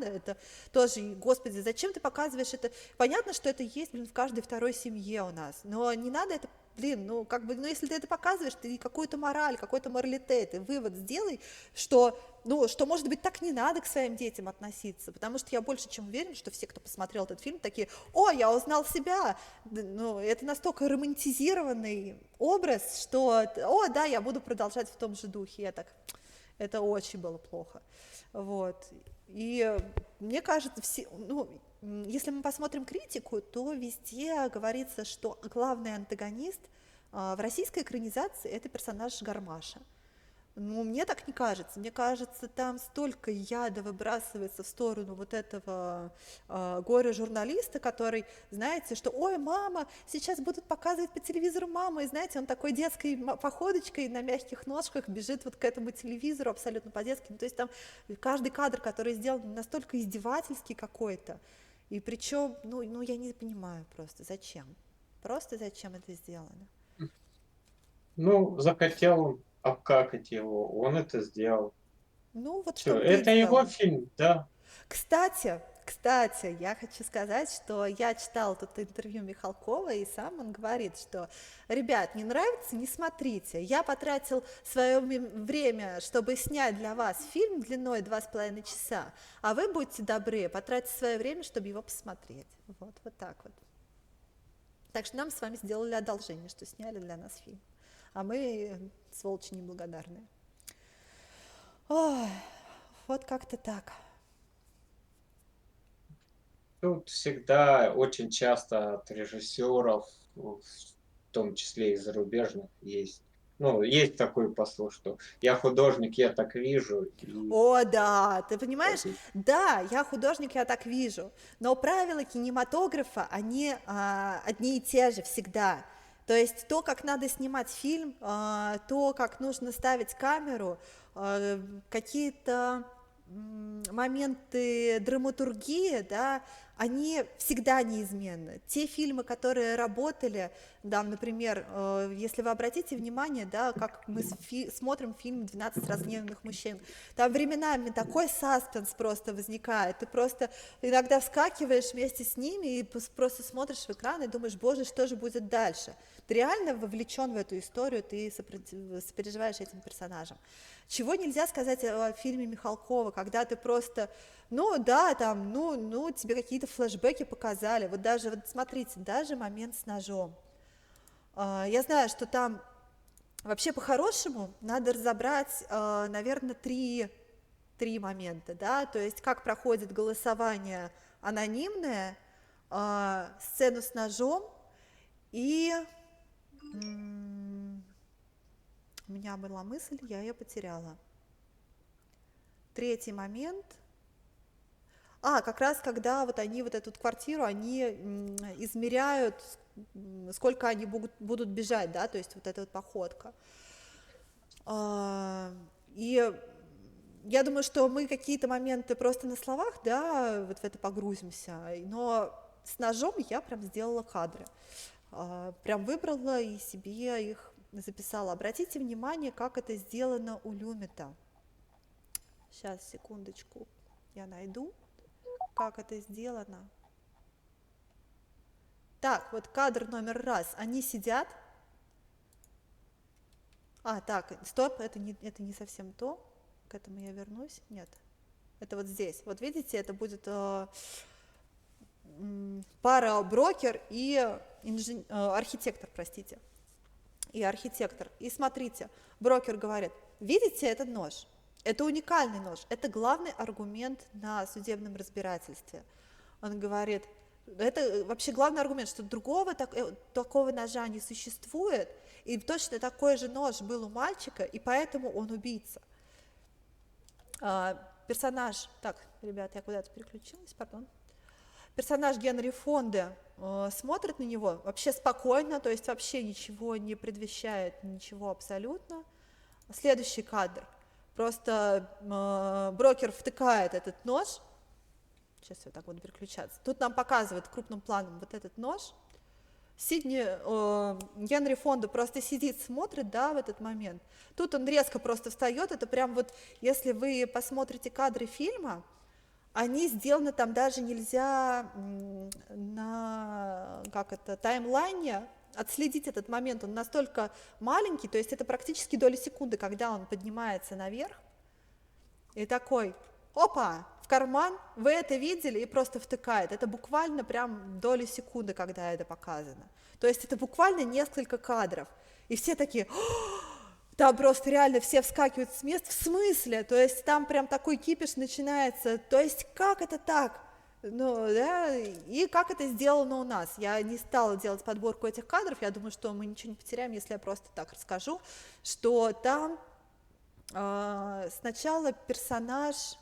это тоже, господи, зачем ты показываешь это? Понятно, что это есть, блин, в каждой второй семье у нас, но не надо это, блин, ну как бы, ну если ты это показываешь, ты какую-то мораль, какой-то моралитет, ты вывод сделай, что, ну, что, может быть, так не надо к своим детям относиться, потому что я больше чем уверена, что все, кто посмотрел этот фильм, такие, о, я узнал себя, ну, это настолько романтизированный образ, что, о, да, я буду продолжать в том же духе, я так, это очень было плохо, вот, и мне кажется, если мы посмотрим критику, то везде говорится, что главный антагонист в российской экранизации – это персонаж Гармаша. Ну, мне так не кажется. Мне кажется, там столько яда выбрасывается в сторону вот этого горе-журналиста, который, знаете, что, ой, мама, сейчас будут показывать по телевизору маму, и, знаете, он такой детской походочкой на мягких ножках бежит вот к этому телевизору абсолютно по-детски. Ну, то есть там каждый кадр, который сделан, настолько издевательский какой-то. И причем, ну, я не понимаю просто, зачем? Просто зачем это сделано? Ну, захотел он обкакать его, он это сделал. Ну, вот Все, что это его фильм, да. Кстати, я хочу сказать, что я читала тут интервью Михалкова, и сам он говорит, что, ребят, не нравится, не смотрите. Я потратил свое время, чтобы снять для вас фильм длиной 2,5 часа, а вы будьте добры, потратить свое время, чтобы его посмотреть. Вот так вот. Так что нам с вами сделали одолжение, что сняли для нас фильм. А мы, сволочи, неблагодарные. Ой. Вот как-то так. Тут всегда очень часто от режиссеров, в том числе и зарубежных, есть. Ну, есть такой посыл, что я художник, я так вижу, и О, да, ты понимаешь, как да, я художник, я так вижу, но правила кинематографа, они одни и те же всегда. То есть то, как надо снимать фильм, то, как нужно ставить камеру, какие-то моменты драматургии, да, они всегда неизменны. Те фильмы, которые работали, да, например, если вы обратите внимание, да, как мы смотрим фильм «12 разгневанных мужчин», там временами такой саспенс просто возникает, ты просто иногда вскакиваешь вместе с ними и просто смотришь в экран и думаешь, боже, что же будет дальше? Ты реально вовлечен в эту историю, ты сопереживаешь этим персонажам. Чего нельзя сказать о фильме Михалкова, когда ты просто, ну да, там, ну тебе какие-то флешбеки показали, вот даже, вот смотрите, даже момент с ножом. Я знаю, что там вообще по-хорошему надо разобрать, наверное, три момента, да, то есть как проходит голосование анонимное, сцену с ножом и у меня была мысль, я ее потеряла. Третий момент. Как раз когда вот они вот эту квартиру, они измеряют, сколько они будут бежать, да, то есть вот эта вот походка. И я думаю, что мы какие-то моменты просто на словах, да, вот в это погрузимся, но с ножом я прям сделала кадры. Прям выбрала и себе их записала. Обратите внимание, как это сделано у Люмета. Сейчас, секундочку, я найду, как это сделано. Так, вот кадр номер раз. Они сидят. Так, стоп, это не совсем то. К этому я вернусь. Нет, это вот здесь. Вот видите, это будет пара брокер и архитектор, простите. И архитектор. И смотрите, брокер говорит, видите этот нож? Это уникальный нож, это главный аргумент на судебном разбирательстве. Он говорит, это вообще главный аргумент, что другого такого ножа не существует, и точно такой же нож был у мальчика, и поэтому он убийца. Персонаж, так, ребят, я куда-то переключилась, пардон. Персонаж Генри Фонды смотрит на него вообще спокойно, то есть вообще ничего не предвещает, ничего абсолютно. Следующий кадр. Просто брокер втыкает этот нож. Сейчас я так буду переключаться. Тут нам показывают крупным планом вот этот нож. Генри Фонда просто сидит, смотрит, да, в этот момент. Тут он резко просто встает. Это прям вот, если вы посмотрите кадры фильма, они сделаны, там даже нельзя на таймлайне отследить этот момент, он настолько маленький, то есть это практически доли секунды, когда он поднимается наверх, и такой, опа, в карман, вы это видели, и просто втыкает. Это буквально прям доли секунды, когда это показано. То есть это буквально несколько кадров, и все такие... Там просто реально все вскакивают с мест. В смысле? То есть там прям такой кипиш начинается. То есть как это так? Ну, да, и как это сделано у нас. Я не стала делать подборку этих кадров. Я думаю, что мы ничего не потеряем, если я просто так расскажу, что там сначала персонаж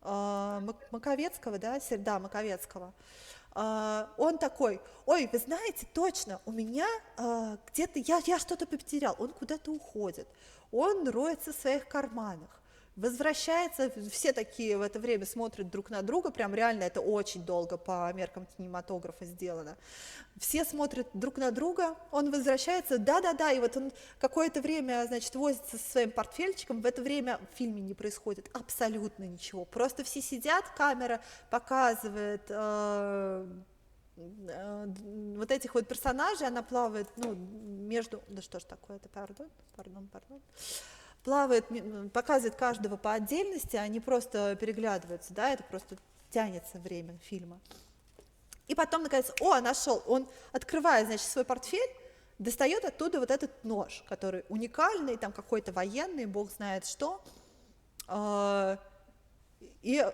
Маковецкого, да, Маковецкого, он такой, ой, вы знаете, точно, у меня где-то, я что-то потерял, он куда-то уходит, он роется в своих карманах, возвращается, все такие в это время смотрят друг на друга, прям реально это очень долго по меркам кинематографа сделано, все смотрят друг на друга, он возвращается, да-да-да, и вот он какое-то время, значит, возится со своим портфельчиком, в это время в фильме не происходит абсолютно ничего, просто все сидят, камера показывает вот этих вот персонажей, она плавает, ну, между, да что ж такое, это, пардон, плавает, показывает каждого по отдельности, они просто переглядываются, да, это просто тянется время фильма. И потом, наконец, нашел, он открывает, значит, свой портфель, достает оттуда вот этот нож, который уникальный, там какой-то военный, бог знает что, И,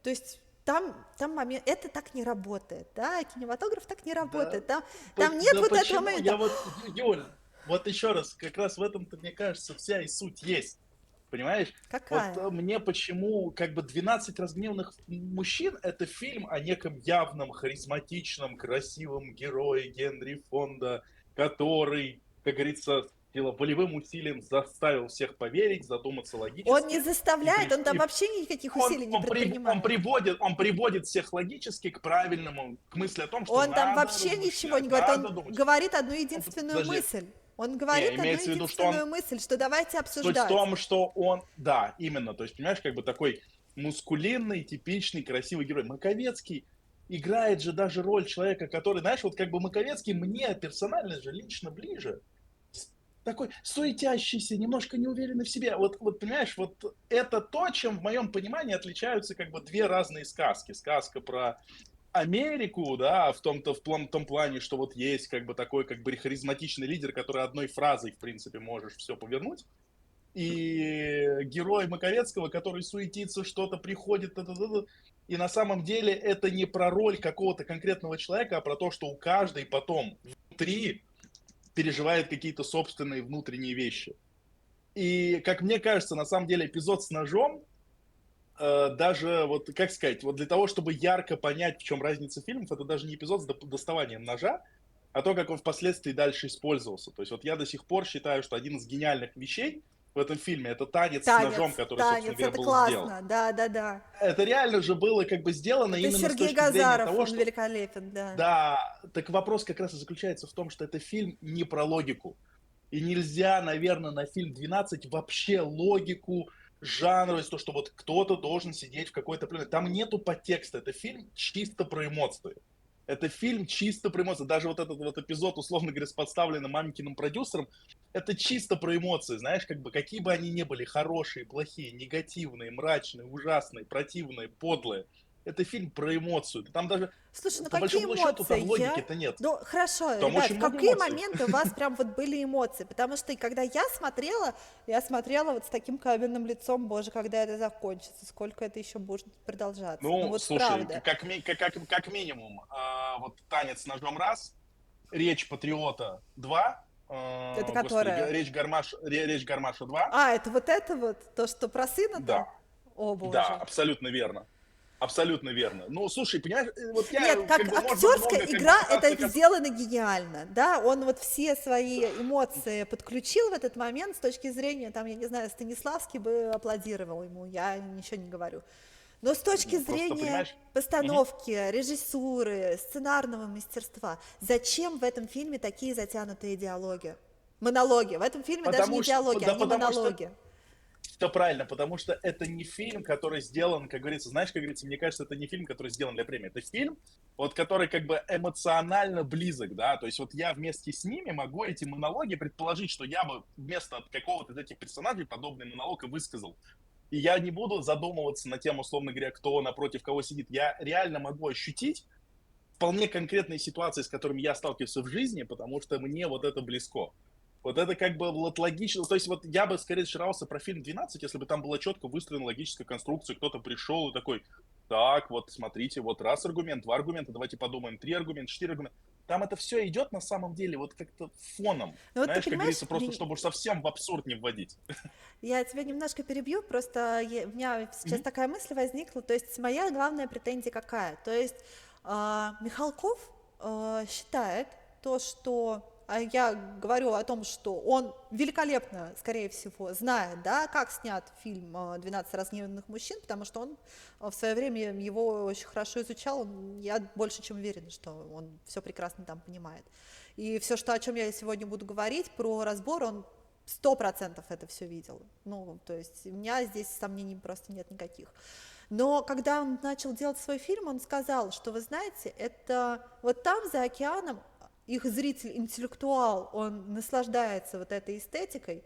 то есть, там момент, это так не работает, да, кинематограф так не Да, работает, там нет да вот этого почему? момента. Я вот, Юль, вот еще раз, как раз в этом-то, мне кажется, вся и суть есть. Понимаешь? Вот Какая? мне почему как бы «12 разгневанных мужчин» — это фильм о неком явном, харизматичном, красивом герое Генри Фонда, который, как говорится, волевым усилием заставил всех поверить, задуматься Он не логически и, заставляет, он там и вообще никаких усилий не предпринимает. он приводит всех логически к правильному, к мысли о том, что Он там надо вообще ничего не размышлять, говорит, он надо думать. говорит одну Он, единственную подожди, мысль. Он не, говорит одну имеется в виду, что он единственную мысль, что давайте суть в обсуждать. том, что он, да, именно, то есть, понимаешь, как бы такой мускулинный, типичный, красивый герой. Маковецкий играет же даже роль человека, который, знаешь, вот как бы Маковецкий мне персонально же лично ближе. Такой суетящийся, немножко неуверенный в себе. Вот, понимаешь, вот это то, чем в моем понимании отличаются как бы две разные сказки. Сказка про Америку, да, в том плане, что вот есть как бы такой как бы харизматичный лидер, который одной фразой, в принципе, можешь все повернуть. И герой Маковецкого, который суетится, что-то приходит, и на самом деле это не про роль какого-то конкретного человека, а про то, что у каждой потом внутри переживает какие-то собственные внутренние вещи. И, как мне кажется, на самом деле эпизод с ножом, даже, вот, как сказать, вот для того, чтобы ярко понять, в чем разница фильмов, это даже не эпизод с доставанием ножа, а то, как он впоследствии дальше использовался. То есть вот я до сих пор считаю, что один из гениальных вещей в этом фильме — это танец с ножом, который, собственно Танец, говоря, это был сделан. классно, да. Это реально же было как бы сделано Это именно с Сергей точки зрения Газаров, того, он что великолепен, да. да, так вопрос как раз и заключается в том, что это фильм не про логику. И нельзя, наверное, на фильм «12» вообще логику, жанр, то, что вот кто-то должен сидеть в какой-то определенной. Там нету подтекста. Это фильм чисто про эмоции. Это фильм чисто про эмоции. Даже вот этот вот эпизод, условно говоря, с подставленным маменькиным продюсером, это чисто про эмоции. Знаешь, как бы какие бы они ни были, хорошие, плохие, негативные, мрачные, ужасные, противные, подлые. Это фильм про эмоцию. Там даже, Слушай, ну по какие большому счету, там эмоции? логики-то нет. Ну, хорошо, Там ребят, очень в много какие эмоций. моменты у вас прям вот были эмоции? Потому что когда я смотрела вот с таким каменным лицом, боже, когда это закончится, сколько это еще будет продолжаться. Ну Ну, вот слушай, правда. как минимум, вот «Танец ножом» раз, «Речь патриота» два, Это господи, которая? «Речь Гармаша» два, А, это вот, то, что про сына-то? да, О, да, боже. абсолютно верно. Абсолютно верно. Ну, слушай, понимаешь, вот я Нет, как как бы можно актерская много как бы игра пытаться это сделано гениально, да, он вот все свои эмоции подключил в этот момент с точки зрения, там, я не знаю, Станиславский бы аплодировал ему, я ничего не говорю. Но с точки просто, зрения понимаешь, мгм. постановки, режиссуры, сценарного мастерства, зачем в этом фильме такие затянутые диалоги? Монологи. В этом фильме даже не Потому что, диалоги, да, они потому что монологи. все правильно, потому что это не фильм, который сделан, как говорится, знаешь, как говорится, мне кажется, это не фильм, который сделан для премии. Это фильм, вот, который как бы эмоционально близок, да, то есть вот я вместе с ними могу эти монологи предположить, что я бы вместо какого-то из этих персонажей подобный монолог и высказал. И я не буду задумываться на тему, условно говоря, кто напротив кого сидит. Я реально могу ощутить вполне конкретные ситуации, с которыми я сталкиваюсь в жизни, потому что мне вот это близко. Вот это как бы вот логично. То есть вот я бы скорее сжирался про фильм «12», если бы там была четко выстроена логическая конструкция, кто-то пришел и такой, так, вот смотрите, вот раз аргумент, два аргумента, давайте подумаем, три аргумента, четыре аргумента. Там это все идет на самом деле вот как-то фоном. Ну вот ты Знаешь, как понимаешь, говорится, просто чтобы уж совсем в абсурд не вводить. я тебя немножко перебью, просто у меня сейчас Мгм. такая мысль возникла, то есть моя главная претензия какая? То есть Михалков считает то, что я говорю о том, что он великолепно, скорее всего, знает, да, как снят фильм «12 разгневанных мужчин», потому что он в свое время его очень хорошо изучал, я больше чем уверена, что он все прекрасно там понимает. И все, что, о чем я сегодня буду говорить, про разбор, он 100% это все видел. Ну, то есть у меня здесь сомнений просто нет никаких. Но когда он начал делать свой фильм, он сказал, что, вы знаете, это вот там, за океаном, их зритель, интеллектуал, он наслаждается вот этой эстетикой,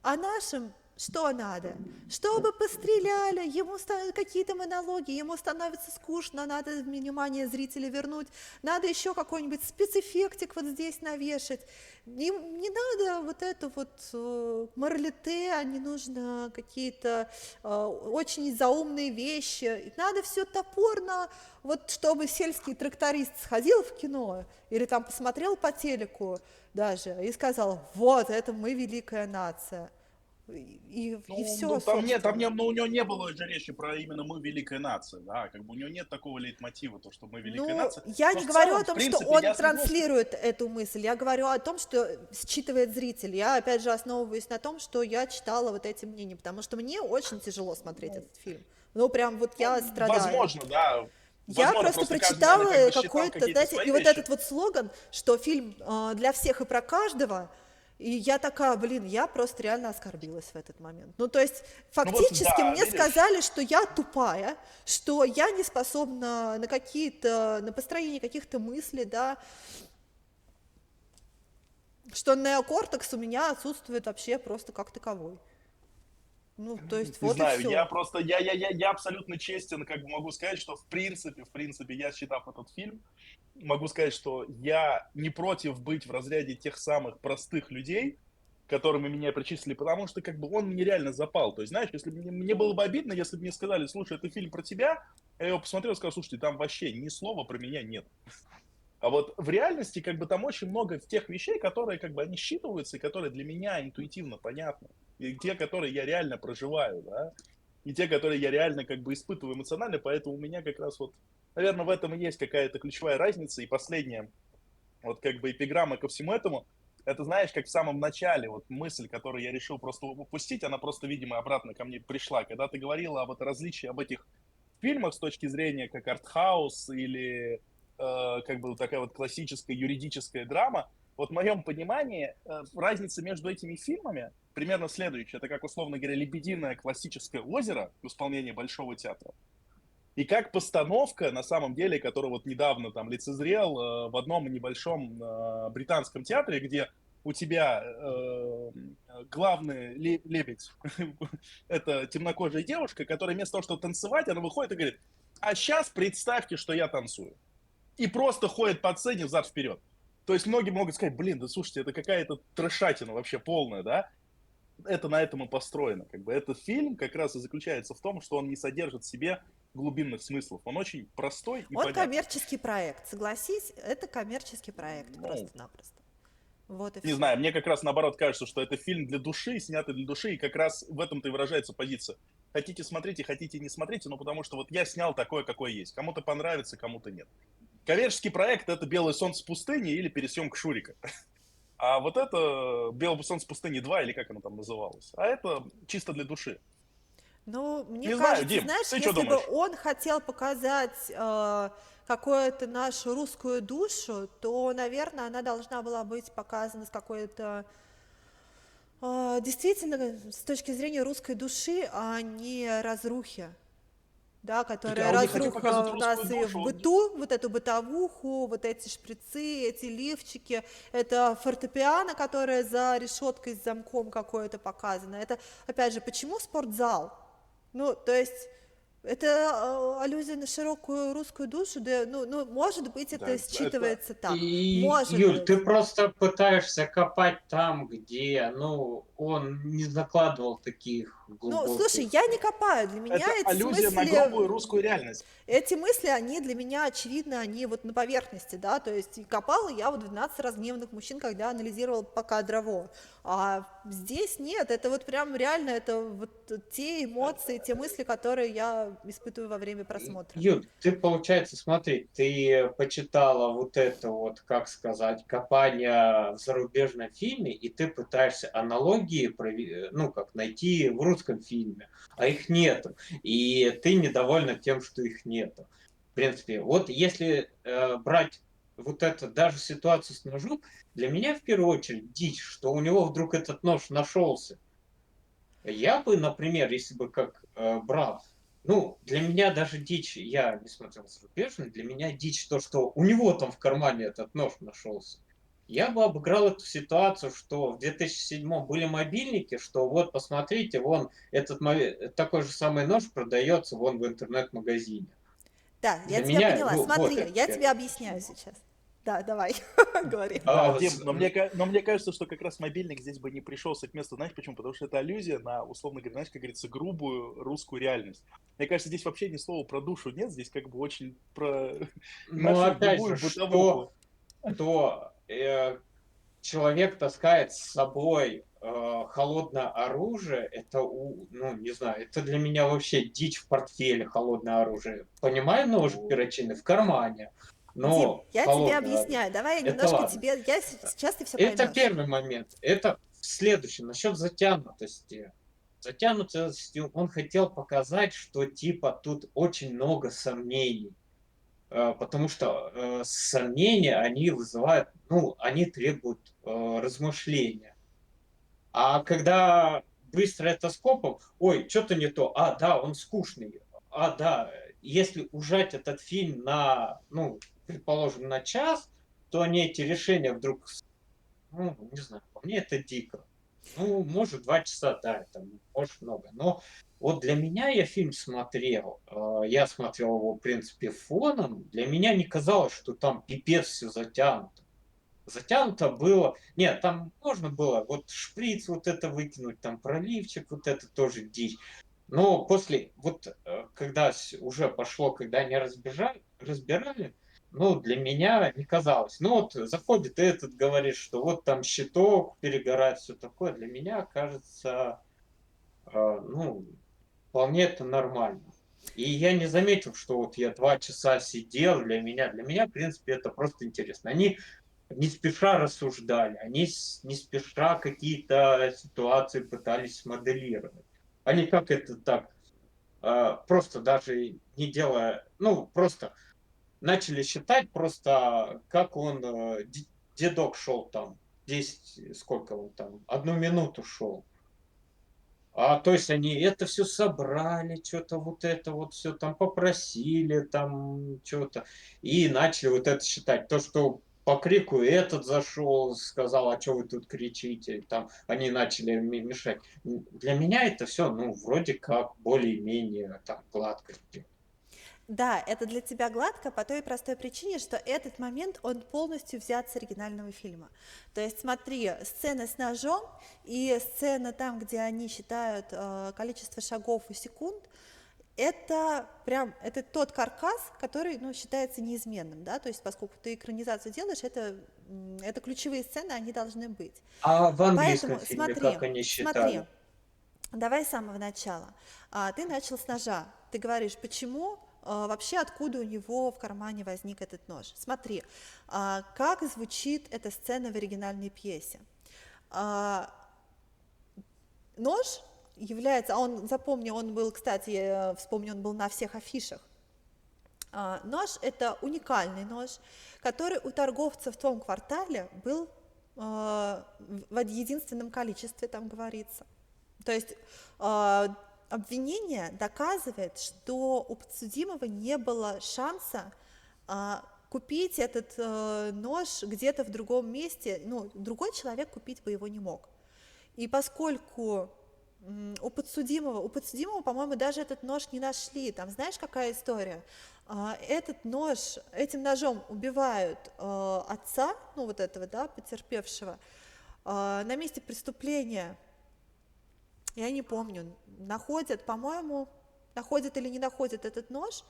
а нашим Что надо? Чтобы постреляли, ему какие-то монологи, ему становится скучно, надо внимание зрителя вернуть, надо еще какой-нибудь спецэффектик вот здесь навешать. Не надо вот это вот моралите, не нужно какие-то очень заумные вещи. Надо все топорно, вот чтобы сельский тракторист сходил в кино или там посмотрел по телеку даже и сказал: вот, это мы великая нация. И все, Ну, там нет, собственно. ну, у него не было же речи про именно мы великая нация, да, как бы у него нет такого лейтмотива, то, что мы великая Ну, нация. я Но не в говорю целом, о в том, что принципе, он я согласен. транслирует эту мысль, я говорю о том, что считывает зритель. Я, опять же, основываюсь на том, что я читала вот эти мнения, потому что мне очень тяжело смотреть этот фильм. Ну, прям вот я страдаю. Возможно, да. Я Возможно, просто каждый, наверное, прочитала как бы считал какой-то, какие-то знаете, свои и вот вещи. этот вот слоган, что фильм для всех и про каждого, и я такая, блин, я просто реально оскорбилась в этот момент. Ну, то есть, Ну вот, фактически да, мне видишь? сказали, что я тупая, что я не способна на какие-то, на построение каких-то мыслей, да, что неокортекс у меня отсутствует вообще просто как таковой. Ну, то есть, Не вот и знаю, я все. просто, я абсолютно честен, как бы могу сказать, что в принципе, я, считав этот фильм, могу сказать, что я не против быть в разряде тех самых простых людей, которыми меня причислили, потому что как бы он мне реально запал. То есть, знаешь, если бы мне было бы обидно, если бы мне сказали: слушай, это фильм про тебя, я его посмотрел и сказал: слушайте, там вообще ни слова про меня нет. А вот в реальности как бы там очень много тех вещей, которые как бы они считываются, и которые для меня интуитивно понятны. И те, которые я реально проживаю, да, и те, которые я реально как бы испытываю эмоционально, поэтому у меня как раз вот, наверное, в этом и есть какая-то ключевая разница. И последняя, вот как бы эпиграмма ко всему этому, это, знаешь, как в самом начале, вот мысль, которую я решил просто упустить, она просто, видимо, обратно ко мне пришла. Когда ты говорила об вот различии, об этих фильмах с точки зрения как артхаус или как бы такая вот классическая юридическая драма, вот в моем понимании разница между этими фильмами примерно следующая. Это как, условно говоря, «Лебединое» классическое озеро в исполнении Большого театра. И как постановка, на самом деле, которая вот недавно там лицезрел в одном небольшом британском театре, где у тебя главный лебедь это темнокожая девушка, которая вместо того, чтобы танцевать, она выходит и говорит: а сейчас представьте, что я танцую. И просто ходит по сцене взад-вперед. То есть многие могут сказать: блин, да слушайте, это какая-то трешатина вообще полная, да? Это на этом и построено. Как бы этот фильм как раз и заключается в том, что он не содержит в себе глубинных смыслов. Он очень простой и Он понятный. коммерческий проект, согласись, это коммерческий проект, Ну, просто-напросто. Вот и не все. знаю, мне как раз наоборот кажется, что это фильм для души, снятый для души, и как раз в этом-то и выражается позиция. Хотите смотрите, хотите не смотрите, но потому что вот я снял такое, какое есть. Кому-то понравится, кому-то нет. Коммерческий проект — это «Белое солнце пустыни» или пересъемка Шурика. А вот это «Белое солнце пустыни 2», или как оно там называлось. А это чисто для души. Ну, мне Не знаю, кажется, Дим, знаешь, ты что если бы думаешь? он хотел показать какую-то нашу русскую душу, то, наверное, она должна была быть показана с какой-то действительно с точки зрения русской души, а не разрухи. Да, Так которая а он не хотел показывать разруха у русскую нас и в душу. быту, вот эту бытовуху, вот эти шприцы, эти лифчики, это фортепиано, которое за решеткой с замком какое-то показано. Это, опять же, почему спортзал? Ну, то есть это аллюзия на широкую русскую душу, да, ну, может быть, это Да, это... считывается так, И, может Юль, быть. ты просто пытаешься копать там, где, ну, он не закладывал таких Ну, слушай, глубоких. я не копаю, для меня Это эти аллюзия на мысли грубую русскую реальность. Эти мысли, они для меня очевидны, они вот на поверхности, да, то есть и копала я вот 12 разгневанных мужчин, когда анализировала покадрово, а здесь нет, это вот прям реально, это вот те эмоции, те мысли, которые я испытываю во время просмотра. Юль, ты, получается, смотри, ты почитала вот это вот, как сказать, копание в зарубежном фильме, и ты пытаешься аналогии, ну, как найти в русском фильме, а их нету. И ты недовольна тем, что их нету. В принципе, вот если брать вот это, даже ситуацию с ножом, для меня в первую очередь дичь, что у него вдруг этот нож нашелся. Я бы, например, если бы как брал, ну, для меня даже дичь, я не смотрел зарубежный, для меня дичь то, что у него там в кармане этот нож нашелся. Я бы обыграл эту ситуацию, что в 2007 были мобильники, что вот посмотрите, вон такой же самый нож продается вон в интернет-магазине. Да, я Для тебя меня поняла. вот Смотри, это я тебе первое объясняю впечатление. сейчас. Да, давай, говори. Да, А, Дим, но мне кажется, что как раз мобильник здесь бы не пришелся к месту, знаешь почему? Потому что это аллюзия на, условно говоря, знаешь, как говорится, грубую русскую реальность. Мне кажется, здесь вообще ни слова про душу нет, здесь как бы очень про ну, нашу опять любую же, бытовуху. что человек таскает с собой холодное оружие, это, ну, не знаю, это для меня вообще дичь в портфеле холодное оружие. Понимаю, ножик Ну, перочинный в кармане, Дим, но я тебе холодное оружие. объясняю. Давай я Это немножко ладно. тебе... Сейчас ты все Это поймешь. первый момент. Это следующий. Насчет затянутости. Затянутости он хотел показать, что типа тут очень много сомнений. Потому что сомнения, они вызывают, ну, они требуют размышления. А когда быстро это скопом, ой, что-то не то, а, да, он скучный, а, да, если ужать этот фильм на, ну, предположим, на час, то они эти решения вдруг, ну, не знаю, по мне это дико. Ну, может, 2 часа, да, это может много. Но вот для меня я фильм смотрел, я смотрел его, в принципе, фоном. Для меня не казалось, что там пипец все затянуто. Затянуто было. Нет, там можно было вот шприц вот это выкинуть, там проливчик, вот это тоже дичь. Но после, вот когда уже пошло, когда они разбирали, ну, для меня не казалось. Ну, вот заходит этот, говорит, что вот там щиток перегорает, все такое. Для меня кажется, ну, вполне это нормально. И я не заметил, что вот я 2 часа сидел, для меня, в принципе, это просто интересно. Они не спеша рассуждали, они не спеша какие-то ситуации пытались смоделировать. Они как это так, просто даже не делая, ну, просто начали считать просто, как он, дедок шел там, 10, сколько он там, 1 минуту шел. То есть они это все собрали, что то вот это вот все там попросили, там что то и начали вот это считать. То, что по крику этот зашел, сказал: "А что вы тут кричите?" Там они начали мешать. Для меня это все, ну, вроде как более-менее там гладко идёт. Да, это для тебя гладко по той простой причине, что этот момент, он полностью взят с оригинального фильма. То есть смотри, сцена с ножом и сцена там, где они считают количество шагов в секунд, это прям, это тот каркас, который, ну, считается неизменным, да, то есть поскольку ты экранизацию делаешь, это ключевые сцены, они должны быть. А в английском Поэтому фильме смотри, как они смотри, считали? давай с самого начала. Ты начал с ножа. Ты говоришь, почему, вообще откуда у него в кармане возник этот нож. Смотри, как звучит эта сцена в оригинальной пьесе. А, Нож является, запомни, он был, кстати, вспомни, он был на всех афишах. Нож – это уникальный нож, который у торговца в том квартале был в единственном количестве, там говорится. То есть обвинение доказывает, что у подсудимого не было шанса купить этот нож где-то в другом месте, ну, другой человек купить бы его не мог. И поскольку у подсудимого, по-моему, даже этот нож не нашли, там знаешь, какая история? Этим ножом убивают отца, ну вот этого, да, потерпевшего, на месте преступления, я не помню, находят или не находят этот нож,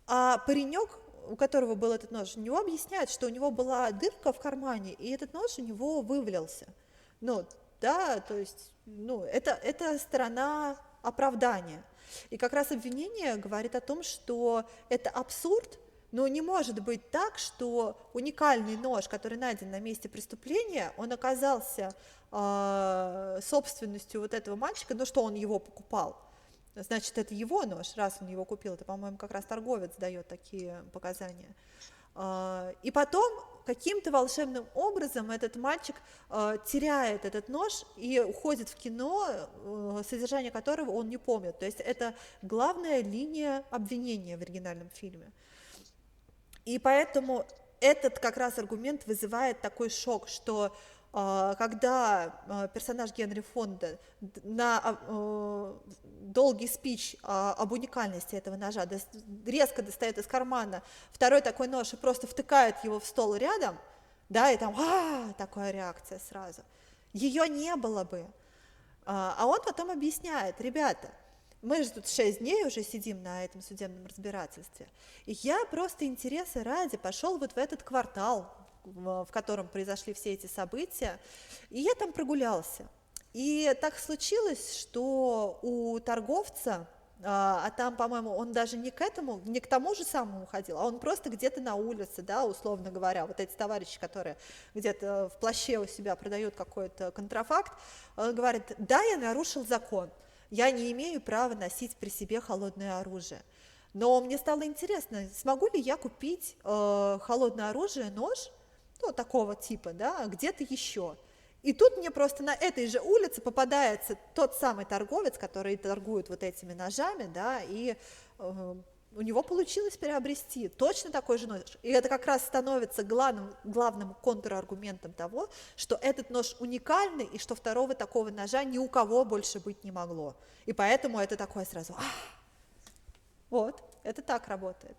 а паренек, у которого был этот нож, у него объясняют, что у него была дырка в кармане, и этот нож у него вывалился. Ну, да, то есть, ну, это сторона оправдания. И как раз обвинение говорит о том, что это абсурд, но не может быть так, что уникальный нож, который найден на месте преступления, он оказался собственностью вот этого мальчика, но что он его покупал. Значит, это его нож, раз он его купил. Это, по-моему, как раз торговец дает такие показания. И потом каким-то волшебным образом этот мальчик теряет этот нож и уходит в кино, содержание которого он не помнит. То есть это главная линия обвинения в оригинальном фильме. И поэтому этот как раз аргумент вызывает такой шок, что когда персонаж Генри Фонда на долгий спич об уникальности этого ножа резко достает из кармана второй такой нож и просто втыкает его в стол рядом, да, и там такая реакция сразу. Ее не было бы. А он потом объясняет: ребята, мы же тут 6 дней уже сидим на этом судебном разбирательстве, и я просто интереса ради пошел вот в этот квартал, в котором произошли все эти события, и я там прогулялся. И так случилось, что у торговца, а там, по-моему, он даже не к тому же самому ходил, а он просто где-то на улице, да, условно говоря, вот эти товарищи, которые где-то в плаще у себя продают какой-то контрафакт, он говорит: да, я нарушил закон, я не имею права носить при себе холодное оружие. Но мне стало интересно, смогу ли я купить холодное оружие, нож, ну, такого типа, да, где-то еще. И тут мне просто на этой же улице попадается тот самый торговец, который торгует вот этими ножами, да, и у него получилось приобрести точно такой же нож. И это как раз становится главным контраргументом того, что этот нож уникальный, и что второго такого ножа ни у кого больше быть не могло. И поэтому это такое сразу: вот, это так работает.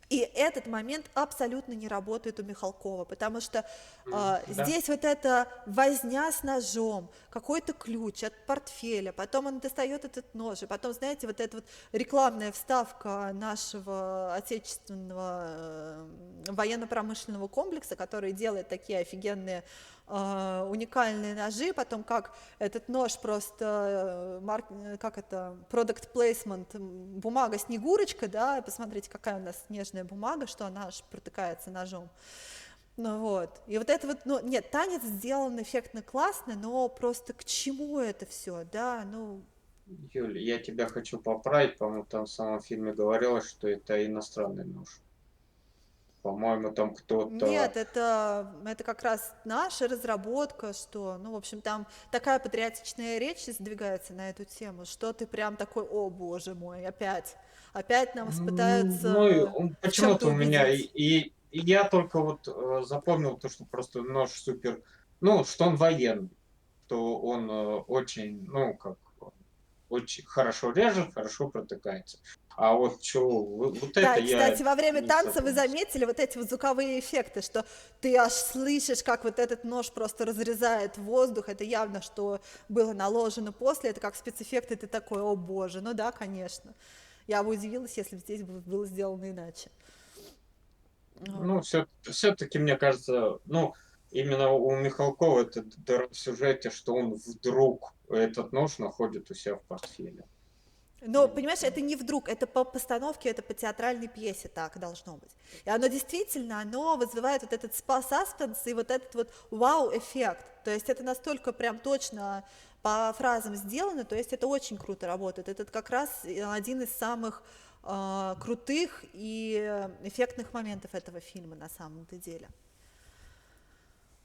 И этот момент абсолютно не работает у Михалкова, потому что Да. здесь вот эта возня с ножом, какой-то ключ от портфеля, потом он достает этот нож, и потом, знаете, вот эта вот рекламная вставка нашего отечественного военно-промышленного комплекса, который делает такие офигенные уникальные ножи, потом как этот нож просто, как это, product placement, бумага Снегурочка, да, посмотрите, какая у нас нежная бумага, что она аж протыкается ножом. Ну вот, и вот это вот, ну, нет, танец сделан эффектно классно, но просто к чему это все, да, ну... Юль, я тебя хочу поправить, по-моему, там в самом фильме говорилось, что это иностранный нож. По-моему, там кто-то... Нет, это как раз наша разработка, что, ну, в общем, там такая патриотичная речь сдвигается на эту тему, что ты прям такой: о, боже мой, опять нас Ну, и пытаются в почему-то чем-то у меня убедить. и я только вот запомнил то, что просто нож супер, ну, что он военный, что он очень, ну, как, очень хорошо режет, хорошо протыкается. А вот что, вот Да, это и, я кстати, во время не танца вы запомнил. заметили вот эти вот звуковые эффекты, что ты аж слышишь, как вот этот нож просто разрезает воздух, это явно, что было наложено после, это как спецэффекты, ты такой: о боже, ну да, конечно. Я бы удивилась, если бы здесь было сделано иначе. Ну, Вот. все-таки, мне кажется, ну, именно у Михалкова это дар в сюжете, что он вдруг этот нож находит у себя в портфеле. Но, понимаешь, это не вдруг, это по постановке, это по театральной пьесе так должно быть. И оно действительно, оно вызывает вот этот саспенс и вот этот вот вау-эффект. То есть это настолько прям точно по фразам сделано, то есть это очень круто работает. Это как раз один из самых крутых и эффектных моментов этого фильма на самом-то деле.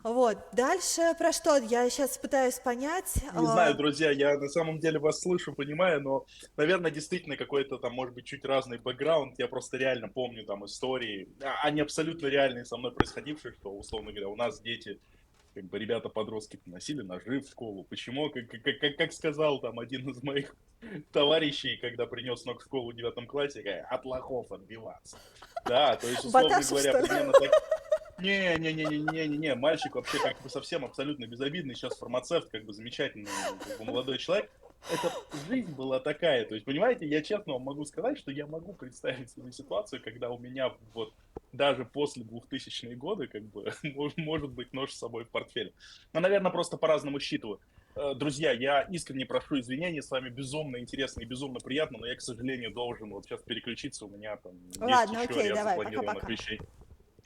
Вот, дальше про что? Я сейчас пытаюсь понять. Не знаю, друзья, я на самом деле вас слышу, понимаю, но, наверное, действительно какой-то там, может быть, чуть разный бэкграунд. Я просто реально помню там истории, они абсолютно реальные со мной происходившие, что, условно говоря, у нас дети, как бы ребята-подростки носили ножи в школу. Почему? Как сказал там один из моих товарищей, когда принес нож в школу в 9 классе, от лохов отбиваться. Да, то есть, условно Баташев, говоря, что ли? примерно так. Не, мальчик вообще как бы совсем абсолютно безобидный, сейчас фармацевт, как бы замечательный, как бы молодой человек. Это жизнь была такая, то есть, понимаете, я честно вам могу сказать, что я могу представить себе ситуацию, когда у меня вот даже после 2000-е годы, как бы, может быть нож с собой в портфеле. Но, наверное, просто по-разному считываю. Друзья, я искренне прошу извинений, с вами безумно интересно и безумно приятно, но я, к сожалению, должен вот сейчас переключиться, у меня там есть Ладно, еще окей, ряд давай, запланированных пока-пока. вещей.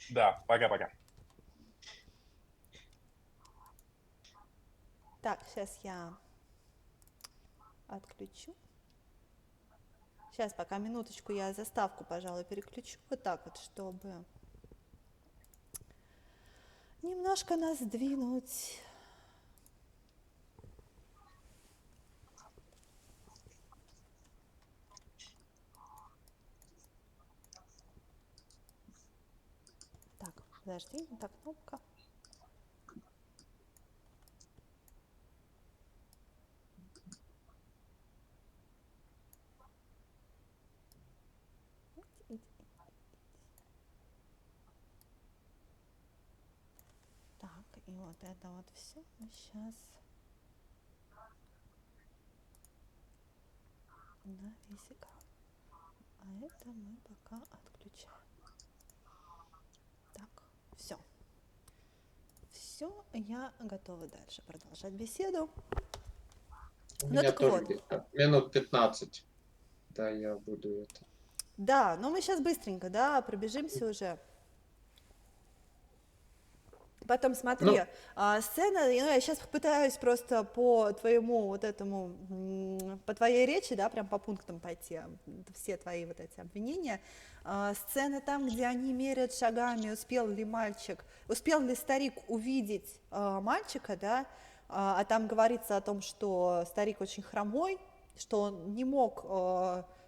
Да, пока-пока. Так, сейчас я отключу. Сейчас, пока минуточку, я заставку, пожалуй, переключу вот так вот, чтобы немножко нас сдвинуть. Так, Подожди, не та кнопка. Так, и вот это вот все мы сейчас на весь экран. А это мы пока отключаем. Так, все. Все, я готова дальше продолжать беседу. У Ну меня так тоже вот, где-то минут 15. Да, я буду это. да, но мы сейчас быстренько, да, пробежимся уже. Потом смотри, Ну, сцена, ну, я сейчас пытаюсь просто по твоему вот этому, по твоей речи, да, прям по пунктам пойти, все твои вот эти обвинения. Сцена там, где они меряют шагами, успел ли старик увидеть мальчика, да, а там говорится о том, что старик очень хромой, что он не мог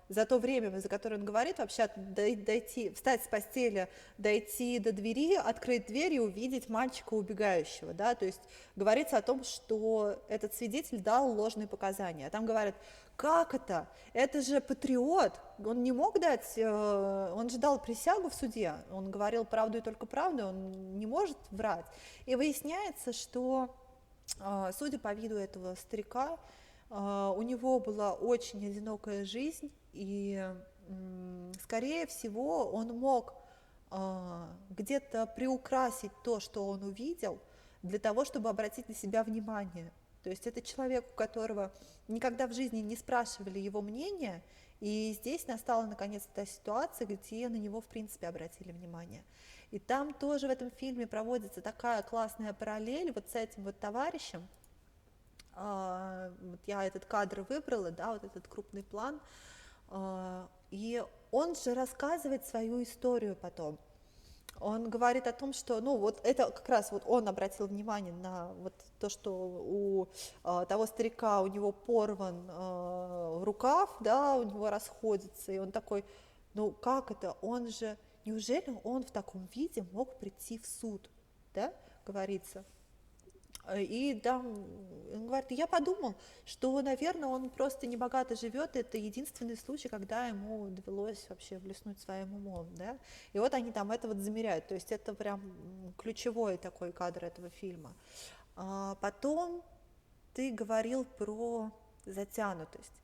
за то время, за которое он говорит, вообще дойти, встать с постели, дойти до двери, открыть дверь и увидеть мальчика убегающего, да, то есть говорится о том, что этот свидетель дал ложные показания, а там говорят, как это? Это же патриот, он не мог дать, он же дал присягу в суде, он говорил правду и только правду, он не может врать, и выясняется, что, судя по виду этого старика, у него была очень одинокая жизнь, и, скорее всего, он мог где-то приукрасить то, что он увидел, для того, чтобы обратить на себя внимание. То есть это человек, у которого никогда в жизни не спрашивали его мнения, и здесь настала наконец-то та ситуация, где на него, в принципе, обратили внимание. И там тоже в этом фильме проводится такая классная параллель вот с этим вот товарищем. Вот я этот кадр выбрала, да, вот этот крупный план, и он же рассказывает свою историю потом. Он говорит о том, что, ну, вот это как раз вот он обратил внимание на вот то, что у того старика, у него порван рукав, да, у него расходится, и он такой, ну, как это, он же, неужели он в таком виде мог прийти в суд, да, говорится. И там, он говорит, я подумал, что, наверное, он просто небогато живет, это единственный случай, когда ему довелось вообще блеснуть своим умом, да, и вот они там это вот замеряют, то есть это прям ключевой такой кадр этого фильма. Потом ты говорил про затянутость.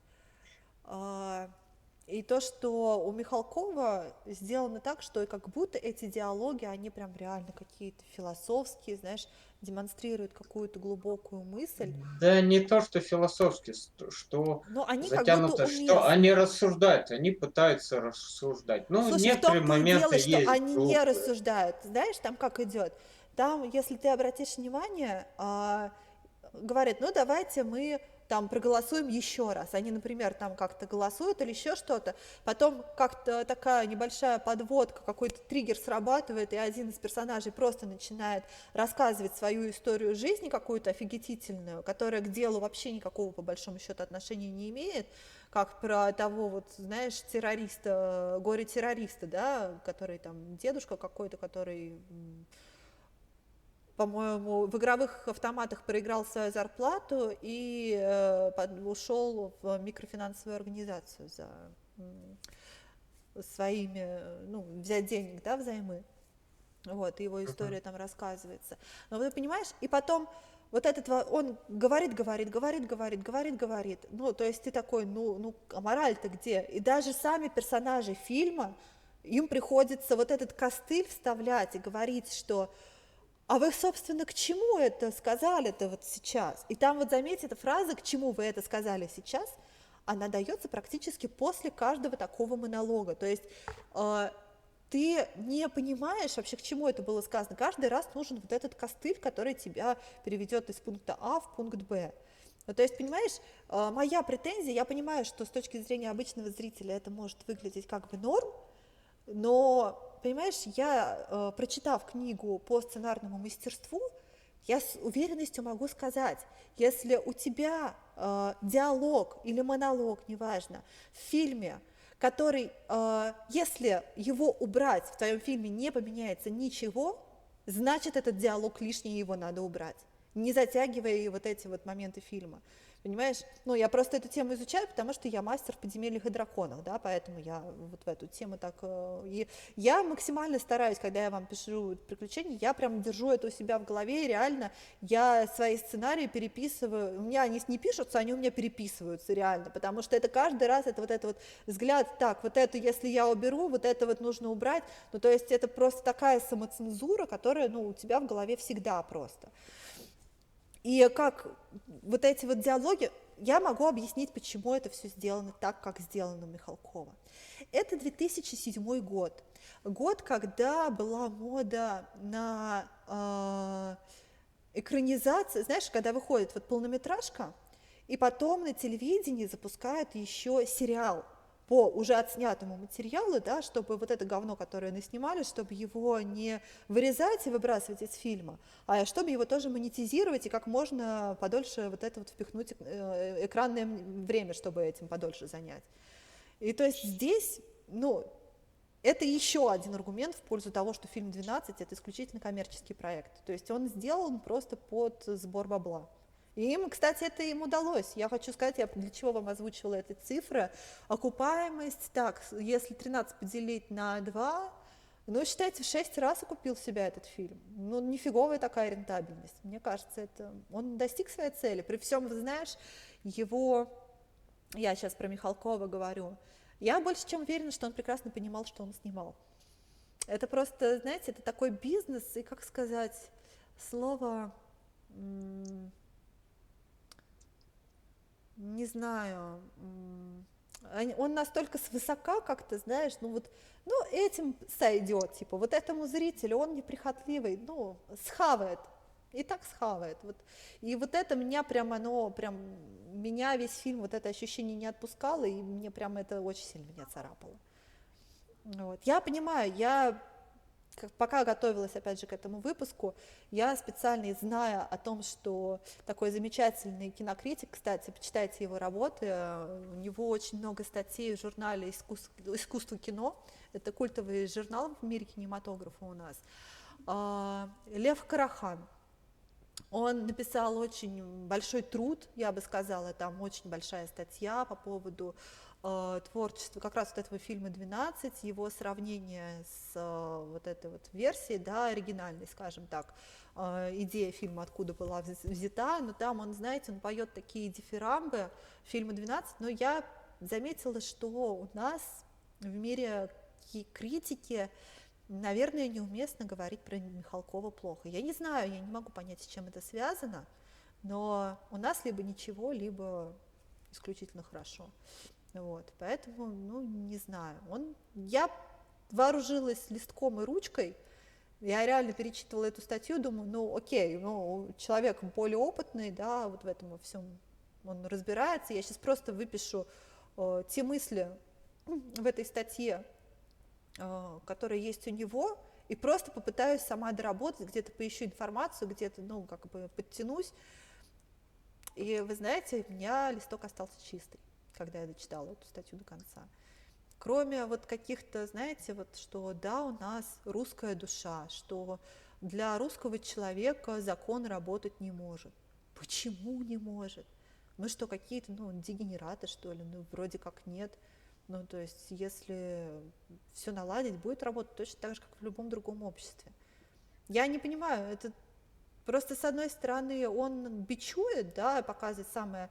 И то, что у Михалкова сделано так, что как будто эти диалоги, они прям реально какие-то философские, знаешь, демонстрируют какую-то глубокую мысль, да не то, что философски, что но они как будто затянуто, что они уместны. рассуждают, они пытаются рассуждать. Ну, Слушай, в некоторые том-то и моменты дело, что есть они не глупые. рассуждают. Знаешь, там как идет? Там, если ты обратишь внимание, говорят, ну давайте мы там проголосуем еще раз. Они, например, там как-то голосуют или еще что-то. Потом как-то такая небольшая подводка, какой-то триггер срабатывает, и один из персонажей просто начинает рассказывать свою историю жизни, какую-то офигительную, которая к делу вообще никакого, по большому счету, отношения не имеет, как про того вот, знаешь, террориста, горе-террориста, да, который там дедушка какой-то, который, по-моему, в игровых автоматах проиграл свою зарплату и ушел в микрофинансовую организацию за своими, ну, взять денег, да, взаймы. Вот, и его история там рассказывается. Но вы понимаешь, и потом вот этот, он говорит, ну, то есть ты такой, ну, а мораль-то где? И даже сами персонажи фильма, им приходится вот этот костыль вставлять и говорить, что а вы, собственно, к чему это сказали-то вот сейчас? И там вот заметьте, эта фраза «к чему вы это сказали сейчас», она дается практически после каждого такого монолога. То есть ты не понимаешь вообще, к чему это было сказано. Каждый раз нужен вот этот костыль, который тебя переведет из пункта А в пункт Б. Ну, то есть, понимаешь, моя претензия, я понимаю, что с точки зрения обычного зрителя это может выглядеть как бы норм, но, понимаешь, я, прочитав книгу по сценарному мастерству, я с уверенностью могу сказать, если у тебя диалог или монолог, неважно, в фильме, который, если его убрать, в твоем фильме не поменяется ничего, значит, этот диалог лишний, его надо убрать, не затягивая вот эти вот моменты фильма. Понимаешь? Ну, я просто эту тему изучаю, потому что я мастер в подземельях и драконах, да, поэтому я вот в эту тему так... И я максимально стараюсь, когда я вам пишу приключения, я прям держу это у себя в голове, и реально я свои сценарии переписываю, у меня они не пишутся, они у меня переписываются реально, потому что это каждый раз, это вот взгляд, так, вот это, если я уберу, вот это вот нужно убрать, ну, то есть это просто такая самоцензура, которая, ну, у тебя в голове всегда просто. И как вот эти вот диалоги, я могу объяснить, почему это все сделано так, как сделано у Михалкова. Это 2007 год, когда была мода на экранизацию, знаешь, когда выходит вот полнометражка, и потом на телевидении запускают еще сериал по уже отснятому материалу, да, чтобы вот это говно, которое наснимали, чтобы его не вырезать и выбрасывать из фильма, а чтобы его тоже монетизировать и как можно подольше вот это вот впихнуть экранное время, чтобы этим подольше занять. И то есть здесь, ну, это еще один аргумент в пользу того, что фильм «12» — это исключительно коммерческий проект. То есть он сделан просто под сбор бабла. И им, кстати, это им удалось. Я хочу сказать, я для чего вам озвучивала эти цифры. Окупаемость, так, если 13 поделить на 2, ну, считайте, в 6 раз окупил себя этот фильм. Ну, нифиговая такая рентабельность. Мне кажется, это он достиг своей цели. При всем, вы знаешь, его, я сейчас про Михалкова говорю, я больше чем уверена, что он прекрасно понимал, что он снимал. Это просто, знаете, это такой бизнес, и, как сказать, слово... не знаю, он настолько свысока как-то, знаешь, ну вот, ну этим сойдет, типа, вот этому зрителю, он неприхотливый, ну, схавает, и так схавает, вот, и вот это меня прям, оно прям, меня весь фильм, вот это ощущение не отпускало, и мне прям это очень сильно меня царапало. Вот. Я понимаю, пока готовилась, опять же, к этому выпуску, я специально, зная о том, что такой замечательный кинокритик, кстати, почитайте его работы, у него очень много статей в журнале «Искусство кино», это культовый журнал в мире кинематографа у нас, Лев Карахан. Он написал очень большой труд, я бы сказала, там очень большая статья по поводу творчества как раз вот этого фильма «12», его сравнение с вот этой вот версией, да, оригинальной, скажем так, идея фильма откуда была взята, но там он, знаете, он поет такие дифирамбы фильма «12», но я заметила, что у нас в мире критики, наверное, неуместно говорить про Михалкова плохо. Я не знаю, я не могу понять, с чем это связано, но у нас либо ничего, либо исключительно хорошо. Вот, поэтому, ну, не знаю. Я вооружилась листком и ручкой, я реально перечитывала эту статью, думаю, ну, окей, ну, человек более опытный, да, вот в этом во всем он разбирается. Я сейчас просто выпишу те мысли в этой статье, которые есть у него, и просто попытаюсь сама доработать, где-то поищу информацию, где-то, ну, как бы подтянусь. И вы знаете, у меня листок остался чистый, когда я дочитала эту статью до конца. Кроме вот каких-то, знаете, вот что да, у нас русская душа, что для русского человека закон работать не может. Почему не может? Мы что, какие-то, ну, дегенераты, что ли? Ну, вроде как нет. Ну, то есть, если все наладить, будет работать точно так же, как в любом другом обществе. Я не понимаю, это просто, с одной стороны, он бичует, да, показывает самое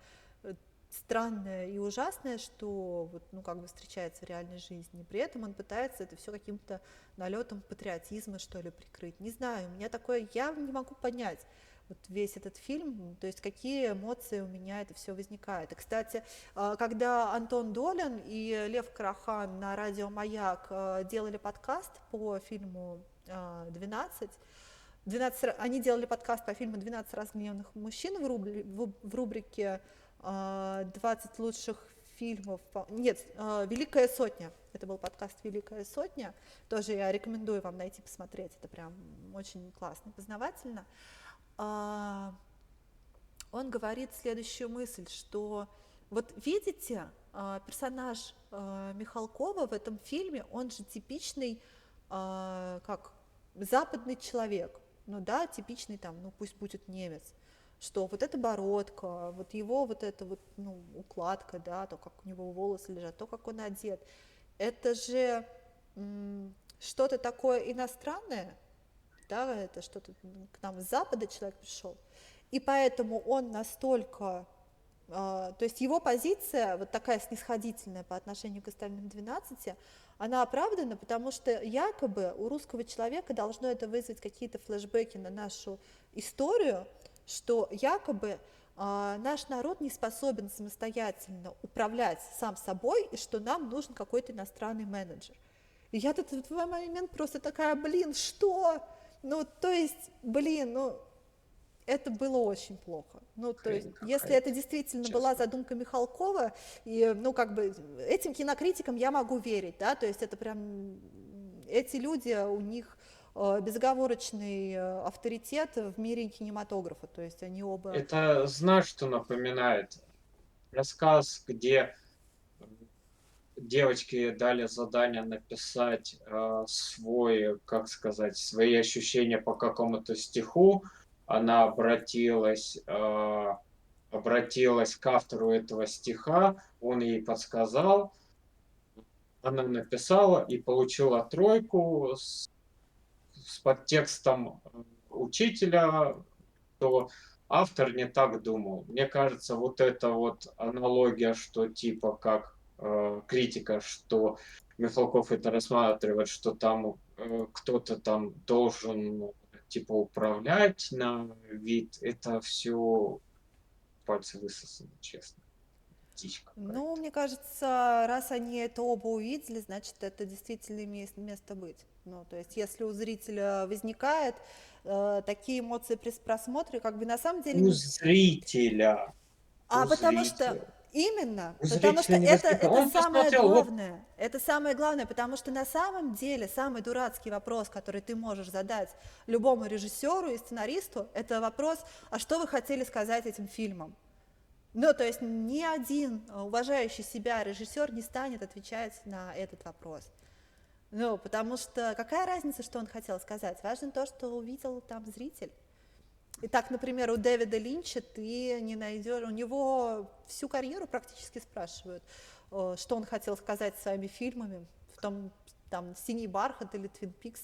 странное и ужасное, что вот, ну, как бы встречается в реальной жизни. При этом он пытается это все каким-то налетом патриотизма, что ли, прикрыть. Не знаю, у меня такое, я не могу понять вот весь этот фильм, то есть какие эмоции у меня это все возникает. И, кстати, когда Антон Долин и Лев Карахан на радио «Маяк» делали подкаст по фильму «12», они делали подкаст по фильму «12 разгневанных мужчин» в рубрике 20 лучших фильмов. Нет, «Великая сотня». Это был подкаст «Великая сотня». Тоже я рекомендую вам найти, посмотреть. Это прям очень классно, познавательно. Он говорит следующую мысль, что вот видите, персонаж Михалкова в этом фильме, он же типичный как западный человек. ну да, типичный там, ну пусть будет немец, что вот эта бородка, вот его вот эта вот, ну, укладка, да, то, как у него волосы лежат, то, как он одет, это же что-то такое иностранное, да, это что-то к нам с Запада человек пришел, и поэтому он настолько, то есть его позиция, вот такая снисходительная по отношению к остальным 12, она оправдана, потому что якобы у русского человека должно это вызвать какие-то флешбеки на нашу историю, что якобы наш народ не способен самостоятельно управлять сам собой, и что нам нужен какой-то иностранный менеджер. И я тут в этот момент просто такая, блин, что? Ну, то есть, блин, ну, это было очень плохо. Ну, то есть, Хрень если какая-то, это действительно честно. была задумка Михалкова, и, ну, как бы, этим кинокритикам я могу верить, да, то есть это прям, эти люди, у них безоговорочный авторитет в мире кинематографа, то есть они оба... Это, знаешь, что напоминает? Рассказ, где девочке дали задание написать свой, как сказать, свои ощущения по какому-то стиху. Она обратилась к автору этого стиха, он ей подсказал, она написала и получила тройку с подтекстом учителя, что автор не так думал. Мне кажется, вот эта вот аналогия, что типа как критика, что Михалков это рассматривает, что там кто-то там должен типа управлять на вид, это все пальцы высосаны, честно. Дичь какая-то. Ну, мне кажется, раз они это оба увидели, значит, это действительно имеет место быть. Ну, то есть, если у зрителя возникает такие эмоции при просмотре, как бы на самом деле... У зрителя, у Потому что зрителя. именно, У потому что зрителя не возникает. это Он посмотрел, вот, самое главное, потому что на самом деле самый дурацкий вопрос, который ты можешь задать любому режиссеру и сценаристу, это вопрос, а что вы хотели сказать этим фильмом? Ну, то есть ни один уважающий себя режиссер не станет отвечать на этот вопрос. Ну, потому что какая разница, что он хотел сказать? Важно то, что увидел там зритель. Итак, например, у Дэвида Линча ты не найдешь, у него всю карьеру практически спрашивают, что он хотел сказать своими фильмами, в том, там, «Синий бархат» или «Твин Пикс».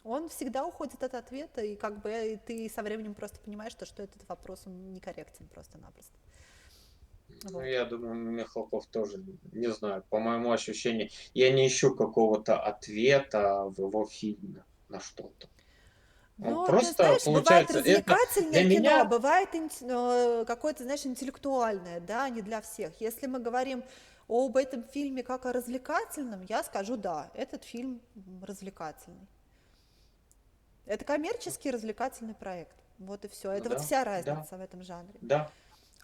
Он всегда уходит от ответа, и как бы ты со временем просто понимаешь, что этот вопрос он некорректен просто-напросто. ну, Вот. я думаю, Михалков тоже, не знаю, по моему ощущению, я не ищу какого-то ответа в его фильме на что-то. Он Ну, ты просто, знаешь, бывает получается, это развлекательное для кино, а меня, бывает какое-то, знаешь, интеллектуальное, да, не для всех. Если мы говорим об этом фильме как о развлекательном, я скажу, да, этот фильм развлекательный. Это коммерческий развлекательный проект. Вот и все. Это вот да, вся да, разница в этом жанре. да.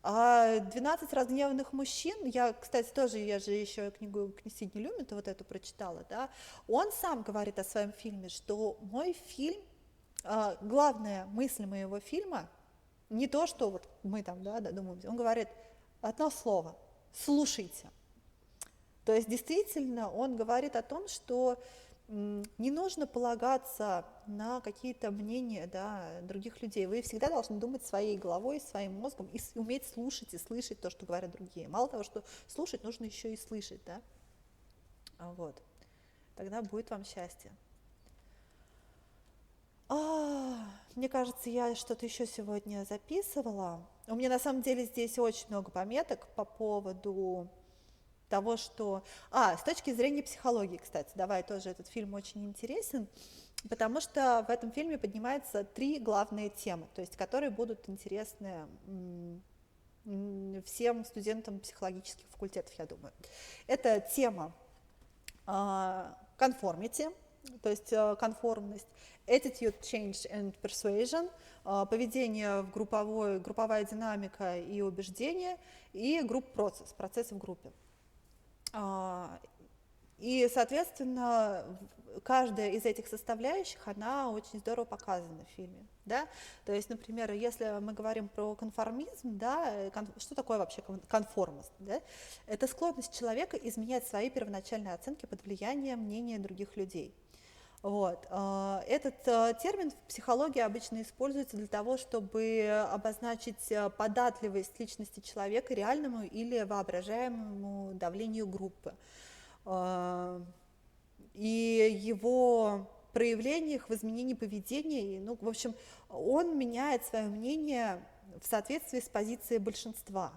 А «12 разгневанных мужчин», я, кстати, тоже, я же еще книгу Сидни Люмета вот эту прочитала, да, он сам говорит о своем фильме, что мой фильм, главная мысль моего фильма, не то, что вот мы там, да, додумываемся, он говорит одно слово – слушайте. То есть действительно он говорит о том, что не нужно полагаться на какие-то мнения, да, других людей. Вы всегда должны думать своей головой, своим мозгом и уметь слушать и слышать то, что говорят другие. Мало того, что слушать, нужно еще и слышать, да. Вот. Тогда будет вам счастье. Мне кажется, я что-то еще сегодня записывала. У меня на самом деле здесь очень много пометок по поводу того, что... с точки зрения психологии, кстати, давай тоже, этот фильм очень интересен, потому что в этом фильме поднимаются 3 главные темы, то есть которые будут интересны всем студентам психологических факультетов, я думаю. Это тема conformity, то есть конформность, attitude change and persuasion, поведение в групповая динамика и убеждение, и групп-процесс, процессы в группе. И, соответственно, каждая из этих составляющих, она очень здорово показана в фильме. Да? То есть, например, если мы говорим про конформизм, да, что такое вообще конформность? Да? Это склонность человека изменять свои первоначальные оценки под влиянием мнения других людей. Вот. Этот термин в психологии обычно используется для того, чтобы обозначить податливость личности человека реальному или воображаемому давлению группы и его проявлениях в изменении поведения. Ну, в общем, он меняет свое мнение в соответствии с позицией большинства.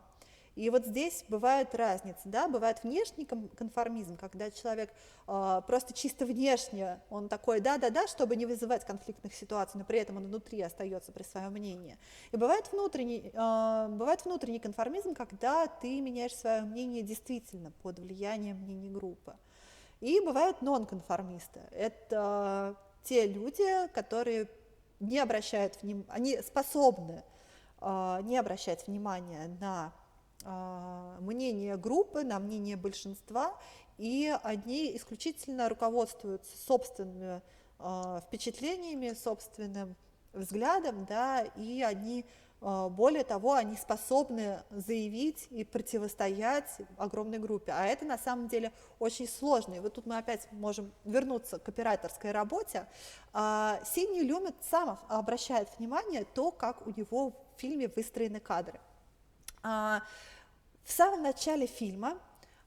И вот здесь бывают разницы, да, бывает внешний конформизм, когда человек просто чисто внешне, он такой да-да-да, чтобы не вызывать конфликтных ситуаций, но при этом он внутри остается при своем мнении. И бывает внутренний конформизм, когда ты меняешь свое мнение действительно под влиянием мнений группы. И бывают нонконформисты. Это те люди, которые не обращают внимания, они способны не обращать внимания на мнение группы, на мнение большинства, и они исключительно руководствуются собственными впечатлениями, собственным взглядом, да, и они, более того, они способны заявить и противостоять огромной группе, а это на самом деле очень сложно. И вот тут мы опять можем вернуться к операторской работе. Сидни Люмет сам обращает внимание на то, как у него в фильме выстроены кадры. В самом начале фильма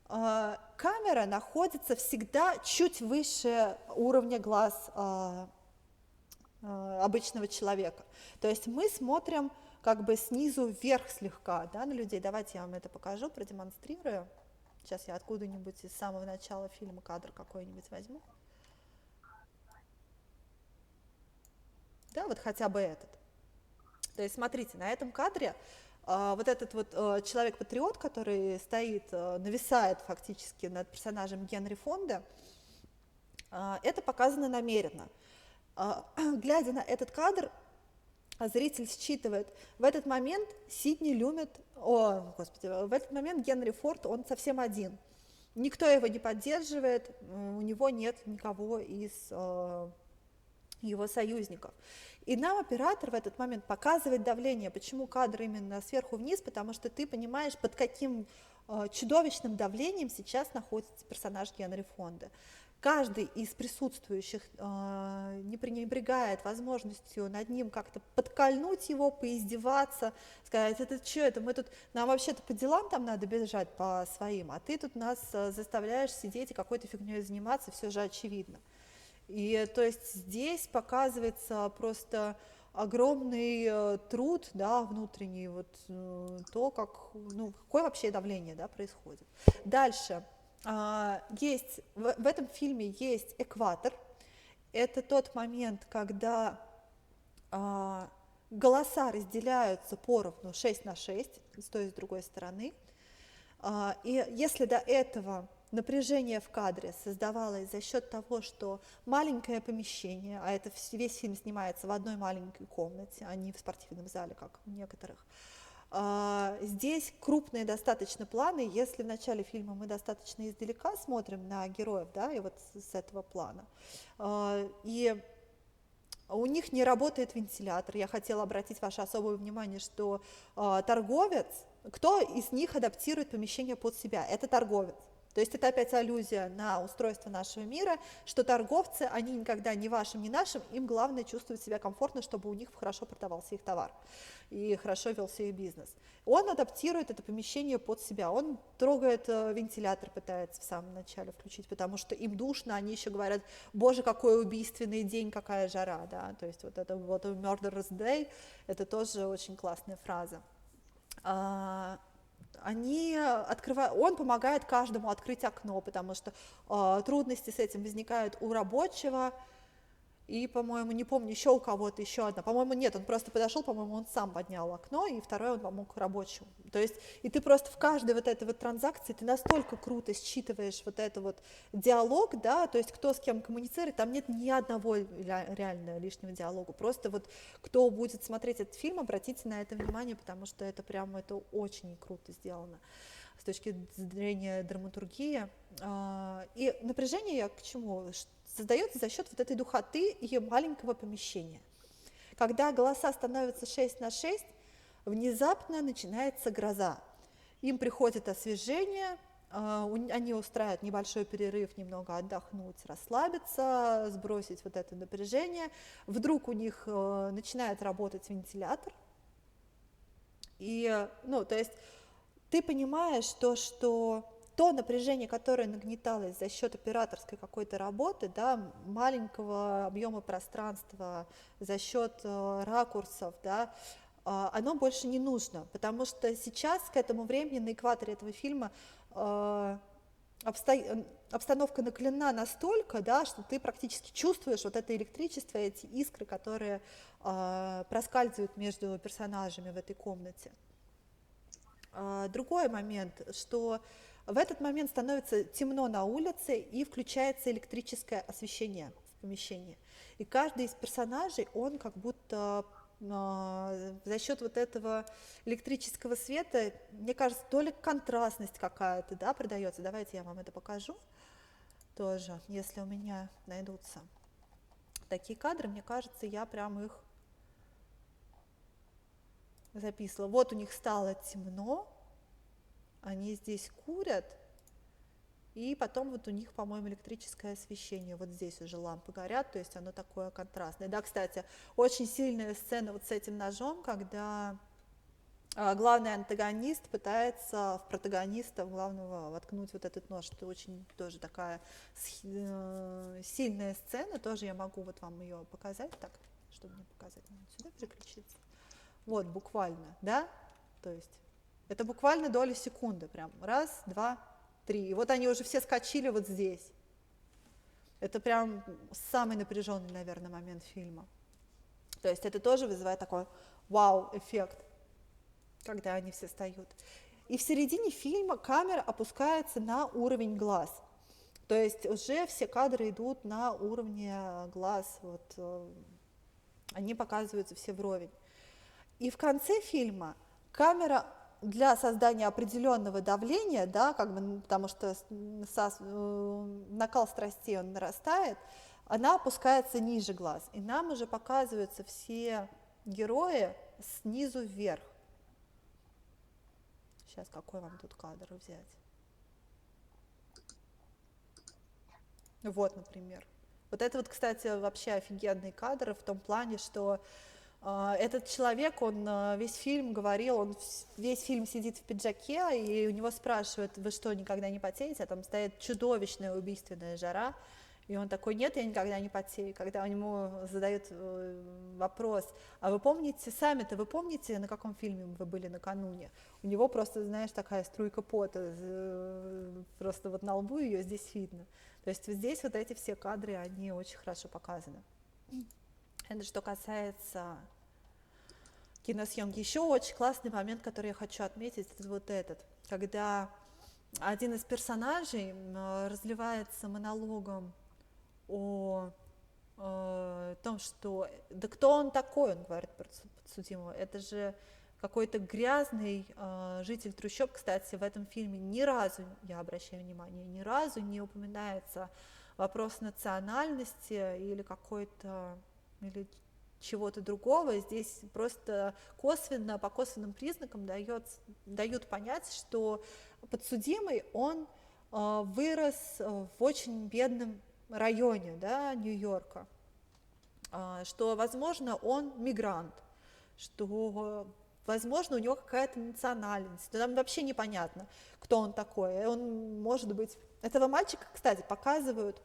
камера находится всегда чуть выше уровня глаз обычного человека. То есть мы смотрим как бы снизу вверх слегка, да, на людей. Давайте я вам это покажу, продемонстрирую. Сейчас я откуда-нибудь из самого начала фильма кадр какой-нибудь возьму. Да, вот хотя бы этот. То есть смотрите, на этом кадре вот этот вот человек-патриот, который стоит, нависает фактически над персонажем Генри Фонда, это показано намеренно. Глядя на этот кадр, зритель считывает, в этот момент Сидни Люмет, в этот момент Генри Форд, он совсем один. Никто его не поддерживает, у него нет никого из его союзников. И нам оператор в этот момент показывает давление. Почему кадр именно сверху вниз? Потому что ты понимаешь, под каким чудовищным давлением сейчас находится персонаж Генри Фонда. Каждый из присутствующих не пренебрегает возможностью над ним как-то подкольнуть его, поиздеваться, сказать, это что, это мы тут, нам вообще-то по делам там надо бежать по своим, а ты тут нас заставляешь сидеть и какой-то фигней заниматься, все же очевидно. И то есть здесь показывается просто огромный труд, да, внутренний, вот то, как, ну, какое вообще давление, да, происходит. Дальше. Есть, в этом фильме есть экватор. Это тот момент, когда голоса разделяются поровну 6:6, с той и с другой стороны. И если до этого напряжение в кадре создавалось за счет того, что маленькое помещение, а это весь фильм снимается в одной маленькой комнате, а не в спортивном зале, как у некоторых, здесь крупные достаточно планы. Если в начале фильма мы достаточно издалека смотрим на героев, да, и вот с этого плана, и у них не работает вентилятор. Я хотела обратить ваше особое внимание, что торговец, кто из них адаптирует помещение под себя? Это торговец. То есть это опять аллюзия на устройство нашего мира, что торговцы, они никогда ни вашим, ни нашим, им главное чувствовать себя комфортно, чтобы у них хорошо продавался их товар и хорошо велся их бизнес. Он адаптирует это помещение под себя, он трогает вентилятор, пытается в самом начале включить, потому что им душно, они еще говорят, боже, какой убийственный день, какая жара, да, то есть вот это вот murderous day, это тоже очень классная фраза. Он помогает каждому открыть окно, потому что трудности с этим возникают у рабочего, и, по-моему, не помню, еще у кого-то еще одна, по-моему, нет, он просто подошел, по-моему, он сам поднял окно, и второй он помог рабочему. То есть, и ты просто в каждой вот этой вот транзакции, ты настолько круто считываешь вот это вот диалог, да, то есть кто с кем коммуницирует, там нет ни одного реально лишнего диалога, просто вот кто будет смотреть этот фильм, обратите на это внимание, потому что это прям, это очень круто сделано с точки зрения драматургии. И напряжение я к чему? Создается за счет вот этой духоты и маленького помещения. Когда голоса становятся 6:6, внезапно начинается гроза. Им приходит освежение, они устраивают небольшой перерыв, немного отдохнуть, расслабиться, сбросить вот это напряжение. Вдруг у них начинает работать вентилятор. И, ну, то есть ты понимаешь то, что то напряжение, которое нагнеталось за счет операторской какой-то работы, да, маленького объема пространства, за счет ракурсов, да, оно больше не нужно, потому что сейчас, к этому времени, на экваторе этого фильма обстановка накалена настолько, да, что ты практически чувствуешь вот это электричество, эти искры, которые проскальзывают между персонажами в этой комнате. Другой момент, что в этот момент становится темно на улице и включается электрическое освещение в помещении. И каждый из персонажей, он как будто за счет вот этого электрического света, мне кажется, то ли контрастность какая-то, да, придается. Давайте я вам это покажу тоже, если у меня найдутся такие кадры, мне кажется, я прям их записывала. Вот у них стало темно, они здесь курят, и потом вот у них, по-моему, электрическое освещение. Вот здесь уже лампы горят, то есть оно такое контрастное. Да, кстати, очень сильная сцена вот с этим ножом, когда главный антагонист пытается в протагониста, в главного, воткнуть вот этот нож. Это очень тоже такая сильная сцена, тоже я могу вот вам ее показать, так, чтобы мне показать, надо сюда переключиться. Вот, буквально, да, то есть это буквально доли секунды, прям раз, два, три. И вот они уже все скачили вот здесь. Это прям самый напряженный, наверное, момент фильма. То есть это тоже вызывает такой вау-эффект, когда они все встают. И в середине фильма камера опускается на уровень глаз. То есть уже все кадры идут на уровне глаз, вот, они показываются все вровень. И в конце фильма камера для создания определенного давления, да, как бы, потому что накал страстей он нарастает, она опускается ниже глаз. И нам уже показываются все герои снизу вверх. Сейчас какой вам тут кадр взять? Вот, например. Вот это вот, кстати, вообще офигенный кадр в том плане, что этот человек, он весь фильм говорил, он весь фильм сидит в пиджаке, и у него спрашивают: вы что, никогда не потеете? А там стоит чудовищная убийственная жара, и он такой: нет, я никогда не потею. Когда ему задают вопрос: а вы помните, сами-то вы помните, на каком фильме вы были накануне? У него просто, знаешь, такая струйка пота, просто вот на лбу ее здесь видно. То есть здесь вот эти все кадры, они очень хорошо показаны. Это что касается киносъемки. Еще очень классный момент, который я хочу отметить, это вот этот, когда один из персонажей разливается монологом о том, что да кто он такой, он говорит подсудимого, это же какой-то грязный житель трущоб. Кстати, в этом фильме ни разу, я обращаю внимание, ни разу не упоминается вопрос национальности или какой-то или чего-то другого. Здесь просто косвенно, по косвенным признакам дают понять, что подсудимый, он вырос в очень бедном районе, да, Нью-Йорка, что, возможно, он мигрант, что, возможно, у него какая-то национальность, но там вообще непонятно, кто он такой. Он, может быть, этого мальчика, кстати, показывают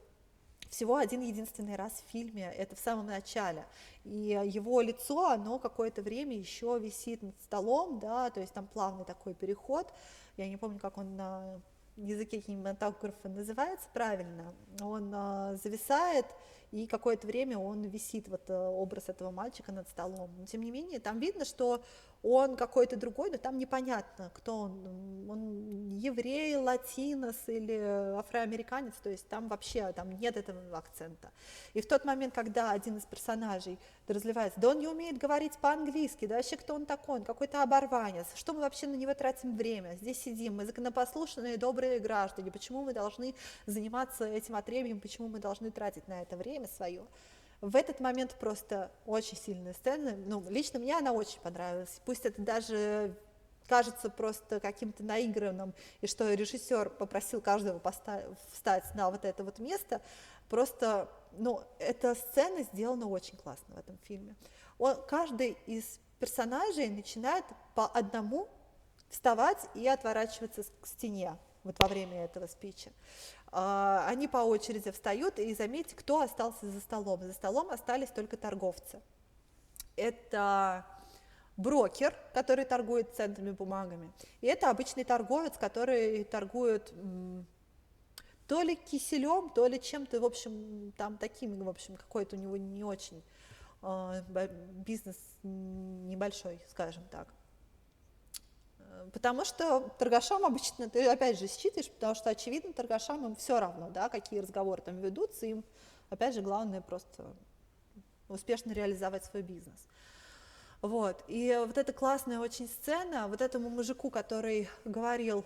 всего один единственный раз в фильме, это в самом начале, и его лицо, оно какое-то время еще висит над столом, да, то есть там плавный такой переход, я не помню, как он на языке кинематографа называется правильно, он зависает, и какое-то время он висит, вот образ этого мальчика над столом, но тем не менее там видно, что он какой-то другой, но там непонятно, кто он еврей, латинос или афроамериканец, то есть там вообще там нет этого акцента. И в тот момент, когда один из персонажей разливается: да он не умеет говорить по-английски, да вообще кто он такой, он какой-то оборванец, что мы вообще на него тратим время, здесь сидим, мы законопослушные добрые граждане, почему мы должны заниматься этим отребьем, почему мы должны тратить на это время свое. В этот момент просто очень сильная сцена, ну, лично мне она очень понравилась, пусть это даже кажется просто каким-то наигранным, и что режиссер попросил каждого встать на вот это вот место, просто, ну, эта сцена сделана очень классно в этом фильме. Каждый из персонажей начинает по одному вставать и отворачиваться к стене вот во время этого спича. Они по очереди встают, и заметьте, кто остался за столом. За столом остались только торговцы. Это брокер, который торгует ценными бумагами, и это обычный торговец, который торгует то ли киселем, то ли чем-то, в общем, там таким, в общем, какой-то у него не очень бизнес небольшой, скажем так. Потому что торгашам обычно, ты опять же считаешь, потому что, очевидно, торгашам им все равно, да, какие разговоры там ведутся, им, опять же, главное просто успешно реализовать свой бизнес. Вот, и вот эта классная очень сцена, вот этому мужику, который говорил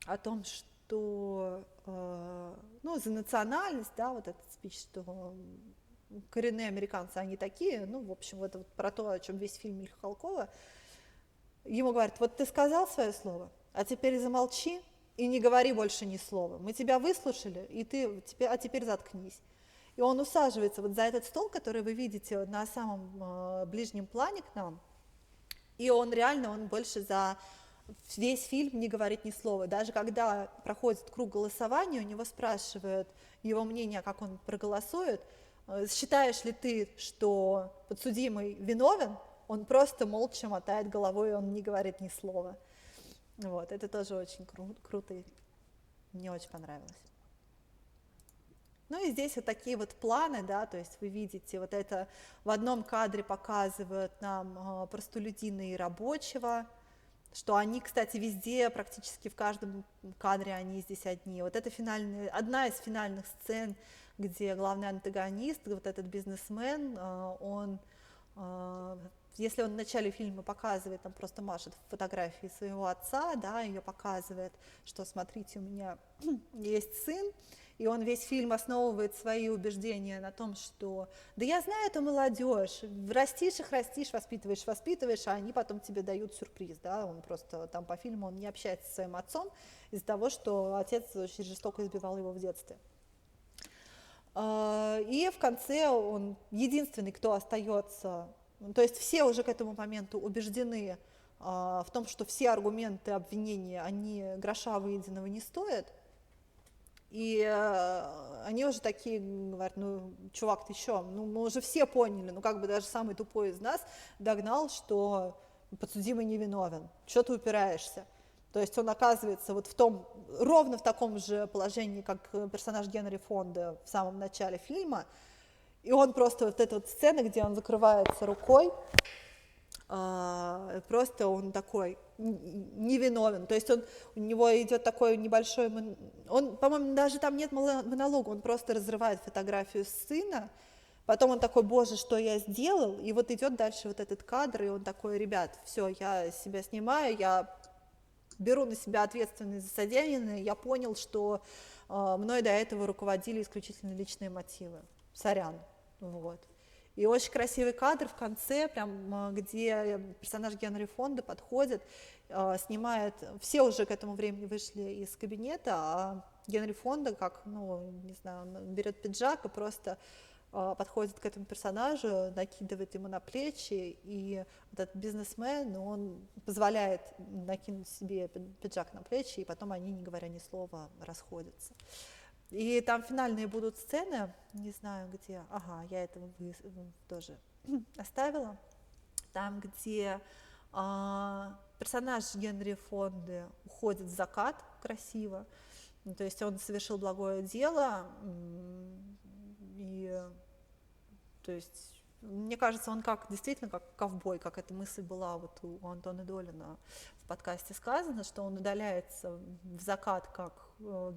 о том, что, ну, за национальность, да, вот этот спич, что коренные американцы, они такие, ну, в общем, вот про то, о чем весь фильм Михалкова, ему говорят: вот ты сказал свое слово, а теперь замолчи и не говори больше ни слова. Мы тебя выслушали, а теперь заткнись. И он усаживается вот за этот стол, который вы видите на самом ближнем плане к нам, и он реально, он больше за весь фильм не говорит ни слова. Даже когда проходит круг голосования, у него спрашивают его мнение, как он проголосует. Считаешь ли ты, что подсудимый виновен? Он просто молча мотает головой, и он не говорит ни слова. Вот, это тоже очень круто, и мне очень понравилось. Ну и здесь вот такие вот планы, да, то есть вы видите, вот это в одном кадре показывают нам простолюдина и рабочего, что они, кстати, везде, практически в каждом кадре они здесь одни. Вот это одна из финальных сцен, где главный антагонист, вот этот бизнесмен, он, если он в начале фильма показывает, там просто машет фотографии своего отца, да, ее показывает, что смотрите, у меня есть сын, и он весь фильм основывает свои убеждения на том, что да я знаю эту молодежь, растишь их, растишь, воспитываешь, а они потом тебе дают сюрприз, да, он просто там по фильму он не общается со своим отцом из-за того, что отец очень жестоко избивал его в детстве. И в конце он единственный, кто остается, то есть все уже к этому моменту убеждены в том, что все аргументы обвинения, они гроша выеденного не стоят. И они уже такие говорят: ну, чувак, ты чё? Ну, мы уже все поняли, ну, как бы даже самый тупой из нас догнал, что подсудимый невиновен. Чё ты упираешься? То есть он оказывается вот ровно в таком же положении, как персонаж Генри Фонда в самом начале фильма. И он просто, вот эта вот сцена, где он закрывается рукой, просто он такой невиновен, то есть у него идет такой небольшой, он, по-моему, даже там нет монолога, он просто разрывает фотографию сына, потом он такой: боже, что я сделал, и вот идет дальше вот этот кадр, и он такой: ребят, все, я себя снимаю, я беру на себя ответственность за содеянное, я понял, что мной до этого руководили исключительно личные мотивы, сорян, вот. И очень красивый кадр в конце, прям, где персонаж Генри Фонда подходит, снимает, все уже к этому времени вышли из кабинета, а Генри Фонда, как, ну, не знаю, он берет пиджак и просто подходит к этому персонажу, накидывает ему на плечи, и вот этот бизнесмен, он позволяет накинуть себе пиджак на плечи, и потом они, не говоря ни слова, расходятся. И там финальные будут сцены, не знаю где, ага, я это тоже оставила, там, где персонаж Генри Фонды уходит в закат красиво, то есть он совершил благое дело, и, то есть, мне кажется, он действительно как ковбой, как эта мысль была вот у Антона Долина в подкасте сказано, что он удаляется в закат как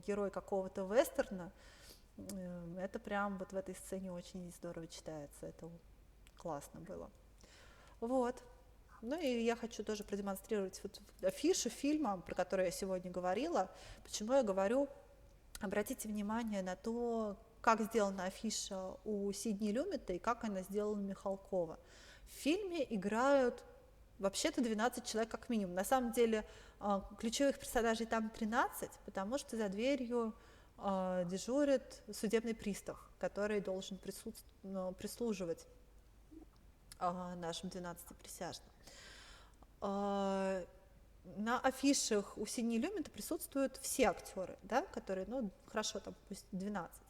герой какого-то вестерна. Это прям вот в этой сцене очень здорово читается, это классно было. Вот. Ну и я хочу тоже продемонстрировать вот афишу фильма, про который я сегодня говорила. Почему я говорю, обратите внимание на то, как сделана афиша у Сидни Люмета и как она сделана Михалкова. В фильме играют вообще-то 12 человек как минимум. На самом деле ключевых персонажей там 13, потому что за дверью дежурит судебный пристав, который должен прислуживать нашим 12 присяжным. На афишах у Сидни Люмета присутствуют все актеры, да, которые, ну, хорошо, там, пусть 12.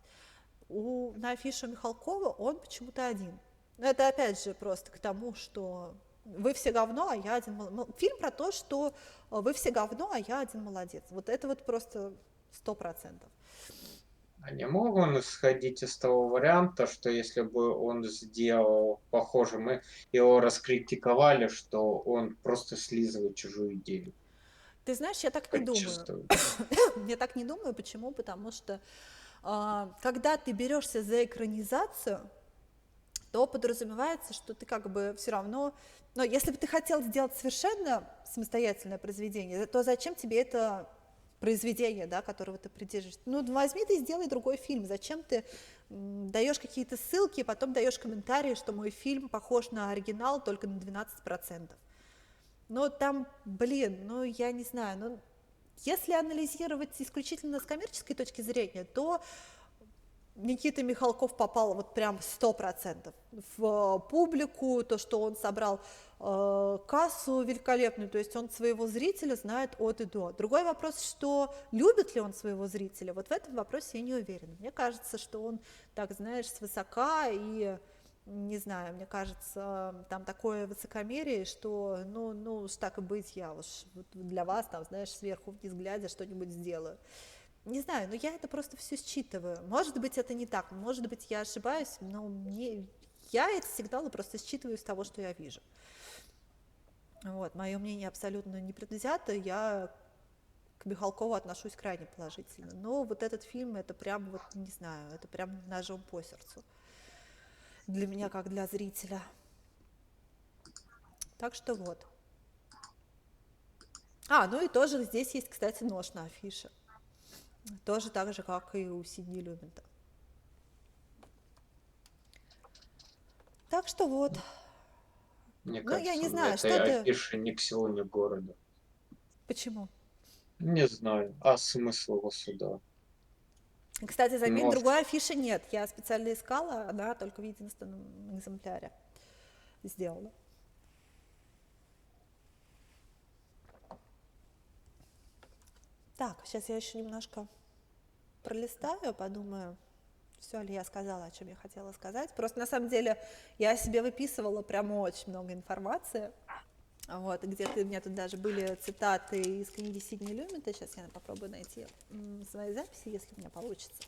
На афише у Михалкова он почему-то один. Но это, опять же, просто к тому, что вы все говно, а я один молодец. Фильм про то, что вы все говно, а я один молодец. Вот это вот просто 100%. А не мог он исходить из того варианта, что если бы он сделал похоже, мы его раскритиковали, что он просто слизывает чужую идею, Ты знаешь, я так не думаю. подчистую. Я так не думаю. Почему? Потому что когда ты берешься за экранизацию, то подразумевается, что ты как бы все равно... Но если бы ты хотел сделать совершенно самостоятельное произведение, то зачем тебе это произведение, да, которого ты придерживаешься? Ну, возьми ты и сделай другой фильм. Зачем ты даешь какие-то ссылки, и потом даешь комментарии, что мой фильм похож на оригинал только на 12%. Но там, блин, ну, я не знаю, ну, если анализировать исключительно с коммерческой точки зрения, то Никита Михалков попал вот прям 100% в публику, то, что он собрал кассу великолепную, то есть он своего зрителя знает от и до. Другой вопрос, что любит ли он своего зрителя, вот в этом вопросе я не уверена. Мне кажется, что он, так знаешь, свысока и, не знаю, мне кажется, там такое высокомерие, что, ну уж так и быть, я уж вот для вас, там, знаешь, сверху вниз глядя что-нибудь сделаю. Не знаю, но я это просто все считываю. Может быть, это не так, может быть, я ошибаюсь, но я эти сигналы просто считываю из того, что я вижу. Вот, мое мнение абсолютно непредвзято, я к Михалкову отношусь крайне положительно. Но вот этот фильм, это прям, вот, не знаю, это прям ножом по сердцу. Для меня, как для зрителя. Так что вот. Ну и тоже здесь есть, кстати, нож на афише. Тоже так же, как и у Сидни Люмета. Так что вот. Мне Ну, я не кажется, на знаю, что этой ты... афише ни к селу, ни к городу. Почему? Не знаю, а смысл его сюда? Кстати, заметь, Может, другой афиши нет. Я специально искала, она только в единственном экземпляре сделана. Так, сейчас я еще немножко пролистаю, подумаю, все ли я сказала, о чем я хотела сказать. Просто на самом деле я себе выписывала прямо очень много информации. Вот, и где-то у меня тут даже были цитаты из книги Сидни Люмета. Сейчас я попробую найти свои записи, если у меня получится.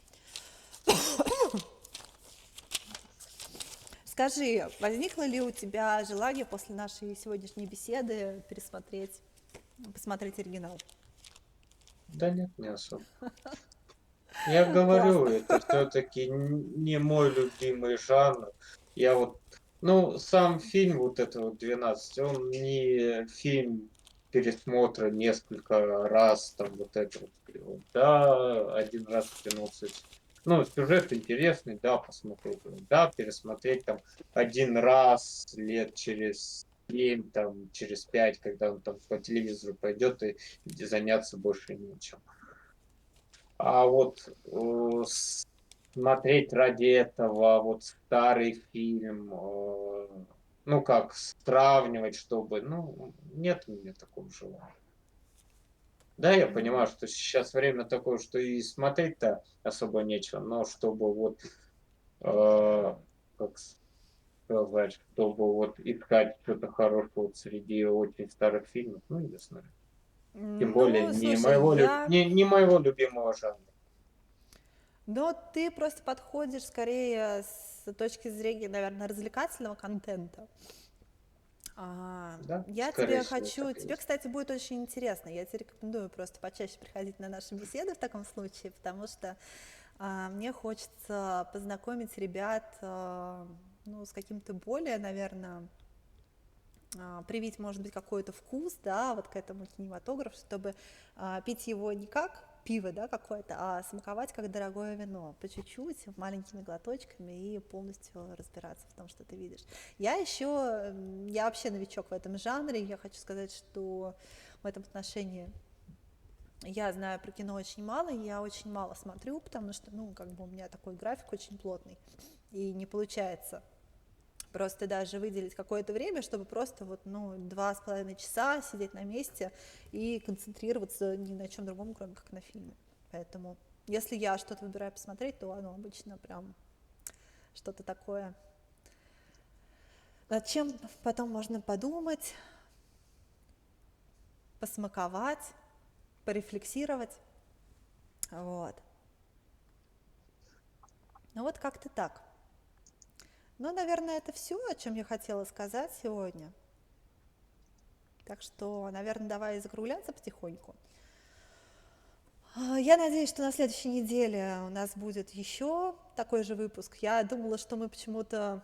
Скажи, возникло ли у тебя желание после нашей сегодняшней беседы посмотреть оригинал? да нет, не особо. Я говорю, Классно. это все-таки не мой любимый жанр. Я вот, ну, сам фильм вот этого 12, он не фильм пересмотра несколько раз, там вот это вот. Да, один раз в кино, ну, сюжет интересный, да, посмотреть. Да, пересмотреть там один раз лет через 7, там, через 5, когда он там по телевизору пойдет и заняться больше нечем. А вот смотреть ради этого вот старый фильм, ну как, сравнивать, чтобы, ну, нет у меня такого желания. Да, я понимаю, что сейчас время такое, что и смотреть-то особо нечего, но чтобы вот, как сказать, чтобы вот искать что-то хорошее вот среди очень старых фильмов, ну, не знаю. Тем более Ну, слушай, не моего любимого жанра. но ты просто подходишь скорее с точки зрения, наверное, развлекательного контента. Да, Я скорее тебе всего, хочу... так и Тебе, есть. кстати, будет очень интересно. Я тебе рекомендую просто почаще приходить на наши беседы в таком случае, потому что мне хочется познакомить ребят ну, с каким-то более, наверное, привить, может быть, какой-то вкус, да, вот к этому кинематографу, чтобы пить его не как пиво, да, какое-то, а смаковать как дорогое вино, по чуть-чуть, маленькими глоточками и полностью разбираться в том, что ты видишь. Я вообще новичок в этом жанре, я хочу сказать, что в этом отношении я знаю про кино очень мало, я очень мало смотрю, потому что, ну, как бы у меня такой график очень плотный, и не получается просто даже выделить какое-то время, чтобы просто вот, ну, 2,5 часа сидеть на месте и концентрироваться ни на чем другом, кроме как на фильме. Поэтому, если я что-то выбираю посмотреть, то оно обычно прям что-то такое, над чем потом можно подумать, посмаковать, порефлексировать. Вот. Ну вот как-то так. Ну, наверное, это все, о чем я хотела сказать сегодня. Так что, наверное, давай закругляться потихоньку. Я надеюсь, что на следующей неделе у нас будет еще такой же выпуск. Я думала, что мы почему-то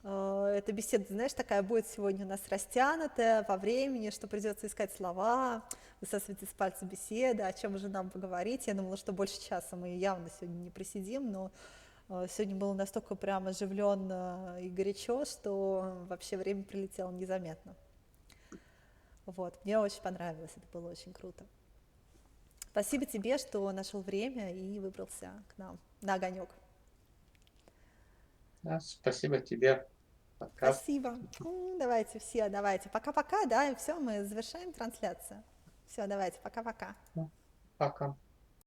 эта беседа, знаешь, такая будет сегодня у нас растянутая по времени, что придется искать слова, высасывать из пальца беседы, о чем же нам поговорить. Я думала, что больше часа мы явно сегодня не просидим, но сегодня было настолько прям оживленно и горячо, что вообще время прилетело незаметно. Вот, мне очень понравилось, это было очень круто. Спасибо тебе, что нашел время и выбрался к нам на огонек. Да, спасибо тебе. Пока. Спасибо. Давайте все, давайте. Пока-пока, да, и все, мы завершаем трансляцию. Все, давайте, пока-пока. Пока.